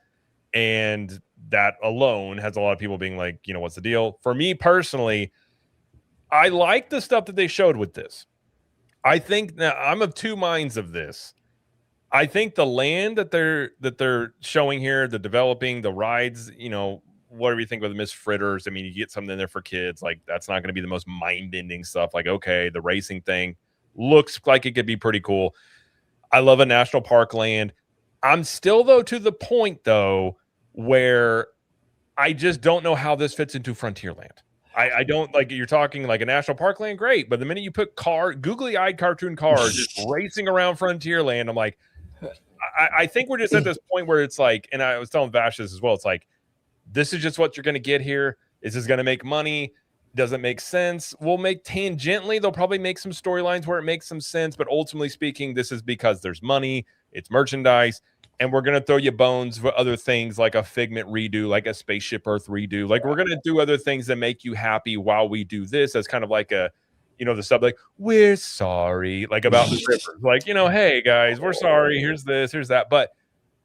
And that alone has a lot of people being like, you know, what's the deal? For me personally, I like the stuff that they showed with this. I think now I'm of two minds of this. I think the land that they're showing here, the developing, the rides, you know, whatever you think of the Miss Fritters. I mean, you get something in there for kids. Like, that's not going to be the most mind-bending stuff. Like, okay, the racing thing looks like it could be pretty cool. I love a national park land. I'm still, though, to the point, though, where I just don't know how this fits into Frontierland. I don't, like, you're talking like a national park land, great, but the minute you put googly-eyed cartoon cars just racing around Frontierland, I'm like, I think we're just at this point where it's like, and I was telling Vash this as well, it's like, this is just what you're going to get here. Is this going to make money? Doesn't make sense. We'll make tangentially, they'll probably make some storylines where it makes some sense, but ultimately speaking, this is because there's money, it's merchandise, and we're going to throw you bones for other things like a Figment redo, like a Spaceship Earth redo. Like, we're going to do other things that make you happy while we do this, as kind of like a, you know, the stuff like, we're sorry, like about the Rivers. Like, you know, hey, guys, we're sorry. Here's this, here's that. But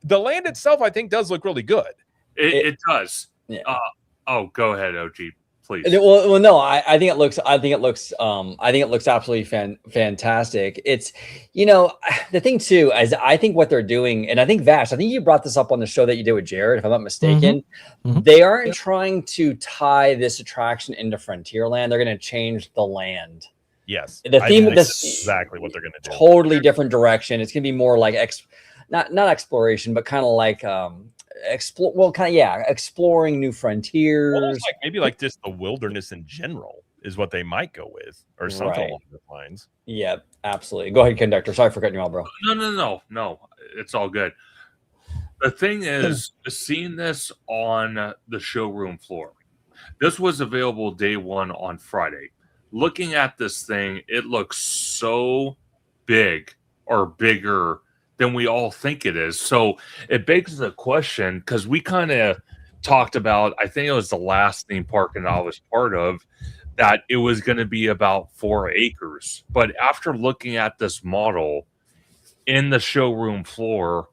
the land itself, I think, does look really good. It does. Yeah. Go ahead, OG. Please. Well, no, I think it looks absolutely fantastic. It's, you know, the thing too is I think what they're doing, and I think Vash, I think you brought this up on the show that you did with Jared, if I'm not mistaken. Mm-hmm. They aren't trying to tie this attraction into Frontierland. They're going to change the land. Yes, the theme of this exactly what they're going to do. Totally different direction. It's going to be more like not exploration, but kind of like exploring new frontiers. Almost like maybe like just the wilderness in general is what they might go with, or something along those lines. Yeah, absolutely. Go ahead, conductor. Sorry for cutting you off, bro. No, it's all good. The thing is, seeing this on the showroom floor, this was available day one on Friday. Looking at this thing, it looks so big, or bigger than we all think it is. So it begs the question, because we kind of talked about, I think it was the last theme park that I was part of, that it was going to be about 4 acres. But after looking at this model in the showroom floor,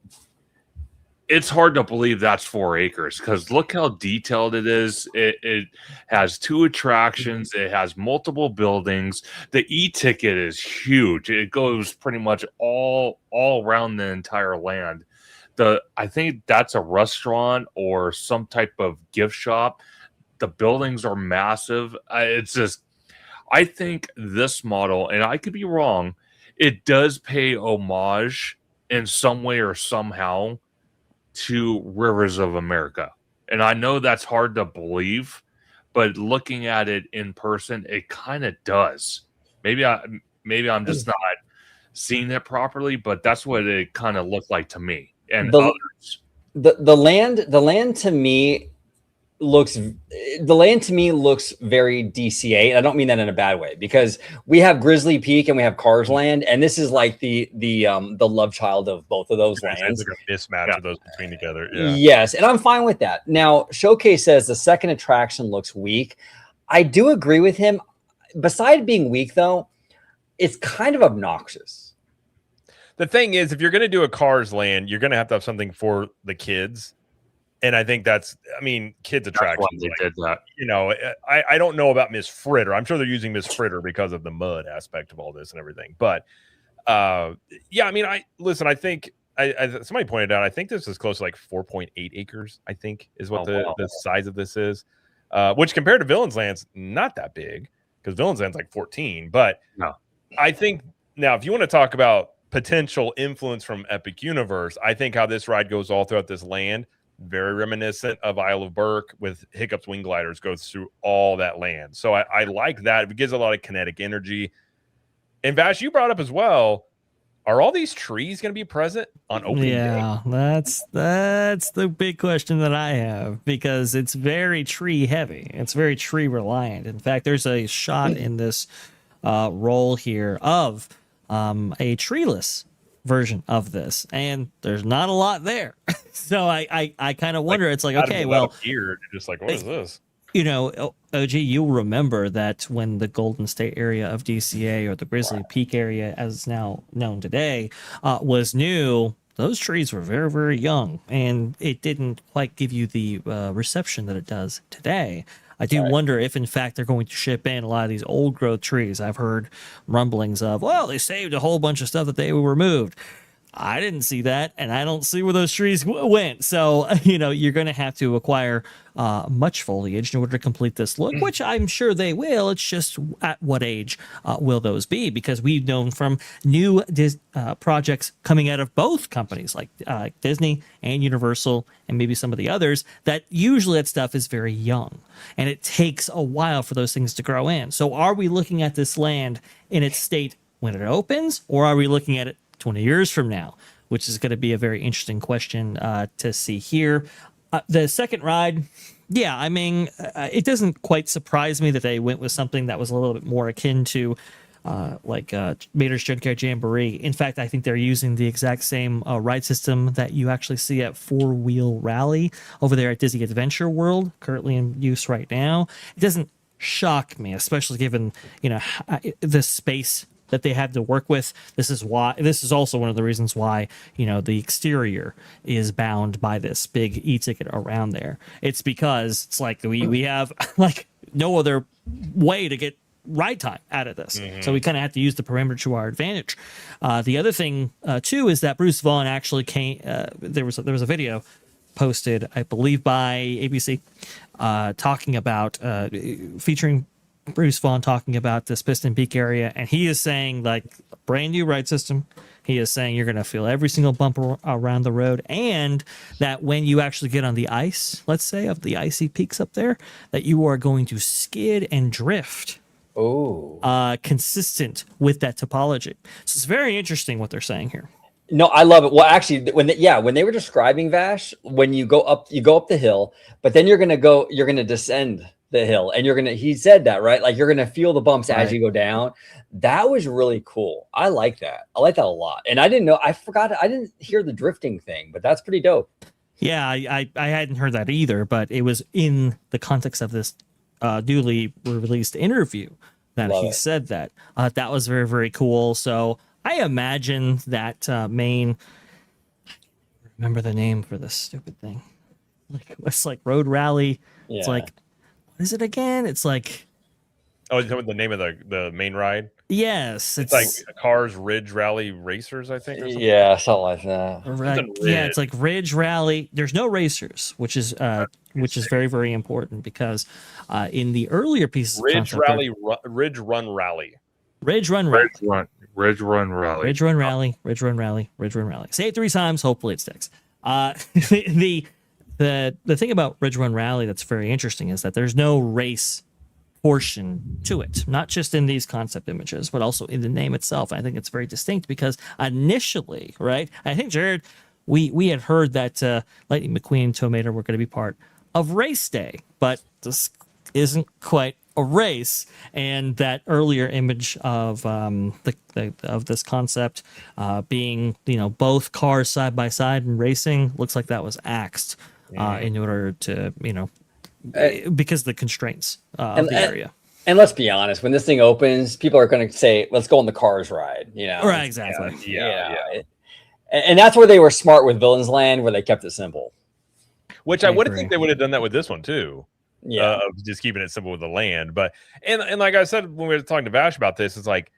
it's hard to believe that's 4 acres, because look how detailed it is. It has 2 attractions. It has multiple buildings. The e-ticket is huge. It goes pretty much all around the entire land. I think that's a restaurant or some type of gift shop. The buildings are massive. It's just, I think this model, and I could be wrong, it does pay homage in some way or somehow to Rivers of America. And I know that's hard to believe, but looking at it in person, it kind of does. Maybe I'm just not seeing it properly, but that's what it kind of looked like to me. And others. The land to me looks very DCA, and I don't mean that in a bad way, because we have Grizzly Peak and we have Cars Land, and this is like the love child of both of those lands. It's like a mismatch of those between together. Yeah. Yes, and I'm fine with that. Now, Showcase says the second attraction looks weak. I do agree with him. Beside being weak, though, it's kind of obnoxious. The thing is, if you're going to do a Cars Land, you're going to have something for the kids. And I think kids attractions. They did that. You know, I don't know about Miss Fritter. I'm sure they're using Miss Fritter because of the mud aspect of all this and everything. But I think somebody pointed out, I think this is close to like 4.8 acres, I think is what the size of this is. Which compared to Villains Land's not that big, because Villains Land's like 14. But no. I think now, if you want to talk about potential influence from Epic Universe, I think how this ride goes all throughout this land, very reminiscent of Isle of Burke, with Hiccup's Wing Gliders goes through all that land. So I like that. It gives a lot of kinetic energy. And Vash, you brought up as well, Are all these trees going to be present on opening day? Yeah, that's the big question that I have, because it's very tree heavy. It's very tree reliant. In fact, there's a shot in this roll here of a treeless version of this, and there's not a lot there. So I kind of wonder. It's like, okay, well, here, just like, what is this? You know, OG, you'll remember that when the Golden State area of DCA, or the Grizzly Peak area as it's now known today, was new, those trees were very, very young, and it didn't quite give you the reception that it does today. I do wonder if, in fact, they're going to ship in a lot of these old growth trees. I've heard rumblings of, well, they saved a whole bunch of stuff that they removed. I didn't see that, and I don't see where those trees went. So, you know, you're going to have to acquire much foliage in order to complete this look, which I'm sure they will. It's just at what age will those be? Because we've known from new projects coming out of both companies, like Disney and Universal, and maybe some of the others, that usually that stuff is very young, and it takes a while for those things to grow in. So are we looking at this land in its state when it opens, or are we looking at it 20 years from now, which is going to be a very interesting question to see here. The second ride, yeah, I mean, it doesn't quite surprise me that they went with something that was a little bit more akin to Mater's Junkyard Jamboree. In fact, I think they're using the exact same ride system that you actually see at Four Wheel Rally over there at Disney Adventure World, currently in use right now. It doesn't shock me, especially given, you know, the space that they had to work with. This is also one of the reasons why, you know, the exterior is bound by this big e-ticket around there. It's because it's like we have like no other way to get ride time out of this. So we kind of have to use the perimeter to our advantage. The other thing too is that Bruce Vaughn actually came. There was a video posted, I believe, by ABC, talking about featuring Bruce Vaughn talking about this Piston Peak area, and he is saying, like, brand new ride system. He is saying you're going to feel every single bump around the road, and that when you actually get on the ice, let's say, of the icy peaks up there, that you are going to skid and drift. Consistent with that topology. So it's very interesting what they're saying here. No, I love it. Well, actually, when they were describing Vash, when you go up the hill, but then you're going to descend the hill, and he said that, right? Like, you're going to feel the bumps as you go down. That was really cool. I like that. I like that a lot. And I didn't hear the drifting thing, but that's pretty dope. Yeah, I hadn't heard that either, but it was in the context of this newly released interview that he said that. That was very, very cool. So I imagine that remember the name for this stupid thing. It's like Road Rally. Yeah. It's like, what is it again? It's like, oh, is that the name of the main ride? Yes, it's like Cars Ridge Rally Racers, I think. Or something. Yeah, something like that. Right. Yeah, it's like Ridge Rally. There's no racers, which is very, very important, because in the earlier pieces, Ridge Run Rally. Say it 3 times. Hopefully it sticks. The thing about Ridge Run Rally that's very interesting is that there's no race portion to it, not just in these concept images, but also in the name itself. I think it's very distinct because initially, right, I think, Jared, we had heard that Lightning McQueen and Tomato were going to be part of Race Day, but this isn't quite a race. And that earlier image of of this concept being, you know, both cars side by side and racing looks like that was axed in order to, you know, because of the constraints of the area. And let's be honest, when this thing opens, people are going to say, let's go on the Cars ride, you know? Right, exactly. Yeah. And that's where they were smart with Villains Land, where they kept it simple. Which I would think they would have done that with this one too. Yeah. Just keeping it simple with the land. But, and like I said, when we were talking to Vash about this, it's like,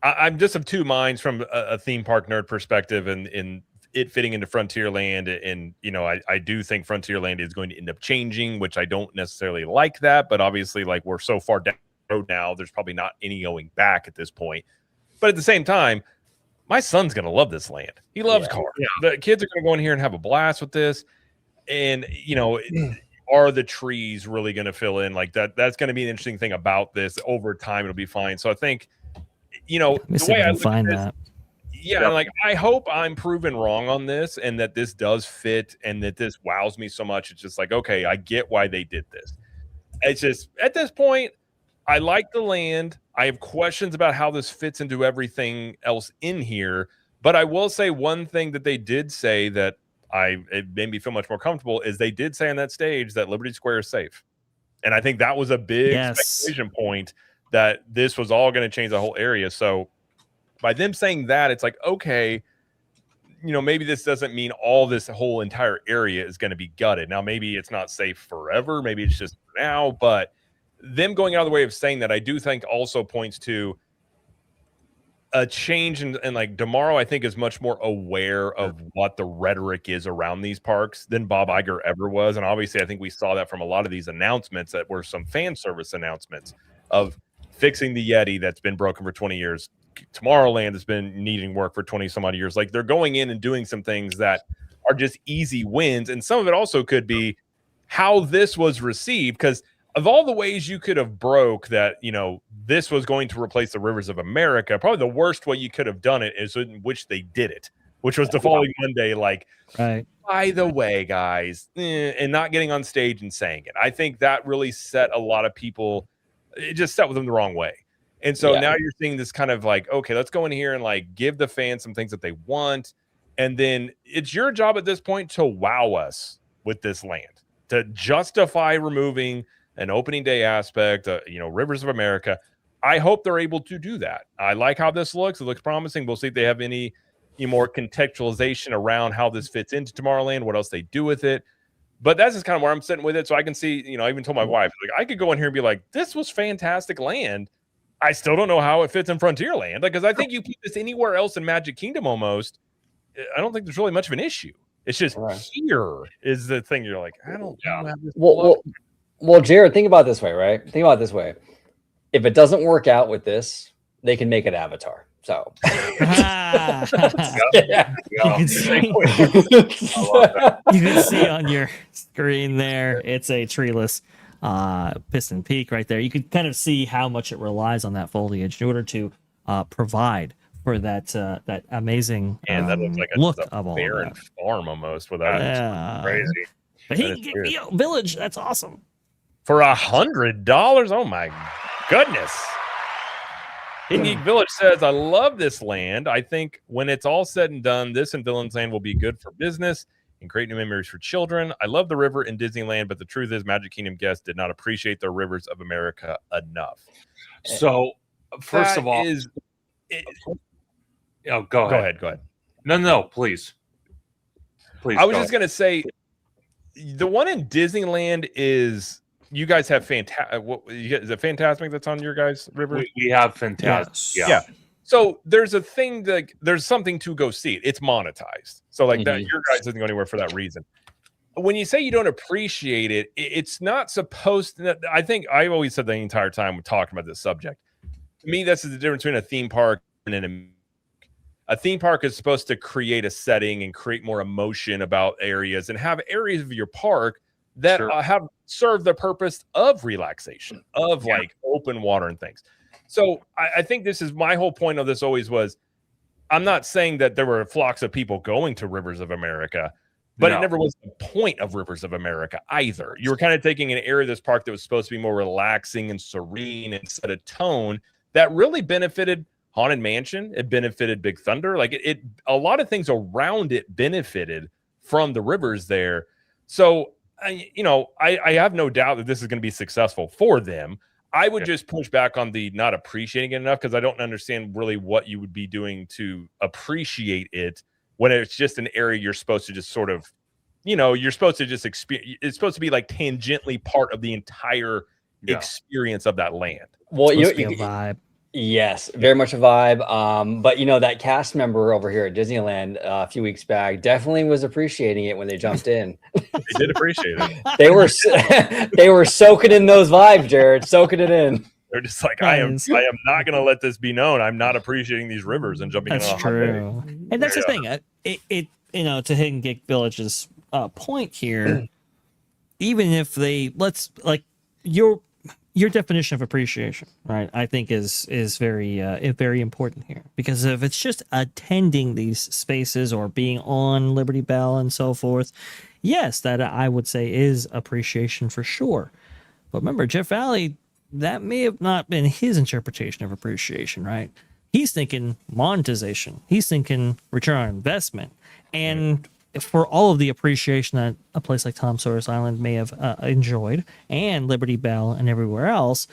I'm just of two minds from a theme park nerd perspective, and in it fitting into Frontierland. And, you know, I do think Frontierland is going to end up changing, which I don't necessarily like that, but obviously, like, we're so far down the road now, there's probably not any going back at this point. But at the same time, my son's going to love this land. He loves cars. Yeah. The kids are going to go in here and have a blast with this. And, you know, are the trees really going to fill in like that? That's going to be an interesting thing about this. Over time, it'll be fine. So I think, you know, the way I find that. Yeah, and like I hope I'm proven wrong on this and that this does fit and that this wows me so much. It's just like, okay, I get why they did this. It's just at this point, I like the land. I have questions about how this fits into everything else in here. But I will say one thing that they did say that it made me feel much more comfortable is they did say on that stage that Liberty Square is safe. And I think that was a big speculation point that this was all going to change the whole area. So by them saying that, it's like, okay, maybe this doesn't mean all this whole entire area is going to be gutted. Now, maybe it's not safe forever. Maybe it's just for now. But them going out of the way of saying that, I do think also points to a change and like tomorrow, I think is much more aware of what the rhetoric is around these parks than Bob Iger ever was. And obviously, I think we saw that from a lot of these announcements that were some fan service announcements of fixing the Yeti that's been broken for 20 years. Tomorrowland has been needing work for 20 some odd years. Like they're going in and doing some things that are just easy wins. And some of it also could be how this was received, because of all the ways you could have broke that, this was going to replace the Rivers of America, probably the worst way you could have done it is in which they did it, which was the following Monday. Like, right. By the way, guys, and not getting on stage and saying it. I think that really set a lot of people, it just set with them the wrong way. And so now you're seeing this kind of like, okay, let's go in here and like give the fans some things that they want. And then it's your job at this point to wow us with this land, to justify removing an opening day aspect, Rivers of America. I hope they're able to do that. I like how this looks. It looks promising. We'll see if they have any more contextualization around how this fits into Tomorrowland, what else they do with it. But that's just kind of where I'm sitting with it. So I can see, I even told my wife, like, I could go in here and be like, this was fantastic land. I still don't know how it fits in Frontierland. Like, because I think you put this anywhere else in Magic Kingdom almost, I don't think there's really much of an issue. It's just here is the thing. You're like, I don't know. Well, Jared, think about it this way, right? Think about it this way. If it doesn't work out with this, they can make it Avatar. So You can see on your screen there, it's a treeless Piston Peak right there. You can kind of see how much it relies on that foliage in order to provide for that that amazing and that looks like look a of all barren that farm almost without it. Crazy. But he can get me a village. That's awesome. For $100. Oh my goodness. Hidden Geek Village says, I love this land. I think when it's all said and done, this and Villains Land will be good for business and create new memories for children. I love the river in Disneyland, but the truth is Magic Kingdom guests did not appreciate the Rivers of America enough. So, first of all, go ahead. No, please. I was just going to say, the one in Disneyland is... You guys have is it Fantasmic that's on your guys' river? We have Fantasmic. Yeah. So there's a thing that there's something to go see. It's monetized. So like that, your guys doesn't go anywhere for that reason. When you say you don't appreciate it, it's not supposed to. I think I've always said the entire time we're talking about this subject. To me, this is the difference between a theme park and a theme park is supposed to create a setting and create more emotion about areas and have areas of your park that have served the purpose of relaxation, of like open water and things. So I think this is my whole point of this always was, I'm not saying that there were flocks of people going to Rivers of America, but it never was the point of Rivers of America either. You were kind of taking an area of this park that was supposed to be more relaxing and serene and set a tone that really benefited Haunted Mansion. It benefited Big Thunder. Like it a lot of things around it benefited from the rivers there. So I have no doubt that this is going to be successful for them. I would just push back on the not appreciating it enough because I don't understand really what you would be doing to appreciate it when it's just an area you're supposed to just sort of, you're supposed to just experience. It's supposed to be like tangentially part of the entire experience of that land. Well, a vibe. Yes, very much a vibe. But that cast member over here at Disneyland a few weeks back definitely was appreciating it when they jumped in. They did appreciate it. They were soaking in those vibes, Jared, soking it in. They're just like, I am not going to let this be known. I'm not appreciating these rivers and jumping in. That's true. And that's the thing. To Hidden Geek Village's point here, even if they your definition of appreciation, right? I think is very very important here, because if it's just attending these spaces or being on Liberty Bell and so forth, yes, that I would say is appreciation for sure. But remember, Jeff Valley, that may have not been his interpretation of appreciation, right? He's thinking monetization. He's thinking return on investment. And for all of the appreciation that a place like Tom Sawyer's Island may have enjoyed, and Liberty Bell and everywhere else,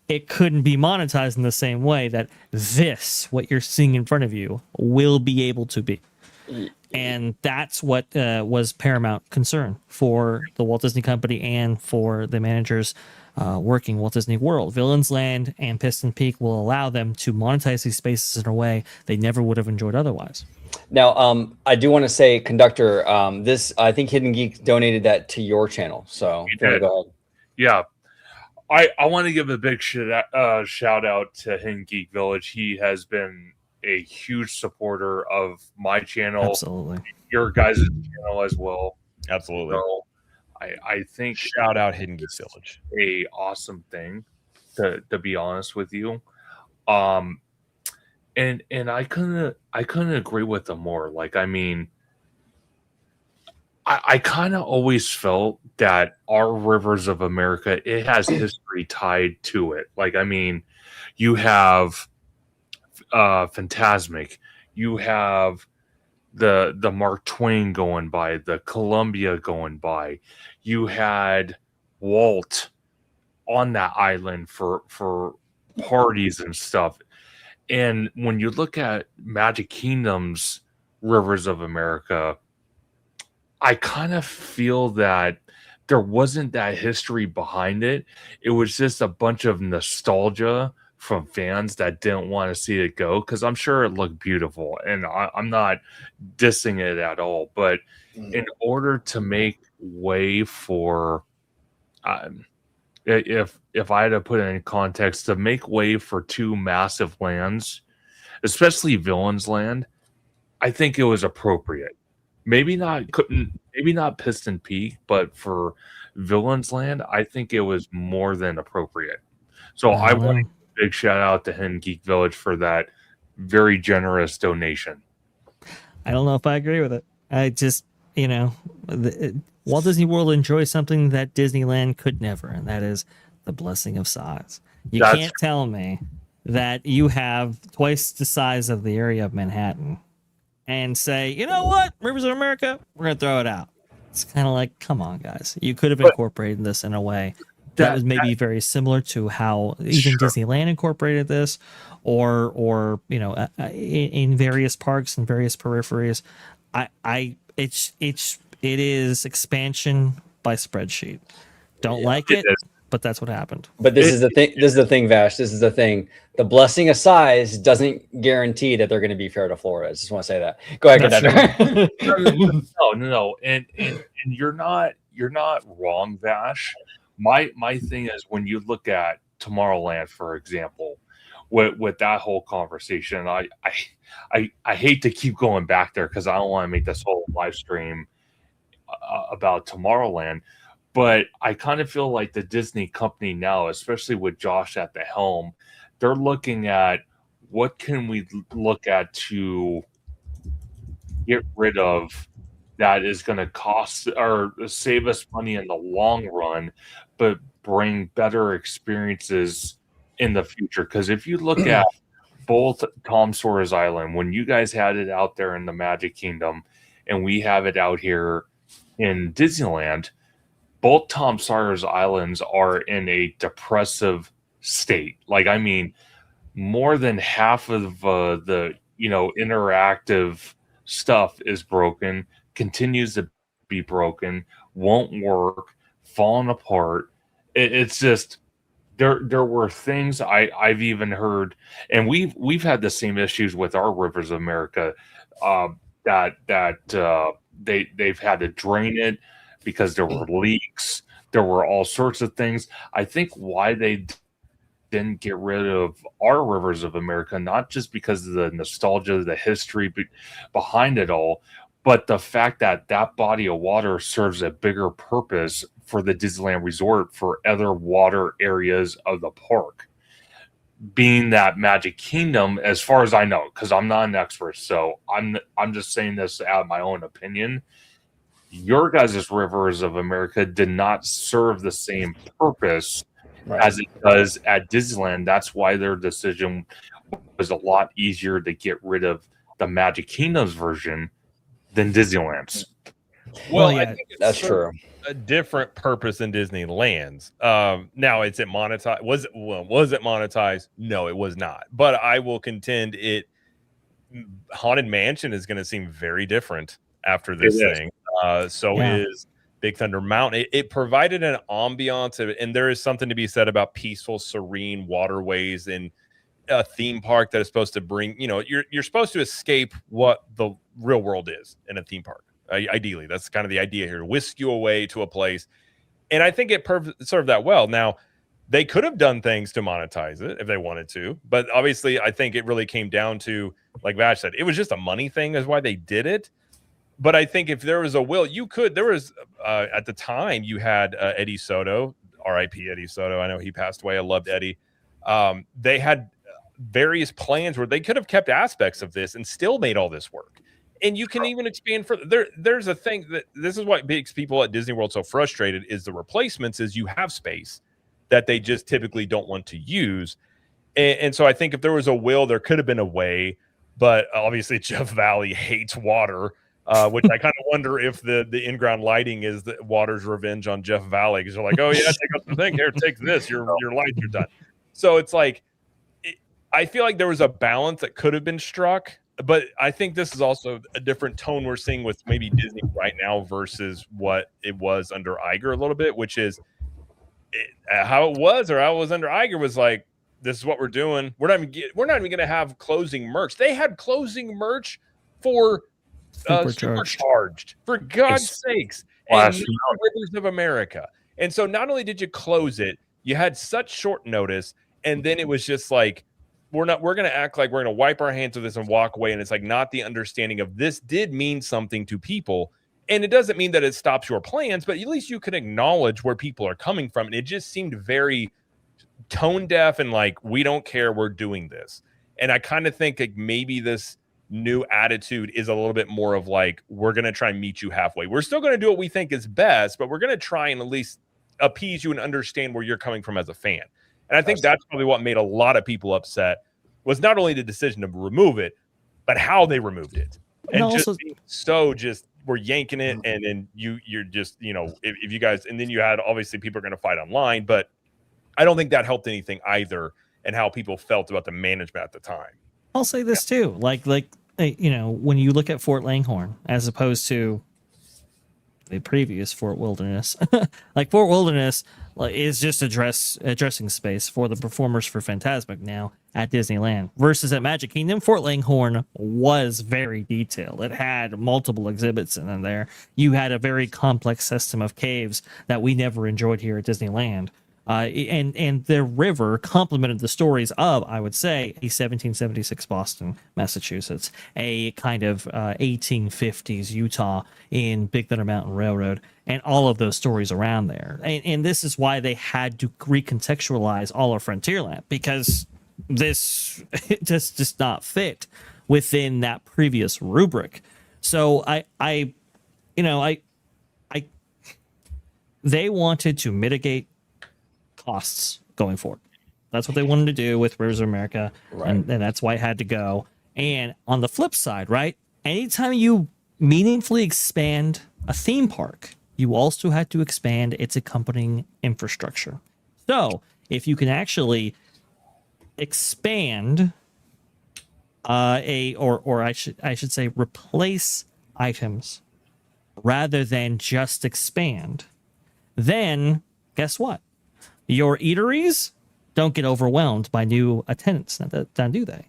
it couldn't be monetized in the same way that this, what you're seeing in front of you, will be able to be. And that's what was paramount concern for the Walt Disney Company and for the managers working Walt Disney World. Villains Land and Piston Peak will allow them to monetize these spaces in a way they never would have enjoyed otherwise. Now, I do want to say, Conductor, this, I think Hidden Geek donated that to your channel. So go ahead. Yeah. I want to give a big shout out to Hidden Geek Village. He has been a huge supporter of my channel. Absolutely. Your guys' channel as well. Absolutely. So I think shout out Hidden Geek Village. A awesome thing, to be honest with you. And I couldn't agree with them more. Like, I mean, I kind of always felt that our Rivers of America, it has history tied to it. Like, I mean, you have Phantasmic, you have the Mark Twain going by, the Columbia going by, you had Walt on that island for parties and stuff. And when you look at Magic Kingdom's Rivers of America, I kind of feel that there wasn't that history behind it. It was just a bunch of nostalgia from fans that didn't want to see it go, because I'm sure it looked beautiful, and I'm not dissing it at all. But in order to make way for, if I had to put it in context, to make way for two massive lands, especially Villains Land, I think it was appropriate. Maybe not Piston Peak, but for Villains Land, I think it was more than appropriate. So I want to give a big shout out to Hidden Geek Village for that very generous donation. I don't know if I agree with it. I just, Walt Disney World enjoys something that Disneyland could never, and that is the blessing of size. You can't tell me that you have twice the size of the area of Manhattan and say, you know what, Rivers of America, we're going to throw it out. It's kind of like, come on, guys. You could have incorporated this in a way that was maybe very similar to how even Disneyland incorporated this, or in various parks and various peripheries. It is expansion by spreadsheet. Don't like it, but that's what happened. But this is the thing. This is the thing, Vash. This is the thing. The blessing of size doesn't guarantee that they're going to be fair to Florida. I just want to say that. Go ahead, No, and you're not wrong, Vash. My thing is, when you look at Tomorrowland, for example, with that whole conversation, I hate to keep going back there because I don't want to make this whole live stream about Tomorrowland. But I kind of feel like the Disney company now, especially with Josh at the helm, they're looking at what can we look at to get rid of that is going to cost or save us money in the long run, but bring better experiences in the future. Because if you look at both Tom Sawyer's Island, when you guys had it out there in the Magic Kingdom, and we have it out here in Disneyland, both Tom Sawyer's Islands are in a depressive state. Like, I mean, more than half of the interactive stuff is broken, continues to be broken, won't work, falling apart. It's just there were things I've even heard, and we've had the same issues with our Rivers of America, that they've had to drain it because there were leaks, there were all sorts of things. I think why they didn't get rid of our Rivers of America, not just because of the nostalgia, the history behind it all, but the fact that that body of water serves a bigger purpose for the Disneyland Resort for other water areas of the park. Being that Magic Kingdom, as far as I know, because I'm not an expert, so I'm just saying this out of my own opinion. Your guys' Rivers of America did not serve the same purpose as it does at Disneyland. That's why their decision was a lot easier to get rid of the Magic Kingdom's version than Disneyland's. Well, yeah, I think That's true. a different purpose than Disneyland's. Now, is it monetized? Was it monetized? No, it was not. But I will contend Haunted Mansion is going to seem very different after this thing. So is Big Thunder Mountain. It provided an ambiance, and there is something to be said about peaceful, serene waterways in a theme park that is supposed to bring, you're supposed to escape what the real world is in a theme park. Ideally, that's kind of the idea here, to whisk you away to a place. And I think it served that well. Now, they could have done things to monetize it if they wanted to, but obviously I think it really came down to, like Vash said, it was just a money thing is why they did it. But I think if there was a will, at the time you had Eddie Soto, RIP Eddie Soto. I know he passed away. I loved Eddie. They had various plans where they could have kept aspects of this and still made all this work. And you can even expand further. There's a thing that this is what makes people at Disney World so frustrated is the replacements is you have space that they just typically don't want to use. And so I think if there was a will, there could have been a way, but obviously Jeff Valley hates water, which I kind of wonder if the in-ground lighting is the water's revenge on Jeff Valley. Because they're like, oh yeah, take up the thing here, take this, your lights are done. So it's like, I feel like there was a balance that could have been struck. But I think this is also a different tone we're seeing with maybe Disney right now versus what it was under Iger a little bit, which is how it was under Iger was like, this is what we're doing. We're not even going to have closing merch. They had closing merch for Supercharged, for God's sakes, and Rivers of America. And so not only did you close it, you had such short notice, and then it was just like, we're going to act like we're going to wipe our hands of this and walk away. And it's like not the understanding of this did mean something to people. And it doesn't mean that it stops your plans, but at least you can acknowledge where people are coming from. And it just seemed very tone deaf and like, we don't care, we're doing this. And I kind of think like maybe this new attitude is a little bit more of like, we're going to try and meet you halfway. We're still going to do what we think is best, but we're going to try and at least appease you and understand where you're coming from as a fan. And I think that's probably what made a lot of people upset was not only the decision to remove it, but how they removed it. And also, we're yanking it. And then you're just, if you guys, and then you had, obviously people are going to fight online, but I don't think that helped anything either and how people felt about the management at the time. I'll say this too. Like, when you look at Fort Langhorne, as opposed to the previous Fort Wilderness, like Fort Wilderness is just a dressing space for the performers for Fantasmic now at Disneyland versus at Magic Kingdom. Fort Langhorne was very detailed. It had multiple exhibits in there. You had a very complex system of caves that we never enjoyed here at Disneyland. And the river complemented the stories of, I would say, a 1776 Boston, Massachusetts, a kind of 1850s Utah in Big Thunder Mountain Railroad, and all of those stories around there. And this is why they had to recontextualize all of Frontierland, because this just does not fit within that previous rubric. So they wanted to mitigate costs going forward. That's what they wanted to do with Rivers of America, right. and that's why it had to go. And on the flip side, right, anytime you meaningfully expand a theme park, you also had to expand its accompanying infrastructure. So if you can actually expand I should say replace items rather than just expand, then guess what? Your eateries don't get overwhelmed by new attendants, now do they?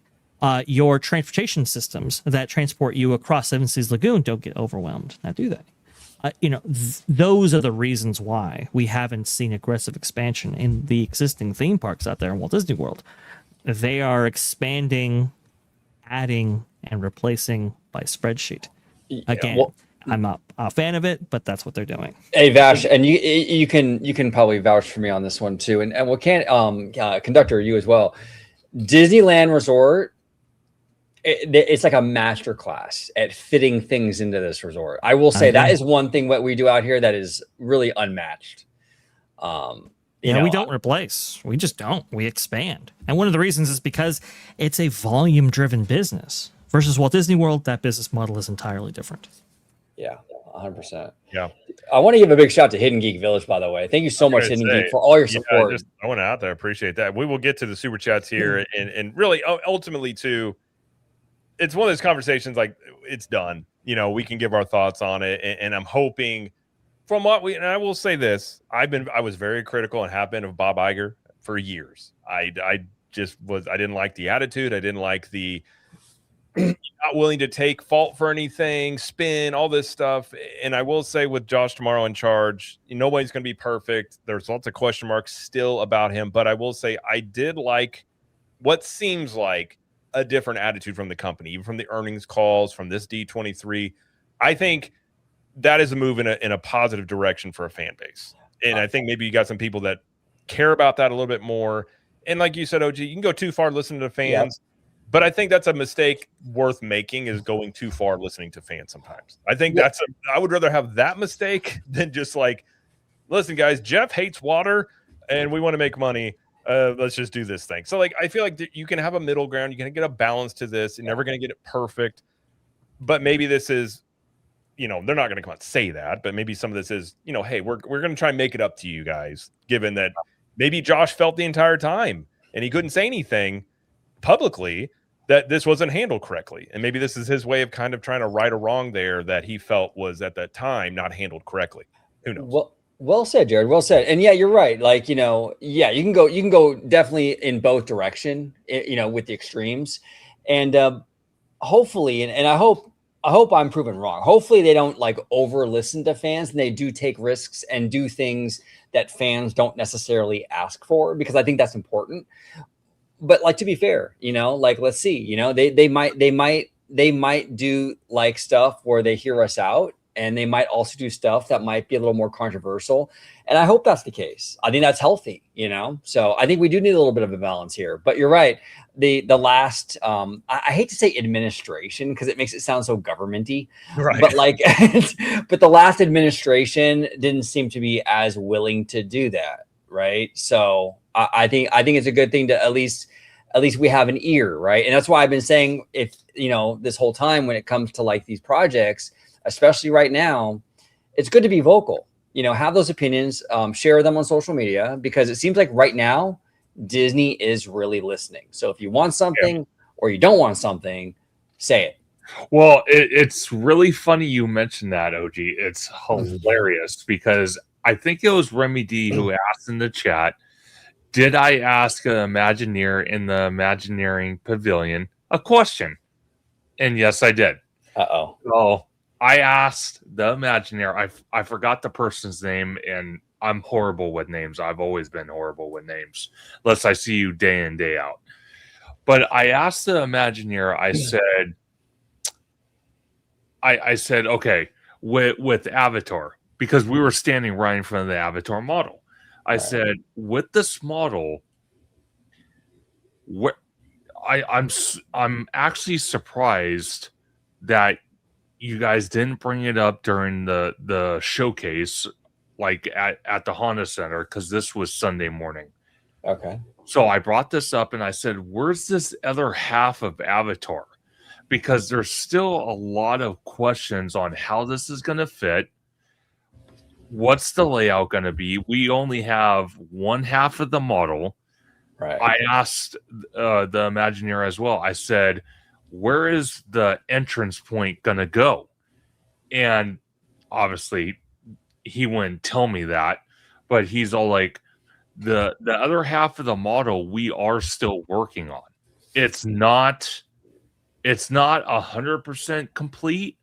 Your transportation systems that transport you across Seven Seas Lagoon don't get overwhelmed, now do they? Those are the reasons why we haven't seen aggressive expansion in the existing theme parks out there in Walt Disney World. They are expanding, adding, and replacing by spreadsheet. Again, I'm not a fan of it, but that's what they're doing. Hey Vash, and you can probably vouch for me on this one too, and what can conductor, you as well. Disneyland Resort, it's like a master class at fitting things into this resort. I will say that is one thing what we do out here that is really unmatched. We don't replace. We just don't. We expand. And one of the reasons is because it's a volume-driven business. Versus Walt Disney World, that business model is entirely different. Yeah, 100%. Yeah. I want to give a big shout out to Hidden Geek Village, by the way. Thank you so much, Hidden Geek, for all your support. Just throwing it out there. I appreciate that. We will get to the super chats here, and really, ultimately, too, it's one of those conversations like it's done. We can give our thoughts on it, and I'm hoping from and I will say this, I was very critical and have been of Bob Iger for years. I didn't like the attitude. I didn't like the not willing to take fault for anything, spin, all this stuff. And I will say with Josh tomorrow in charge, nobody's going to be perfect. There's lots of question marks still about him. But I will say I did like what seems like a different attitude from the company, even from the earnings calls, from this D23. I think that is a move in a positive direction for a fan base. And I think maybe you got some people that care about that a little bit more. And like you said, OG, you can go too far listening to fans. Yep. But I think that's a mistake worth making, is going too far listening to fans sometimes. I think I would rather have that mistake than just like, listen, guys, Jeff hates water and we want to make money. Let's just do this thing. So like, I feel like you can have a middle ground. You can get a balance to this. You're never going to get it perfect. But maybe this is, they're not going to come out and say that, but maybe some of this is, hey, we're going to try and make it up to you guys, given that maybe Josh felt the entire time and he couldn't say anything publicly that this wasn't handled correctly. And maybe this is his way of kind of trying to right a wrong there that he felt was at that time not handled correctly. Who knows? Well said, Jared. Well said. And yeah, you're right. Like, you can go definitely in both direction, with the extremes. And hopefully, and I hope I'm proven wrong. Hopefully they don't like over listen to fans, and they do take risks and do things that fans don't necessarily ask for, because I think that's important. But like, to be fair, like, let's see, they might do like stuff where they hear us out, and they might also do stuff that might be a little more controversial. And I hope that's the case. I think that's healthy, so I think we do need a little bit of a balance here. But you're right. The last, I hate to say administration, because it makes it sound so governmenty, right? But like, but the last administration didn't seem to be as willing to do that. Right. So I think it's a good thing to at least we have an ear, right? And that's why I've been saying, if this whole time when it comes to like these projects, especially right now, it's good to be vocal. Have those opinions, share them on social media, because it seems like right now Disney is really listening. So if you want something or you don't want something, say it. Well, it's really funny you mentioned that, OG. It's hilarious because I think it was Remy D who asked in the chat, did I ask an Imagineer in the Imagineering Pavilion a question? And yes, I did. Uh-oh. So I asked the Imagineer, I forgot the person's name, and I'm horrible with names. I've always been horrible with names, unless I see you day in, day out. But I asked the Imagineer, I said, okay, with Avatar, because we were standing right in front of the Avatar model. I said, with this model, I'm actually surprised that you guys didn't bring it up during the showcase, like at the Honda Center, because this was Sunday morning. Okay. So I brought this up and I said, where's this other half of Avatar? Because there's still a lot of questions on how this is going to fit. What's the layout going to be? We only have one half of the model. Right. I asked the Imagineer as well. I said, where is the entrance point going to go? And obviously he wouldn't tell me that, but he's all like, the other half of the model we are still working on. It's not 100% complete,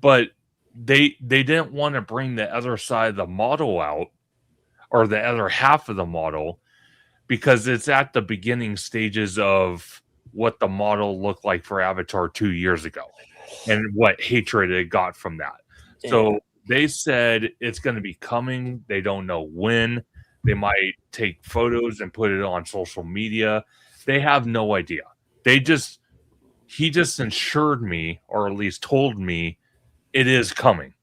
but they didn't want to bring the other side of the model out, or the other half of the model, because it's at the beginning stages of what the model looked like for Avatar 2 years ago and what hatred it got from that. So they said it's going to be coming. They don't know when. They might take photos and put it on social media. They have no idea. He just assured me, or at least told me, it is coming.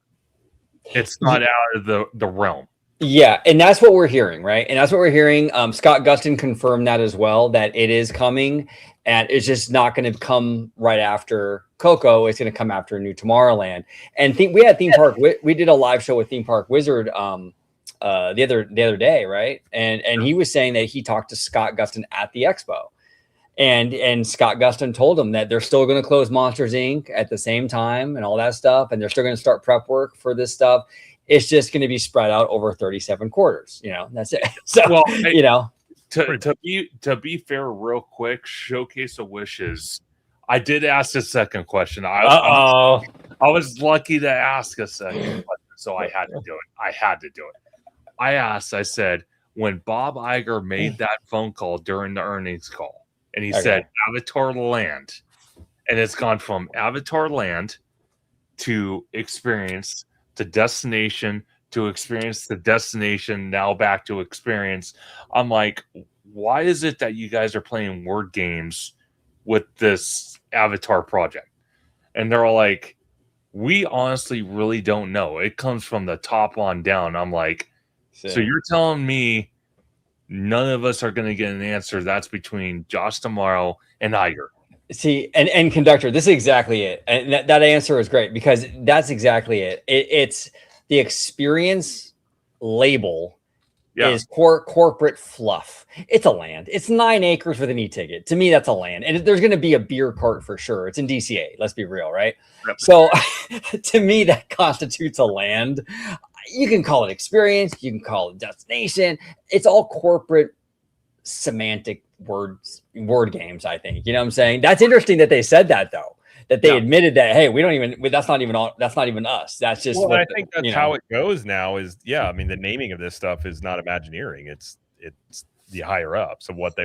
It's not out of the realm. Yeah, and that's what we're hearing, right? And that's what we're hearing. Scott Gustin confirmed that as well, that it is coming, and it's just not going to come right after Coco. It's going to come after New Tomorrowland. And we had Theme Park. We did a live show with Theme Park Wizard the other day, right? And he was saying that he talked to Scott Gustin at the expo, and Scott Gustin told him that they're still going to close Monsters Inc. at the same time and all that stuff, and they're still going to start prep work for this stuff. It's just going to be spread out over 37 quarters. That's it. So, well, hey, to be fair, real quick, Showcase of Wishes. I did ask the second question. I was lucky to ask a second question, so I had to do it. I asked, I said, when Bob Iger made that phone call during the earnings call, and he said Avatar Land, and it's gone from Avatar Land to Experience to Destination to Experience to Destination, now back to Experience. I'm like, why is it that you guys are playing word games with this Avatar project? And they're all like, we honestly really don't know. It comes from the top on down. I'm like, so you're telling me none of us are going to get an answer? That's between Josh Tomorrow and Iger. See, and Conductor, this is exactly it. And that answer is great, because that's exactly it. It's the Experience label is corporate fluff. It's a land. It's 9 acres with an e-ticket. To me, that's a land. And there's going to be a beer cart for sure. It's in DCA. Let's be real, right? Yep. So to me, that constitutes a land. You can call it Experience. You can call it Destination. It's all corporate semantic word games, I think. You know what I'm saying? That's interesting that they said that, though, that they admitted that, hey, that's not even us. That's just I think that's how it goes now is, I mean, the naming of this stuff is not Imagineering. It's the higher ups of what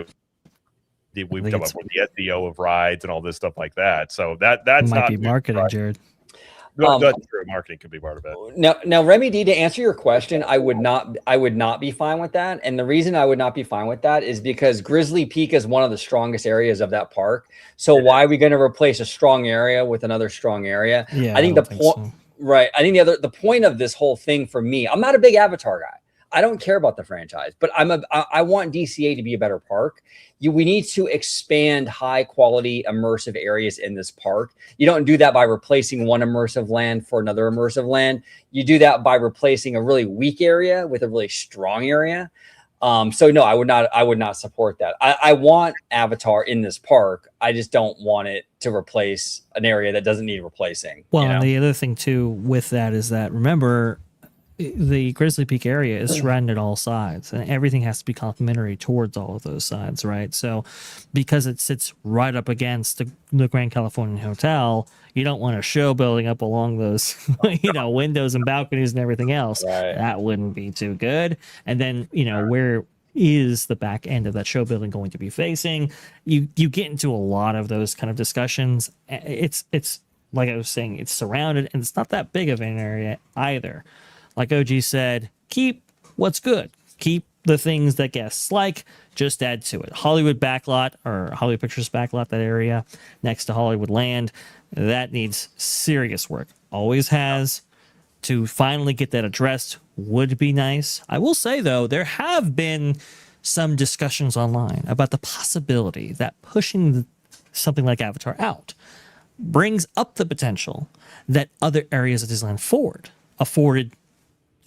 we've come up with, the SEO of rides and all this stuff like that. So that's might not be marketing, Jared. That's true. Marketing could be part of it. Now, Remy D, to answer your question, I would not be fine with that. And the reason I would not be fine with that is because Grizzly Peak is one of the strongest areas of that park. So why are we going to replace a strong area with another strong area? Yeah, I think the point, right? I think the point of this whole thing for me, I'm not a big Avatar guy. I don't care about the franchise, but I want DCA to be a better park. We need to expand high quality immersive areas in this park. You don't do that by replacing one immersive land for another immersive land. You do that by replacing a really weak area with a really strong area. So no, I would not support that. I want Avatar in this park. I just don't want it to replace an area that doesn't need replacing. Well, and the other thing too with that is that, remember, the Grizzly Peak area is surrounded on all sides, and everything has to be complementary towards all of those sides, right? So because it sits right up against the Grand Californian Hotel, you don't want a show building up along those windows and balconies and everything else. Right. That wouldn't be too good. And then where is the back end of that show building going to be facing? You get into a lot of those kind of discussions. It's like I was saying, it's surrounded, and it's not that big of an area either. Like OG said, keep what's good. Keep the things that guests like, just add to it. Hollywood backlot, or Hollywood Pictures backlot, that area next to Hollywood Land, that needs serious work. Always has. To finally get that addressed would be nice. I will say, though, there have been some discussions online about the possibility that pushing something like Avatar out brings up the potential that other areas of Disneyland Forward afforded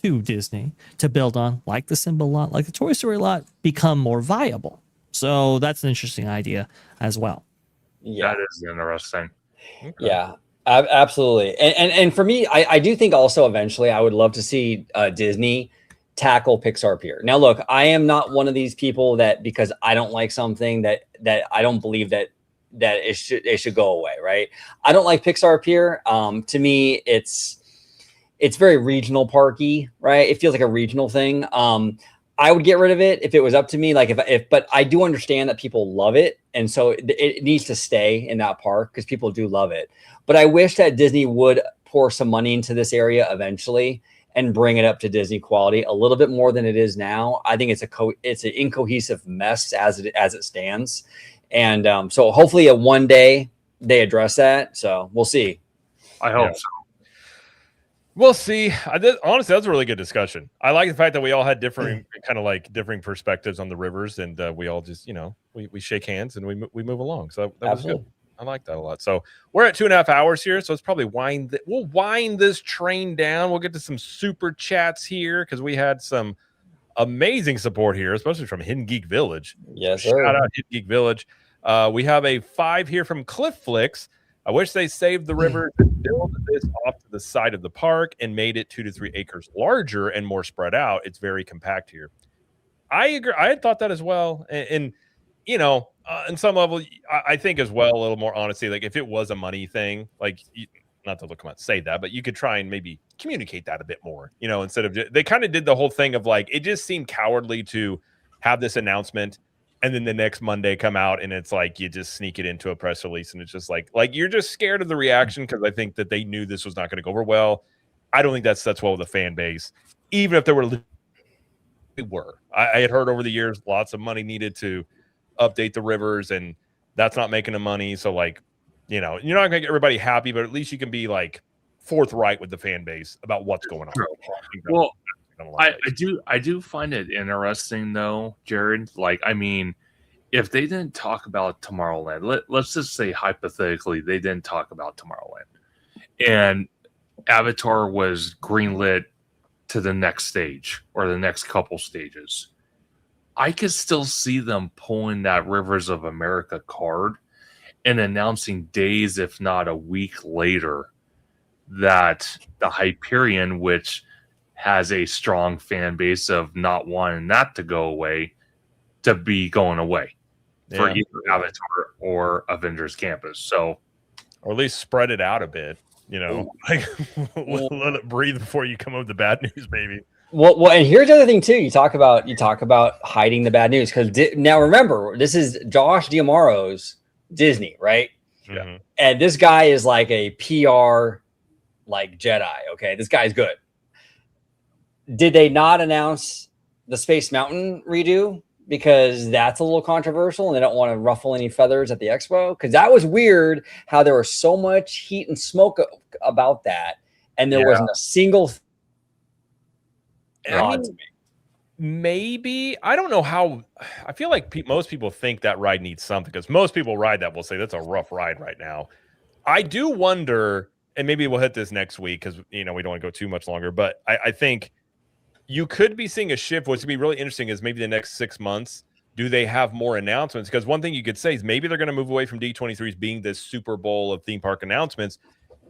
to Disney to build on, like the Simba lot, like the Toy Story lot, become more viable. So that's an interesting idea as well. Yeah, that is interesting. Okay. Yeah, absolutely. And for me, I do think also eventually I would love to see Disney tackle Pixar Pier. Now, look, I am not one of these people that because I don't like something that I don't believe that it should go away, right? I don't like Pixar Pier. To me, it's very regional parky, right? It feels like a regional thing. I would get rid of it if it was up to me. Like but I do understand that people love it. And so it needs to stay in that park because people do love it. But I wish that Disney would pour some money into this area eventually and bring it up to Disney quality a little bit more than it is now. I think it's an incohesive mess as it stands. And so hopefully one day they address that. So we'll see. I hope so. We'll see. Honestly, that's a really good discussion. I like the fact that we all had differing perspectives on the rivers, and we all just, we shake hands and we move along. So that was good. I like that a lot. So we're at 2.5 hours here, so it's probably we'll wind this train down. We'll get to some super chats here because we had some amazing support here, especially from Hidden Geek Village. Yes, sir. Shout out Hidden Geek Village. We have a 5 here from Cliff Flicks. I wish they saved the river to build this off to the side of the park and made it 2 to 3 acres larger and more spread out. It's very compact here. I agree. I had thought that as well. And in some level, I think as well, a little more honesty, like if it was a money thing, like not to come out and say that, but you could try and maybe communicate that a bit more, instead of they kind of did the whole thing of like, it just seemed cowardly to have this announcement and then the next Monday come out and it's like you just sneak it into a press release and it's just like you're just scared of the reaction because I think that they knew this was not going to go over well. I don't think that sets well with the fan base, even if there were. I had heard over the years lots of money needed to update the rivers, and that's not making them money. So you're not going to get everybody happy, but at least you can be forthright with the fan base about what's going on. Well, I do find it interesting though, Jared. If they didn't talk about Tomorrowland, let's just say hypothetically they didn't talk about Tomorrowland, and Avatar was greenlit to the next stage or the next couple stages, I could still see them pulling that Rivers of America card and announcing days, if not a week later, that the Hyperion, which has a strong fan base of not wanting that to go away, to be going away for either Avatar or Avengers Campus. So, or at least spread it out a bit, let it breathe before you come up with the bad news, baby. Well, and here's the other thing too. You talk about hiding the bad neuse because now remember, this is Josh D'Amaro's Disney, right? Mm-hmm. And this guy is like a PR Jedi. Okay, this guy's good. Did they not announce the Space Mountain redo because that's a little controversial and they don't want to ruffle any feathers at the expo? Because that was weird how there was so much heat and smoke about that, and there wasn't a single. Maybe I don't know how. I feel like most people think that ride needs something because most people ride that will say that's a rough ride right now. I do wonder, and maybe we'll hit this next week because we don't want to go too much longer. But I think you could be seeing a shift. What's going to be really interesting is maybe the next 6 months. Do they have more announcements? Because one thing you could say is maybe they're going to move away from D23's being this Super Bowl of theme park announcements.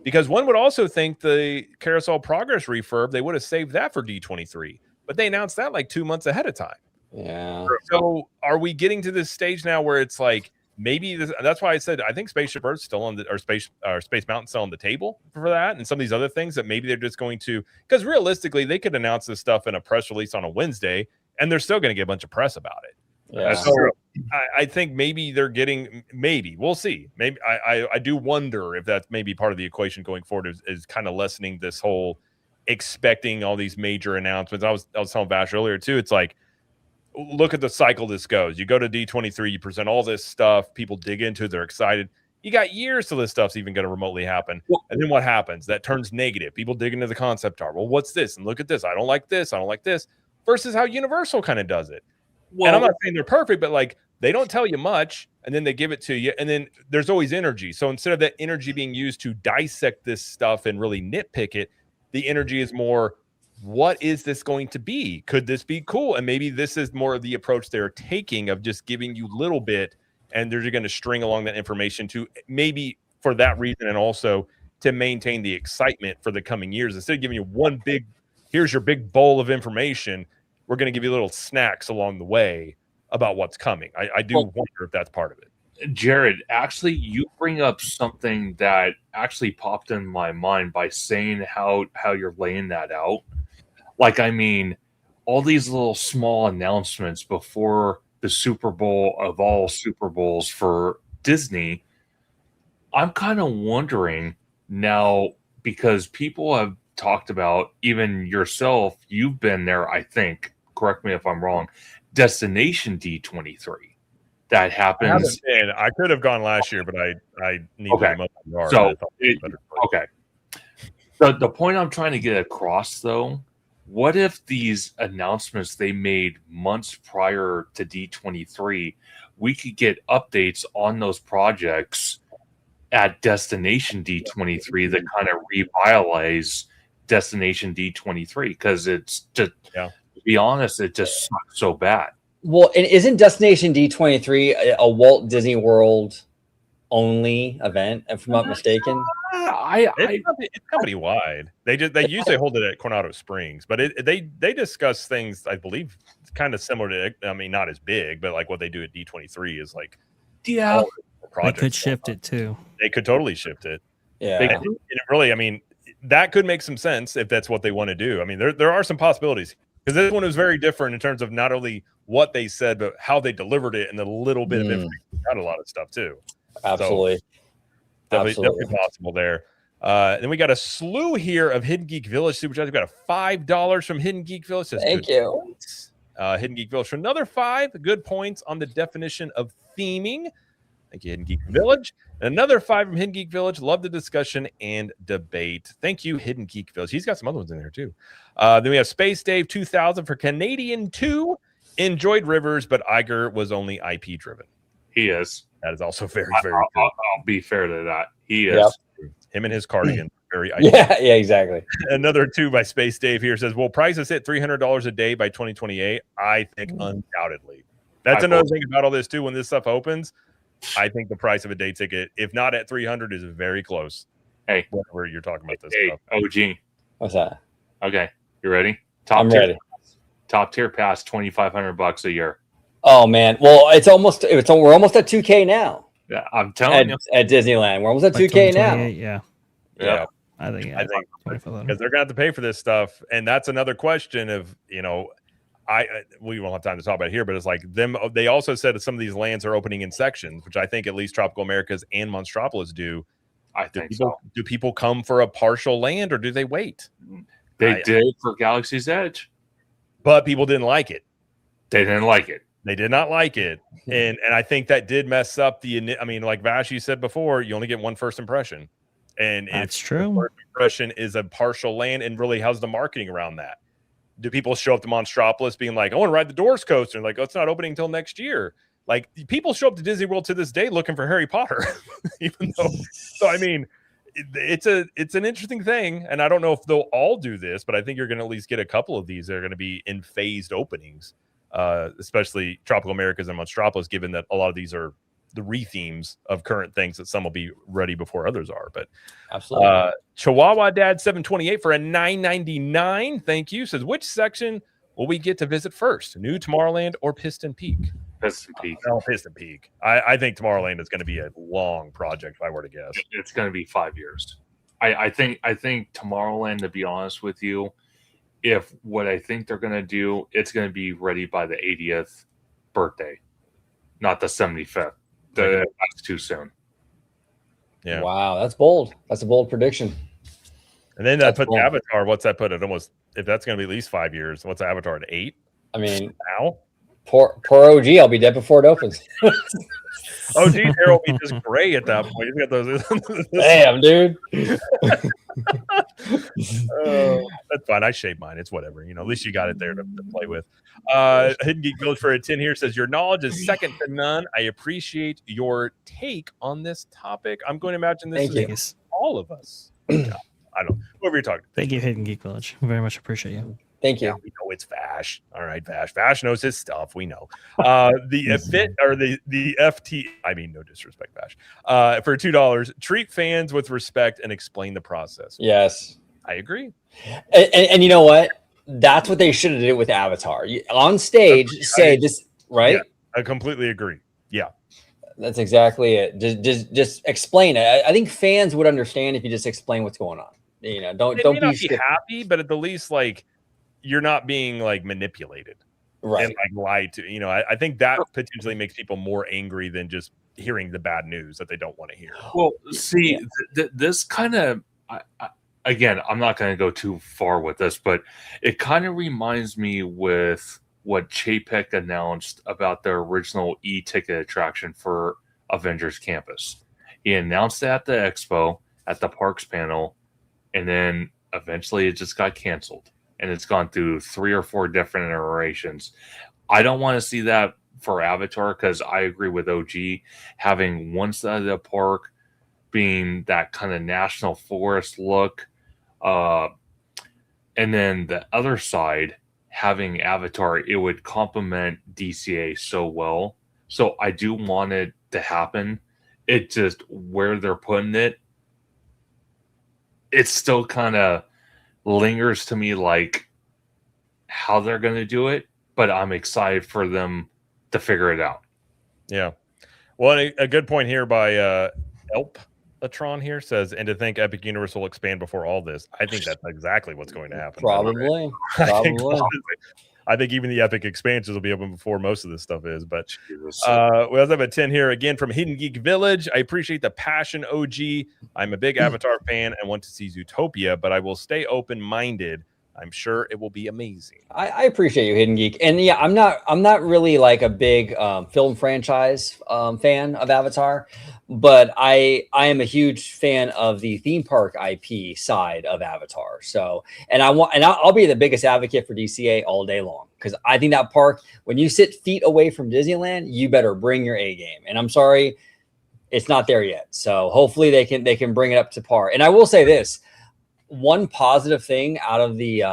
Because one would also think the Carousel Progress refurb, they would have saved that for D23. But they announced that 2 months ahead of time. Yeah. So are we getting to this stage now where it's maybe that's why I said I think Spaceship Earth's still on Space Mountain still on the table for that, and some of these other things that maybe they're just going to, because realistically they could announce this stuff in a press release on a Wednesday and they're still going to get a bunch of press about it. Yeah. So I think maybe they're getting, we'll see. Maybe I do wonder if that's maybe part of the equation going forward is kind of lessening this whole expecting all these major announcements. I was telling Vash earlier too. It's look at the cycle this goes. You go to D23, you present all this stuff, people dig into it, they're excited. You got years till this stuff's even going to remotely happen. And then what happens? That turns negative. People dig into the concept art. Well, what's this? And look at this. I don't like this. I don't like this. Versus how Universal kind of does it. Well, and I'm not saying they're perfect, but they don't tell you much and then they give it to you. And then there's always energy. So instead of that energy being used to dissect this stuff and really nitpick it, the energy is more, what is this going to be? Could this be cool? And maybe this is more of the approach they're taking of just giving you a little bit and they're just going to string along that information to maybe for that reason and also to maintain the excitement for the coming years. Instead of giving you one big, here's your big bowl of information, we're going to give you little snacks along the way about what's coming. I do wonder if that's part of it. Jared, actually, you bring up something that actually popped in my mind by saying how you're laying that out. All these little small announcements before the Super Bowl of all Super Bowls for Disney, I'm kind of wondering now, because people have talked about, even yourself, you've been there, I think, correct me if I'm wrong, Destination D23. That happens. I could have gone last year, but I needed Okay. a month yard. So, I thought it was better. okay. The point I'm trying to get across, though, what if these announcements they made months prior to D23, we could get updates on those projects at Destination D23 that kind of revitalize Destination D23? Because it's just, to be honest, it just sucks so bad. Well, and isn't Destination D23 a Walt Disney World only event, if I'm not mistaken? It's company wide. They usually hold it at Coronado Springs, but they discuss things, I believe, kind of similar to, I mean, not as big, but like what they do at D23 is like, yeah, they could shift it too. They could totally shift it. Yeah, and it really, I mean, that could make some sense if that's what they want to do. I mean, there are some possibilities, because this one was very different in terms of not only what they said, but how they delivered it, and a little bit of information about a lot of stuff too. Absolutely. So, definitely possible there. Then we got a slew here of Hidden Geek Village super chats. We got a $5 from Hidden Geek Village. Thank you. Hidden Geek Village for another 5 good points on the definition of theming. Thank you, Hidden Geek Village. And another 5 from Hidden Geek Village. Love the discussion and debate. Thank you, Hidden Geek Village. He's got some other ones in there too. Then we have Space Dave 2000 for Canadian 2. Enjoyed Rivers, but Iger was only IP driven. He is. That is also very, very I'll, good. I'll be fair to that. He is. Yep. Him and his cardigan. Very yeah, exactly. Another 2 by Space Dave here says, will prices hit $300 a day by 2028? I think undoubtedly. That's another thing about all this too. When this stuff opens, I think the price of a day ticket, if not at 300, is very close. Hey, whenever you're talking about this stuff. OG. What's that? Okay, you ready? I'm ready. Top tier pass, $2,500 a year. Oh man, well we're almost at 2K now. Yeah, I'm telling you. At Disneyland, we're almost at 2K now. Yeah. I think because they're gonna have to pay for this stuff, and that's another question of, you know, we won't have time to talk about it here, but it's like them. They also said that some of these lands are opening in sections, which I think at least Tropical Americas and Monstropolis do. I think so. Do people come for a partial land, or do they wait? They did for Galaxy's Edge, but people didn't like it. They didn't like it. They did not like it, and I think that did mess up the. I mean, like Vash, you said before, you only get one first impression, and that's true. First impression is a partial land, and really, how's the marketing around that? Do people show up to Monstropolis being like, I want to ride the Doors coaster, and like, oh, it's not opening until next year? Like, people show up to Disney World to this day looking for Harry Potter, even though. So I mean, it's an interesting thing, and I don't know if they'll all do this, but I think you're going to at least get a couple of these that are going to be in phased openings. Especially Tropical Americas and Monstropolis, given that a lot of these are the rethemes of current things that some will be ready before others are. But absolutely. Chihuahua Dad 728 for a $9.99. Thank you. Says, which section will we get to visit first? New Tomorrowland or Piston Peak? Piston Peak. No, Piston Peak. I think Tomorrowland is going to be a long project, if I were to guess. It's going to be 5 years. I think Tomorrowland, to be honest with you, if what I think they're going to do, it's going to be ready by the 80th birthday, not the 75th. That's too soon. Yeah. Wow, that's bold. That's a bold prediction. And then that puts Avatar. What's that put at almost? If that's going to be at least 5 years, what's Avatar at 8? I mean, now poor OG. I'll be dead before it opens. OG hair will be just gray at that point. He's got those. Damn, dude. That's fine. I shave mine. It's whatever. You know, at least you got it there to play with. Hidden Geek Village for a 10 here says, your knowledge is second to none. I appreciate your take on this topic. I'm going to imagine this is all of us. I don't know. Whoever you're talking to. Thank you, Hidden Geek Village. I very much appreciate you. Thank you. Yeah, we know it's Vash. All right, Vash. Vash knows his stuff. We know. The fit or the FT. I mean, no disrespect, Vash. For $2, treat fans with respect and explain the process. Yes, I agree. And you know what? That's what they should have did with Avatar. On stage, say this, right? Yeah, I completely agree. Yeah, that's exactly it. Just explain it. I think fans would understand if you just explain what's going on. You know, don't be happy, but at the least, like, you're not being like manipulated, right? And like lied to. You know, I think that potentially makes people more angry than just hearing the bad news that they don't want to hear. Well, see, this kind of again, I'm not going to go too far with this, but it kind of reminds me with what Chapek announced about their original e-ticket attraction for Avengers Campus. He announced it at the expo, at the parks panel, and then eventually it just got canceled. And it's gone through 3 or 4 different iterations. I don't want to see that for Avatar because I agree with OG. Having one side of the park being that kind of national forest look, and then the other side having Avatar, it would complement DCA so well. So I do want it to happen. It just where they're putting it, it still kind of lingers to me like how they're going to do it, but I'm excited for them to figure it out. Yeah. Well, a good point here by Elpatron here says, and to think Epic Universe will expand before all this. I think that's exactly what's going to happen. Probably. I think even the Epic expansions will be open before most of this stuff is. But we also have a 10 here again from Hidden Geek Village. I appreciate the passion, OG. I'm a big Avatar fan and want to see Zootopia, but I will stay open-minded. I'm sure it will be amazing. I appreciate you, Hidden Geek, and yeah, I'm not really like a big film franchise fan of Avatar, but I am a huge fan of the theme park IP side of Avatar. So, and I'll be the biggest advocate for DCA all day long because I think that park, when you sit feet away from Disneyland, you better bring your A game. And I'm sorry, it's not there yet. So hopefully they can bring it up to par. And I will say this. One positive thing out of the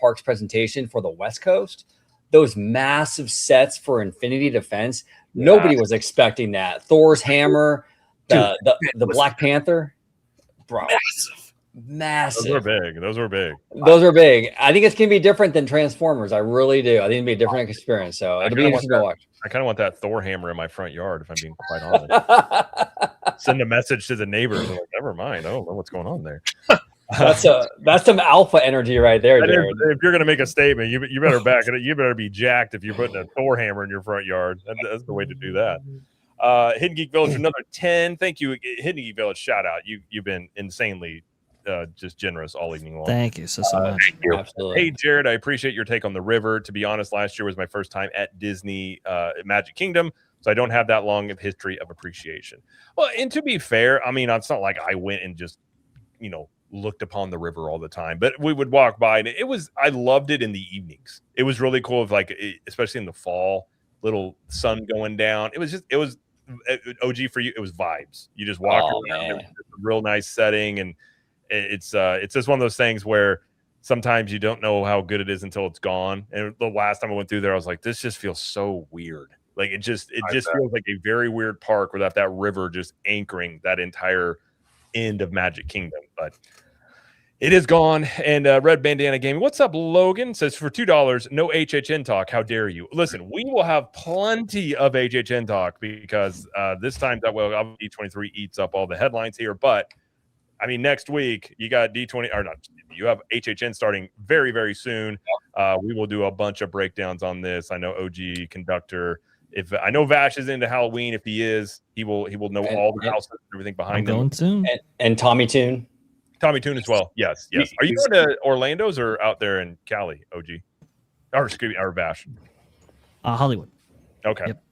park's presentation for the West Coast, those massive sets for Infinity Defense. Yeah. Nobody was expecting that. Thor's hammer, the Black Panther, bro, massive. Those were big. I think it's gonna be different than Transformers. I really do. I think it'll be a different experience. So it'll be interesting to watch. I kind of want that Thor hammer in my front yard, if I'm being quite honest. Send a message to the neighbors. I'm like, never mind. I don't know what's going on there. That's some alpha energy right there, Jared. If you're going to make a statement, you better back it. You better be jacked if you're putting a Thor hammer in your front yard. That's the way to do that. Hidden Geek Village, another 10. Thank you, Hidden Geek Village. Shout out. You've been insanely just generous all evening long. Thank you so much. Thank you. Absolutely. Hey, Jared, I appreciate your take on the river. To be honest, last year was my first time at Disney Magic Kingdom, so I don't have that long of history of appreciation. Well, and to be fair, I mean, it's not like I went and just, looked upon the river all the time, but we would walk by and I loved it in the evenings. It was really cool, especially in the fall, little sun going down. It was OG for you. It was vibes. You just walk around. It was just a real nice setting. And it's just one of those things where sometimes you don't know how good it is until it's gone. And the last time I went through there, I was like, this just feels so weird. Like it just feels like a very weird park without that river just anchoring that entire end of Magic Kingdom. But it is gone. And Red Bandana Gaming, what's up, Logan? Says for $2, no HHN talk. How dare you? Listen, we will have plenty of HHN talk because this time that D23 eats up all the headlines here. But I mean, next week you got D20 or not? You have HHN starting very, very soon. We will do a bunch of breakdowns on this. I know OG Conductor. If I know Vash is into Halloween, if he is, he will know all the houses and everything behind him. Soon. And Tommy Toon. Tommy Toon as well. Yes. Are you going to Orlando's or out there in Cali, OG? Or Vash? Hollywood. Okay. Yep.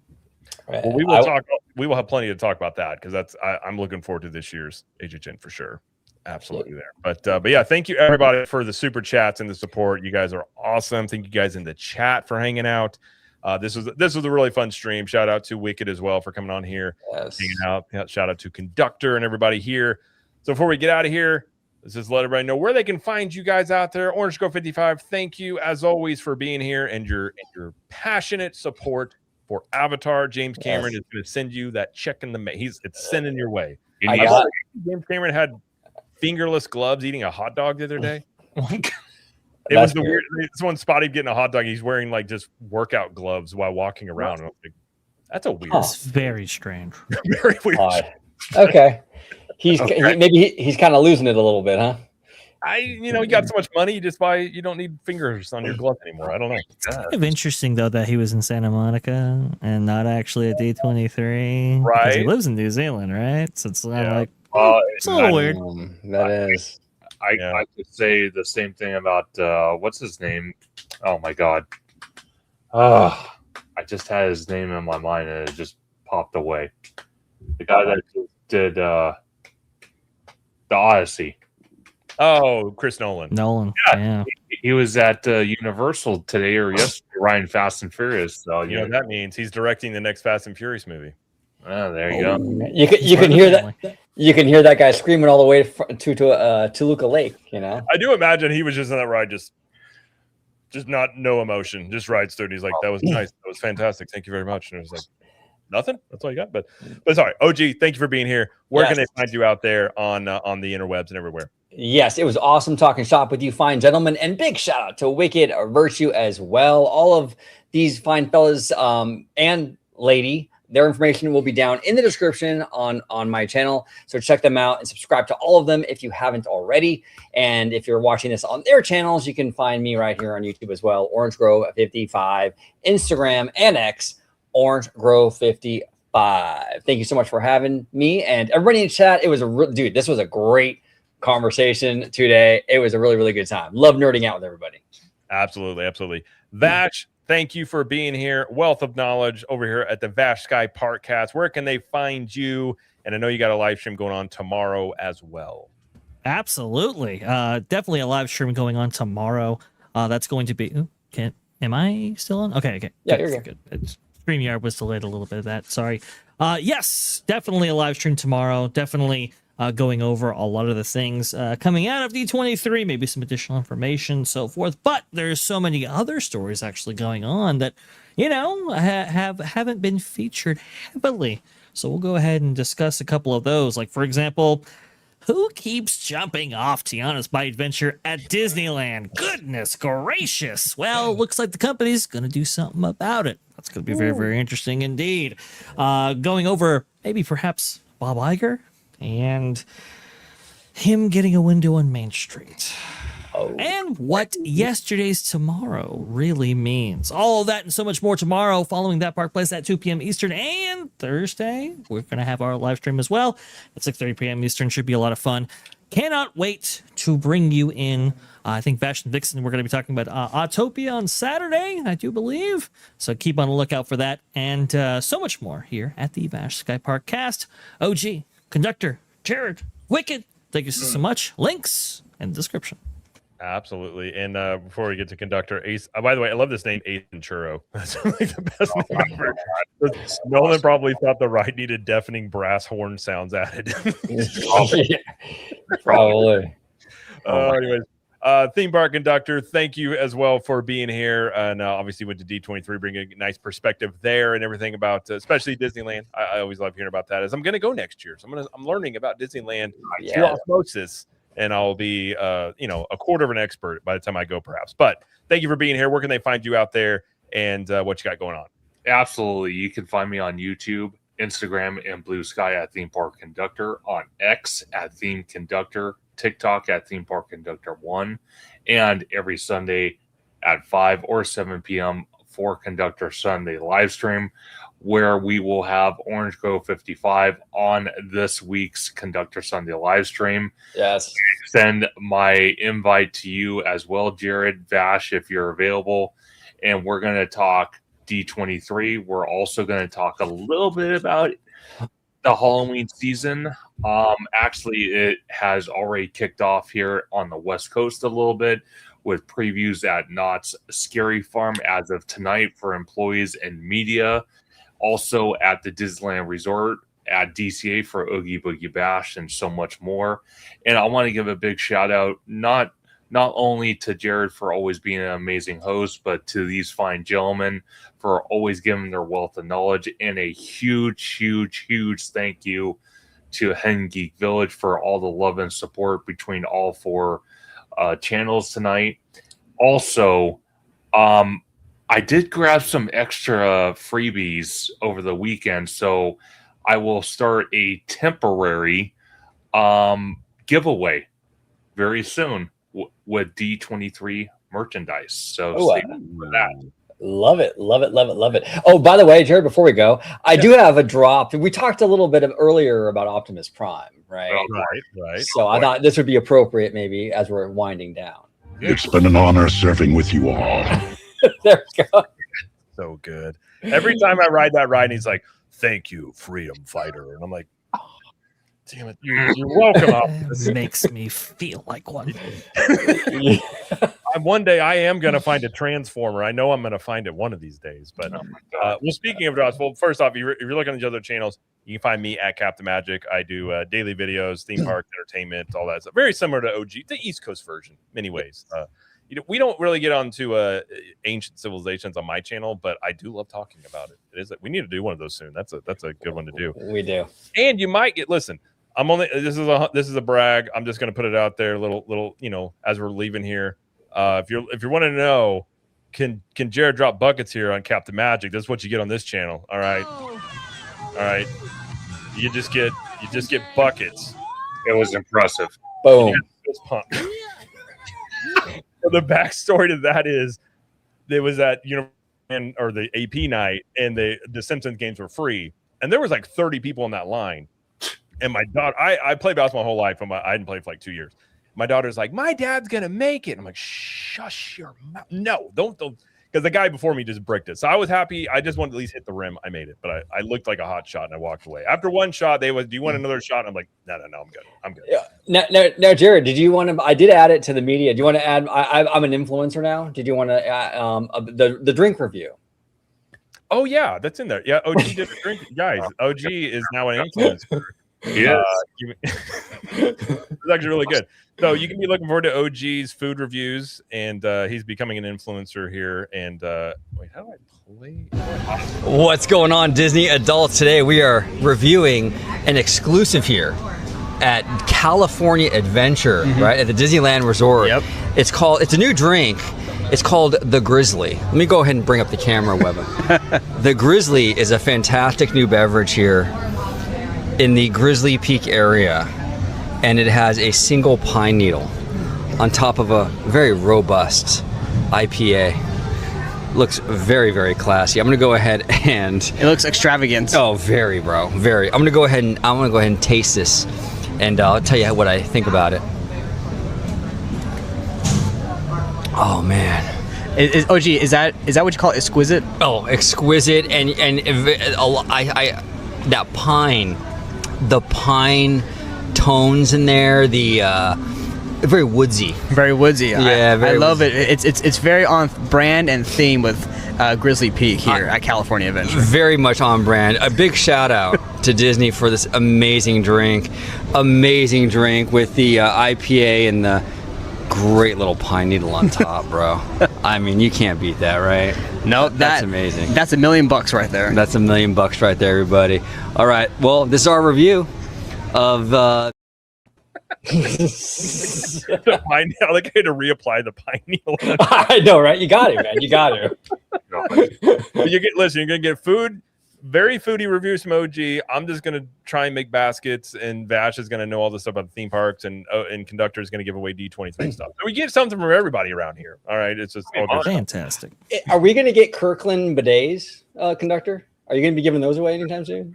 Well, we will talk. We will have plenty to talk about that because I'm looking forward to this year's HHN for sure. Absolutely there. But yeah, thank you everybody for the super chats and the support. You guys are awesome. Thank you guys in the chat for hanging out. This was a really fun stream. Shout out to Wicked as well for coming on here, hanging out. Shout out to Conductor and everybody here. So before we get out of here, let's just let everybody know where they can find you guys out there. Orange Go 55. Thank you as always for being here and your passionate support for Avatar. James Cameron is going to send you that check in the mail. It's sending your way. James Cameron had fingerless gloves eating a hot dog the other day. It was the weird. Someone spotted getting a hot dog. He's wearing like just workout gloves while walking around. And I was like, that's a weird. That's very strange. Very weird. Okay. He's kind of losing it a little bit, huh? You got so much money, you don't need fingers on your glove anymore. I don't know. It's kind of interesting though that he was in Santa Monica and not actually at D23. Right. He lives in New Zealand, right? So it's not like it's a little weird. That is. I could say the same thing about what's his name? Oh my god. I just had his name in my mind and it just popped away. The guy that did the Odyssey. Oh, Chris Nolan. Yeah. He was at Universal today or yesterday, riding Fast and Furious. So You know what that means? He's directing the next Fast and Furious movie. Oh, there you go. You can hear that. You can hear that guy screaming all the way to Toluca Lake. You know. I do imagine he was just on that ride, just not no emotion, just rides through. And he's like, "That was nice. That was fantastic. Thank you very much." And it was like, nothing. That's all you got. But sorry, OG. Thank you for being here. Where can they find you out there on the interwebs and everywhere? Yes, it was awesome talking shop with you, fine gentlemen, and big shout out to Wicked Virtue as well. All of these fine fellas and lady, their information will be down in the description on my channel. So check them out and subscribe to all of them if you haven't already. And if you're watching this on their channels, you can find me right here on YouTube as well. Orange Grove 55, Instagram and X, Orange Grove 55. Thank you so much for having me and everybody in chat. It was dude, this was a great conversation today. It was a really, really good time. Love nerding out with everybody. Absolutely. Vash, thank you for being here. Wealth of knowledge over here at the Vash Sky ParkCast. Where can they find you? And I know you got a live stream going on tomorrow as well. Absolutely. Definitely a live stream going on tomorrow. That's going to be am I still on? Okay. Yeah, you're good. StreamYard was delayed a little bit of that. Sorry. Yes, definitely a live stream tomorrow. Definitely going over a lot of the things coming out of D23, maybe some additional information, so forth. But there's so many other stories actually going on that, haven't been featured heavily. So we'll go ahead and discuss a couple of those. Like, for example, who keeps jumping off Tiana's Bite Adventure at Disneyland? Goodness gracious. Well, looks like the company's going to do something about it. That's going to be very, very interesting indeed. Going over maybe perhaps Bob Iger and him getting a window on Main Street. And what yesterday's tomorrow really means. All of that and so much more tomorrow following That Park Place at 2 p.m. Eastern. And Thursday, we're going to have our live stream as well at 6:30 p.m. Eastern. Should be a lot of fun. Cannot wait to bring you in. I think Vash and Vixen, we're going to be talking about Autopia on Saturday, I do believe. So keep on the lookout for that. And so much more here at the Vash Sky ParkCast. OG, Conductor, Jared, Wicked, thank you so much. Links in the description. Absolutely. And before we get to Conductor, Ace, by the way, I love this name, Ace Ventura. That's like the best name ever. Nolan probably thought the ride needed deafening brass horn sounds added. Probably. Anyways, Theme Park Conductor, thank you as well for being here. And obviously went to D23, bringing a nice perspective there and everything about, especially Disneyland. I always love hearing about that. As I'm going to go next year, so I'm learning about Disneyland through osmosis. And I'll be, a quarter of an expert by the time I go, perhaps. But thank you for being here. Where can they find you out there and what you got going on? Absolutely. You can find me on YouTube, Instagram, and Blue Sky at Theme Park Conductor, on X at Theme Conductor, TikTok at Theme Park Conductor 1, and every Sunday at 5 or 7 p.m. for Conductor Sunday live stream, where we will have Orange Grove 55 on this week's Conductor Sunday live stream. Yes. Send my invite to you as well, Jared, Vash, if you're available. And we're going to talk D23. We're also going to talk a little bit about the Halloween season. Actually, it has already kicked off here on the West Coast a little bit, with previews at Knott's Scary Farm as of tonight for employees and media. Also at the Disneyland Resort at DCA for Oogie Boogie Bash and so much more. And I want to give a big shout out, not only to Jared for always being an amazing host, but to these fine gentlemen for always giving their wealth of knowledge. And a huge, huge, huge thank you to Hen Geek Village for all the love and support between all four channels tonight. Also, I did grab some extra freebies over the weekend, so I will start a temporary giveaway very soon with D23 merchandise. So stay tuned for that. Love it. Oh, by the way, Jared, before we go, I do have a drop. We talked a little bit earlier about Optimus Prime, right? Right. So I thought this would be appropriate maybe as we're winding down. It's been an honor serving with you all. There we go. So good. Every time I ride that ride, he's like, "Thank you, freedom fighter," and I'm like, "Damn it, you're welcome." Optimus. This makes me feel like one. One day I am going to find a transformer. I know I'm going to find it one of these days. But well, speaking of drops, well, first off, if you're looking at the other channels, you can find me at Captain Magic. I do daily videos, theme park entertainment, all that stuff. Very similar to OG, the East Coast version, many ways. We don't really get onto ancient civilizations on my channel, but I do love talking about it. We need to do one of those soon. That's a good one to do. We do. And you might get this is a brag. I'm just going to put it out there, little as we're leaving here. If you're wanting to know, can Jared drop buckets here on Captain Magic? That's what you get on this channel. All right. You just get buckets. It was impressive. Boom. The backstory to that is there was that or the AP night, and the Simpsons games were free, and there was like 30 people in that line. And my daughter, I played basketball my whole life, and I hadn't played for like 2 years. My daughter's like, "My dad's gonna make it." I'm like, "Shush your mouth! No, don't," because the guy before me just bricked it. So I was happy. I just wanted to at least hit the rim. I made it, but I looked like a hot shot, and I walked away. After one shot, "Do you want another shot?" And I'm like, "No, I'm good." Yeah. Now, Jared, did you want to? I did add it to the media. Do you want to add? I'm an influencer now. Did you want to add the drink review? Oh yeah, that's in there. Yeah, OG did a drink, guys. OG is now an influencer. Yes. It's actually really good. So you can be looking forward to OG's food reviews, and he's becoming an influencer here. And wait, how do I play? What's going on, Disney adults? Today we are reviewing an exclusive here at California Adventure, right at the Disneyland Resort. Yep. It's a new drink. It's called the Grizzly. Let me go ahead and bring up the camera, Webber. The Grizzly is a fantastic new beverage here in the Grizzly Peak area, and it has a single pine needle on top of a very robust IPA. Looks very, very classy. I'm gonna go ahead and it looks extravagant. Oh, very, bro, very. I'm gonna go ahead and taste this, and I'll tell you what I think about it. Oh man. OG, is that what you call exquisite? Oh, exquisite, and that pine. The pine tones in there, very woodsy. Very woodsy. Yeah, I love it. It's very on brand and theme with Grizzly Peak here at California Adventure. Very much on brand. A big shout out to Disney for this amazing drink with the IPA and the great little pine needle on top, bro. I mean, you can't beat that, right? No, that's amazing. That's $1 million right there. That's $1 million right there, everybody. All right, well, this is our review of the pine needle. I like I had to reapply the pine needle. I know, right? You got it, man. You got it. You're gonna get food. Very foodie reviews from OG. I'm just gonna try and make baskets, and Vash is gonna know all this stuff about the theme parks, and Conductor is gonna give away D23 stuff. So we get something from everybody around here. All right, it's just all good. Fantastic. Are we gonna get Kirkland bidets, Conductor? Are you gonna be giving those away anytime soon?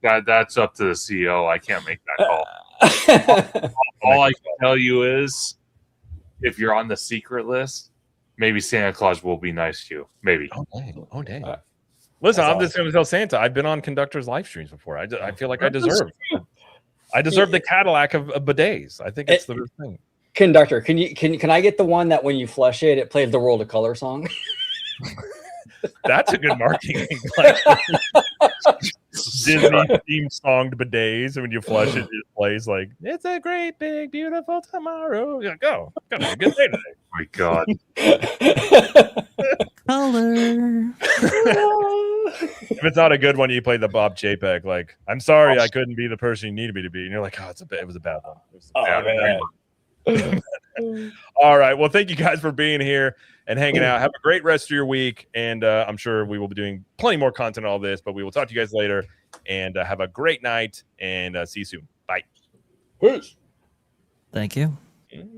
That's up to the CEO. I can't make that call. All I can tell you is, if you're on the secret list, maybe Santa Claus will be nice to you. Maybe. Oh dang. Listen, I'm just going to tell Santa. I've been on Conductor's live streams before. I feel like I deserve the Cadillac of bidets. I think it's the best thing. Conductor, can I get the one that when you flush it, it plays the World of Color song? That's a good marketing thing. Disney theme songed bidets, and when you flush it, it plays like "It's a great big beautiful tomorrow." You're like, oh, gonna be a good day today. Oh my God. Color. If it's not a good one, you play the Bob Chapek. Like, I'm sorry, I couldn't be the person you needed me to be, and you're like, oh, it was a bad one. It was a bad one. All right. Well, thank you guys for being here and hanging out. Have a great rest of your week, and I'm sure we will be doing plenty more content on all this. But we will talk to you guys later, and have a great night. And see you soon. Bye. Peace. Thank you.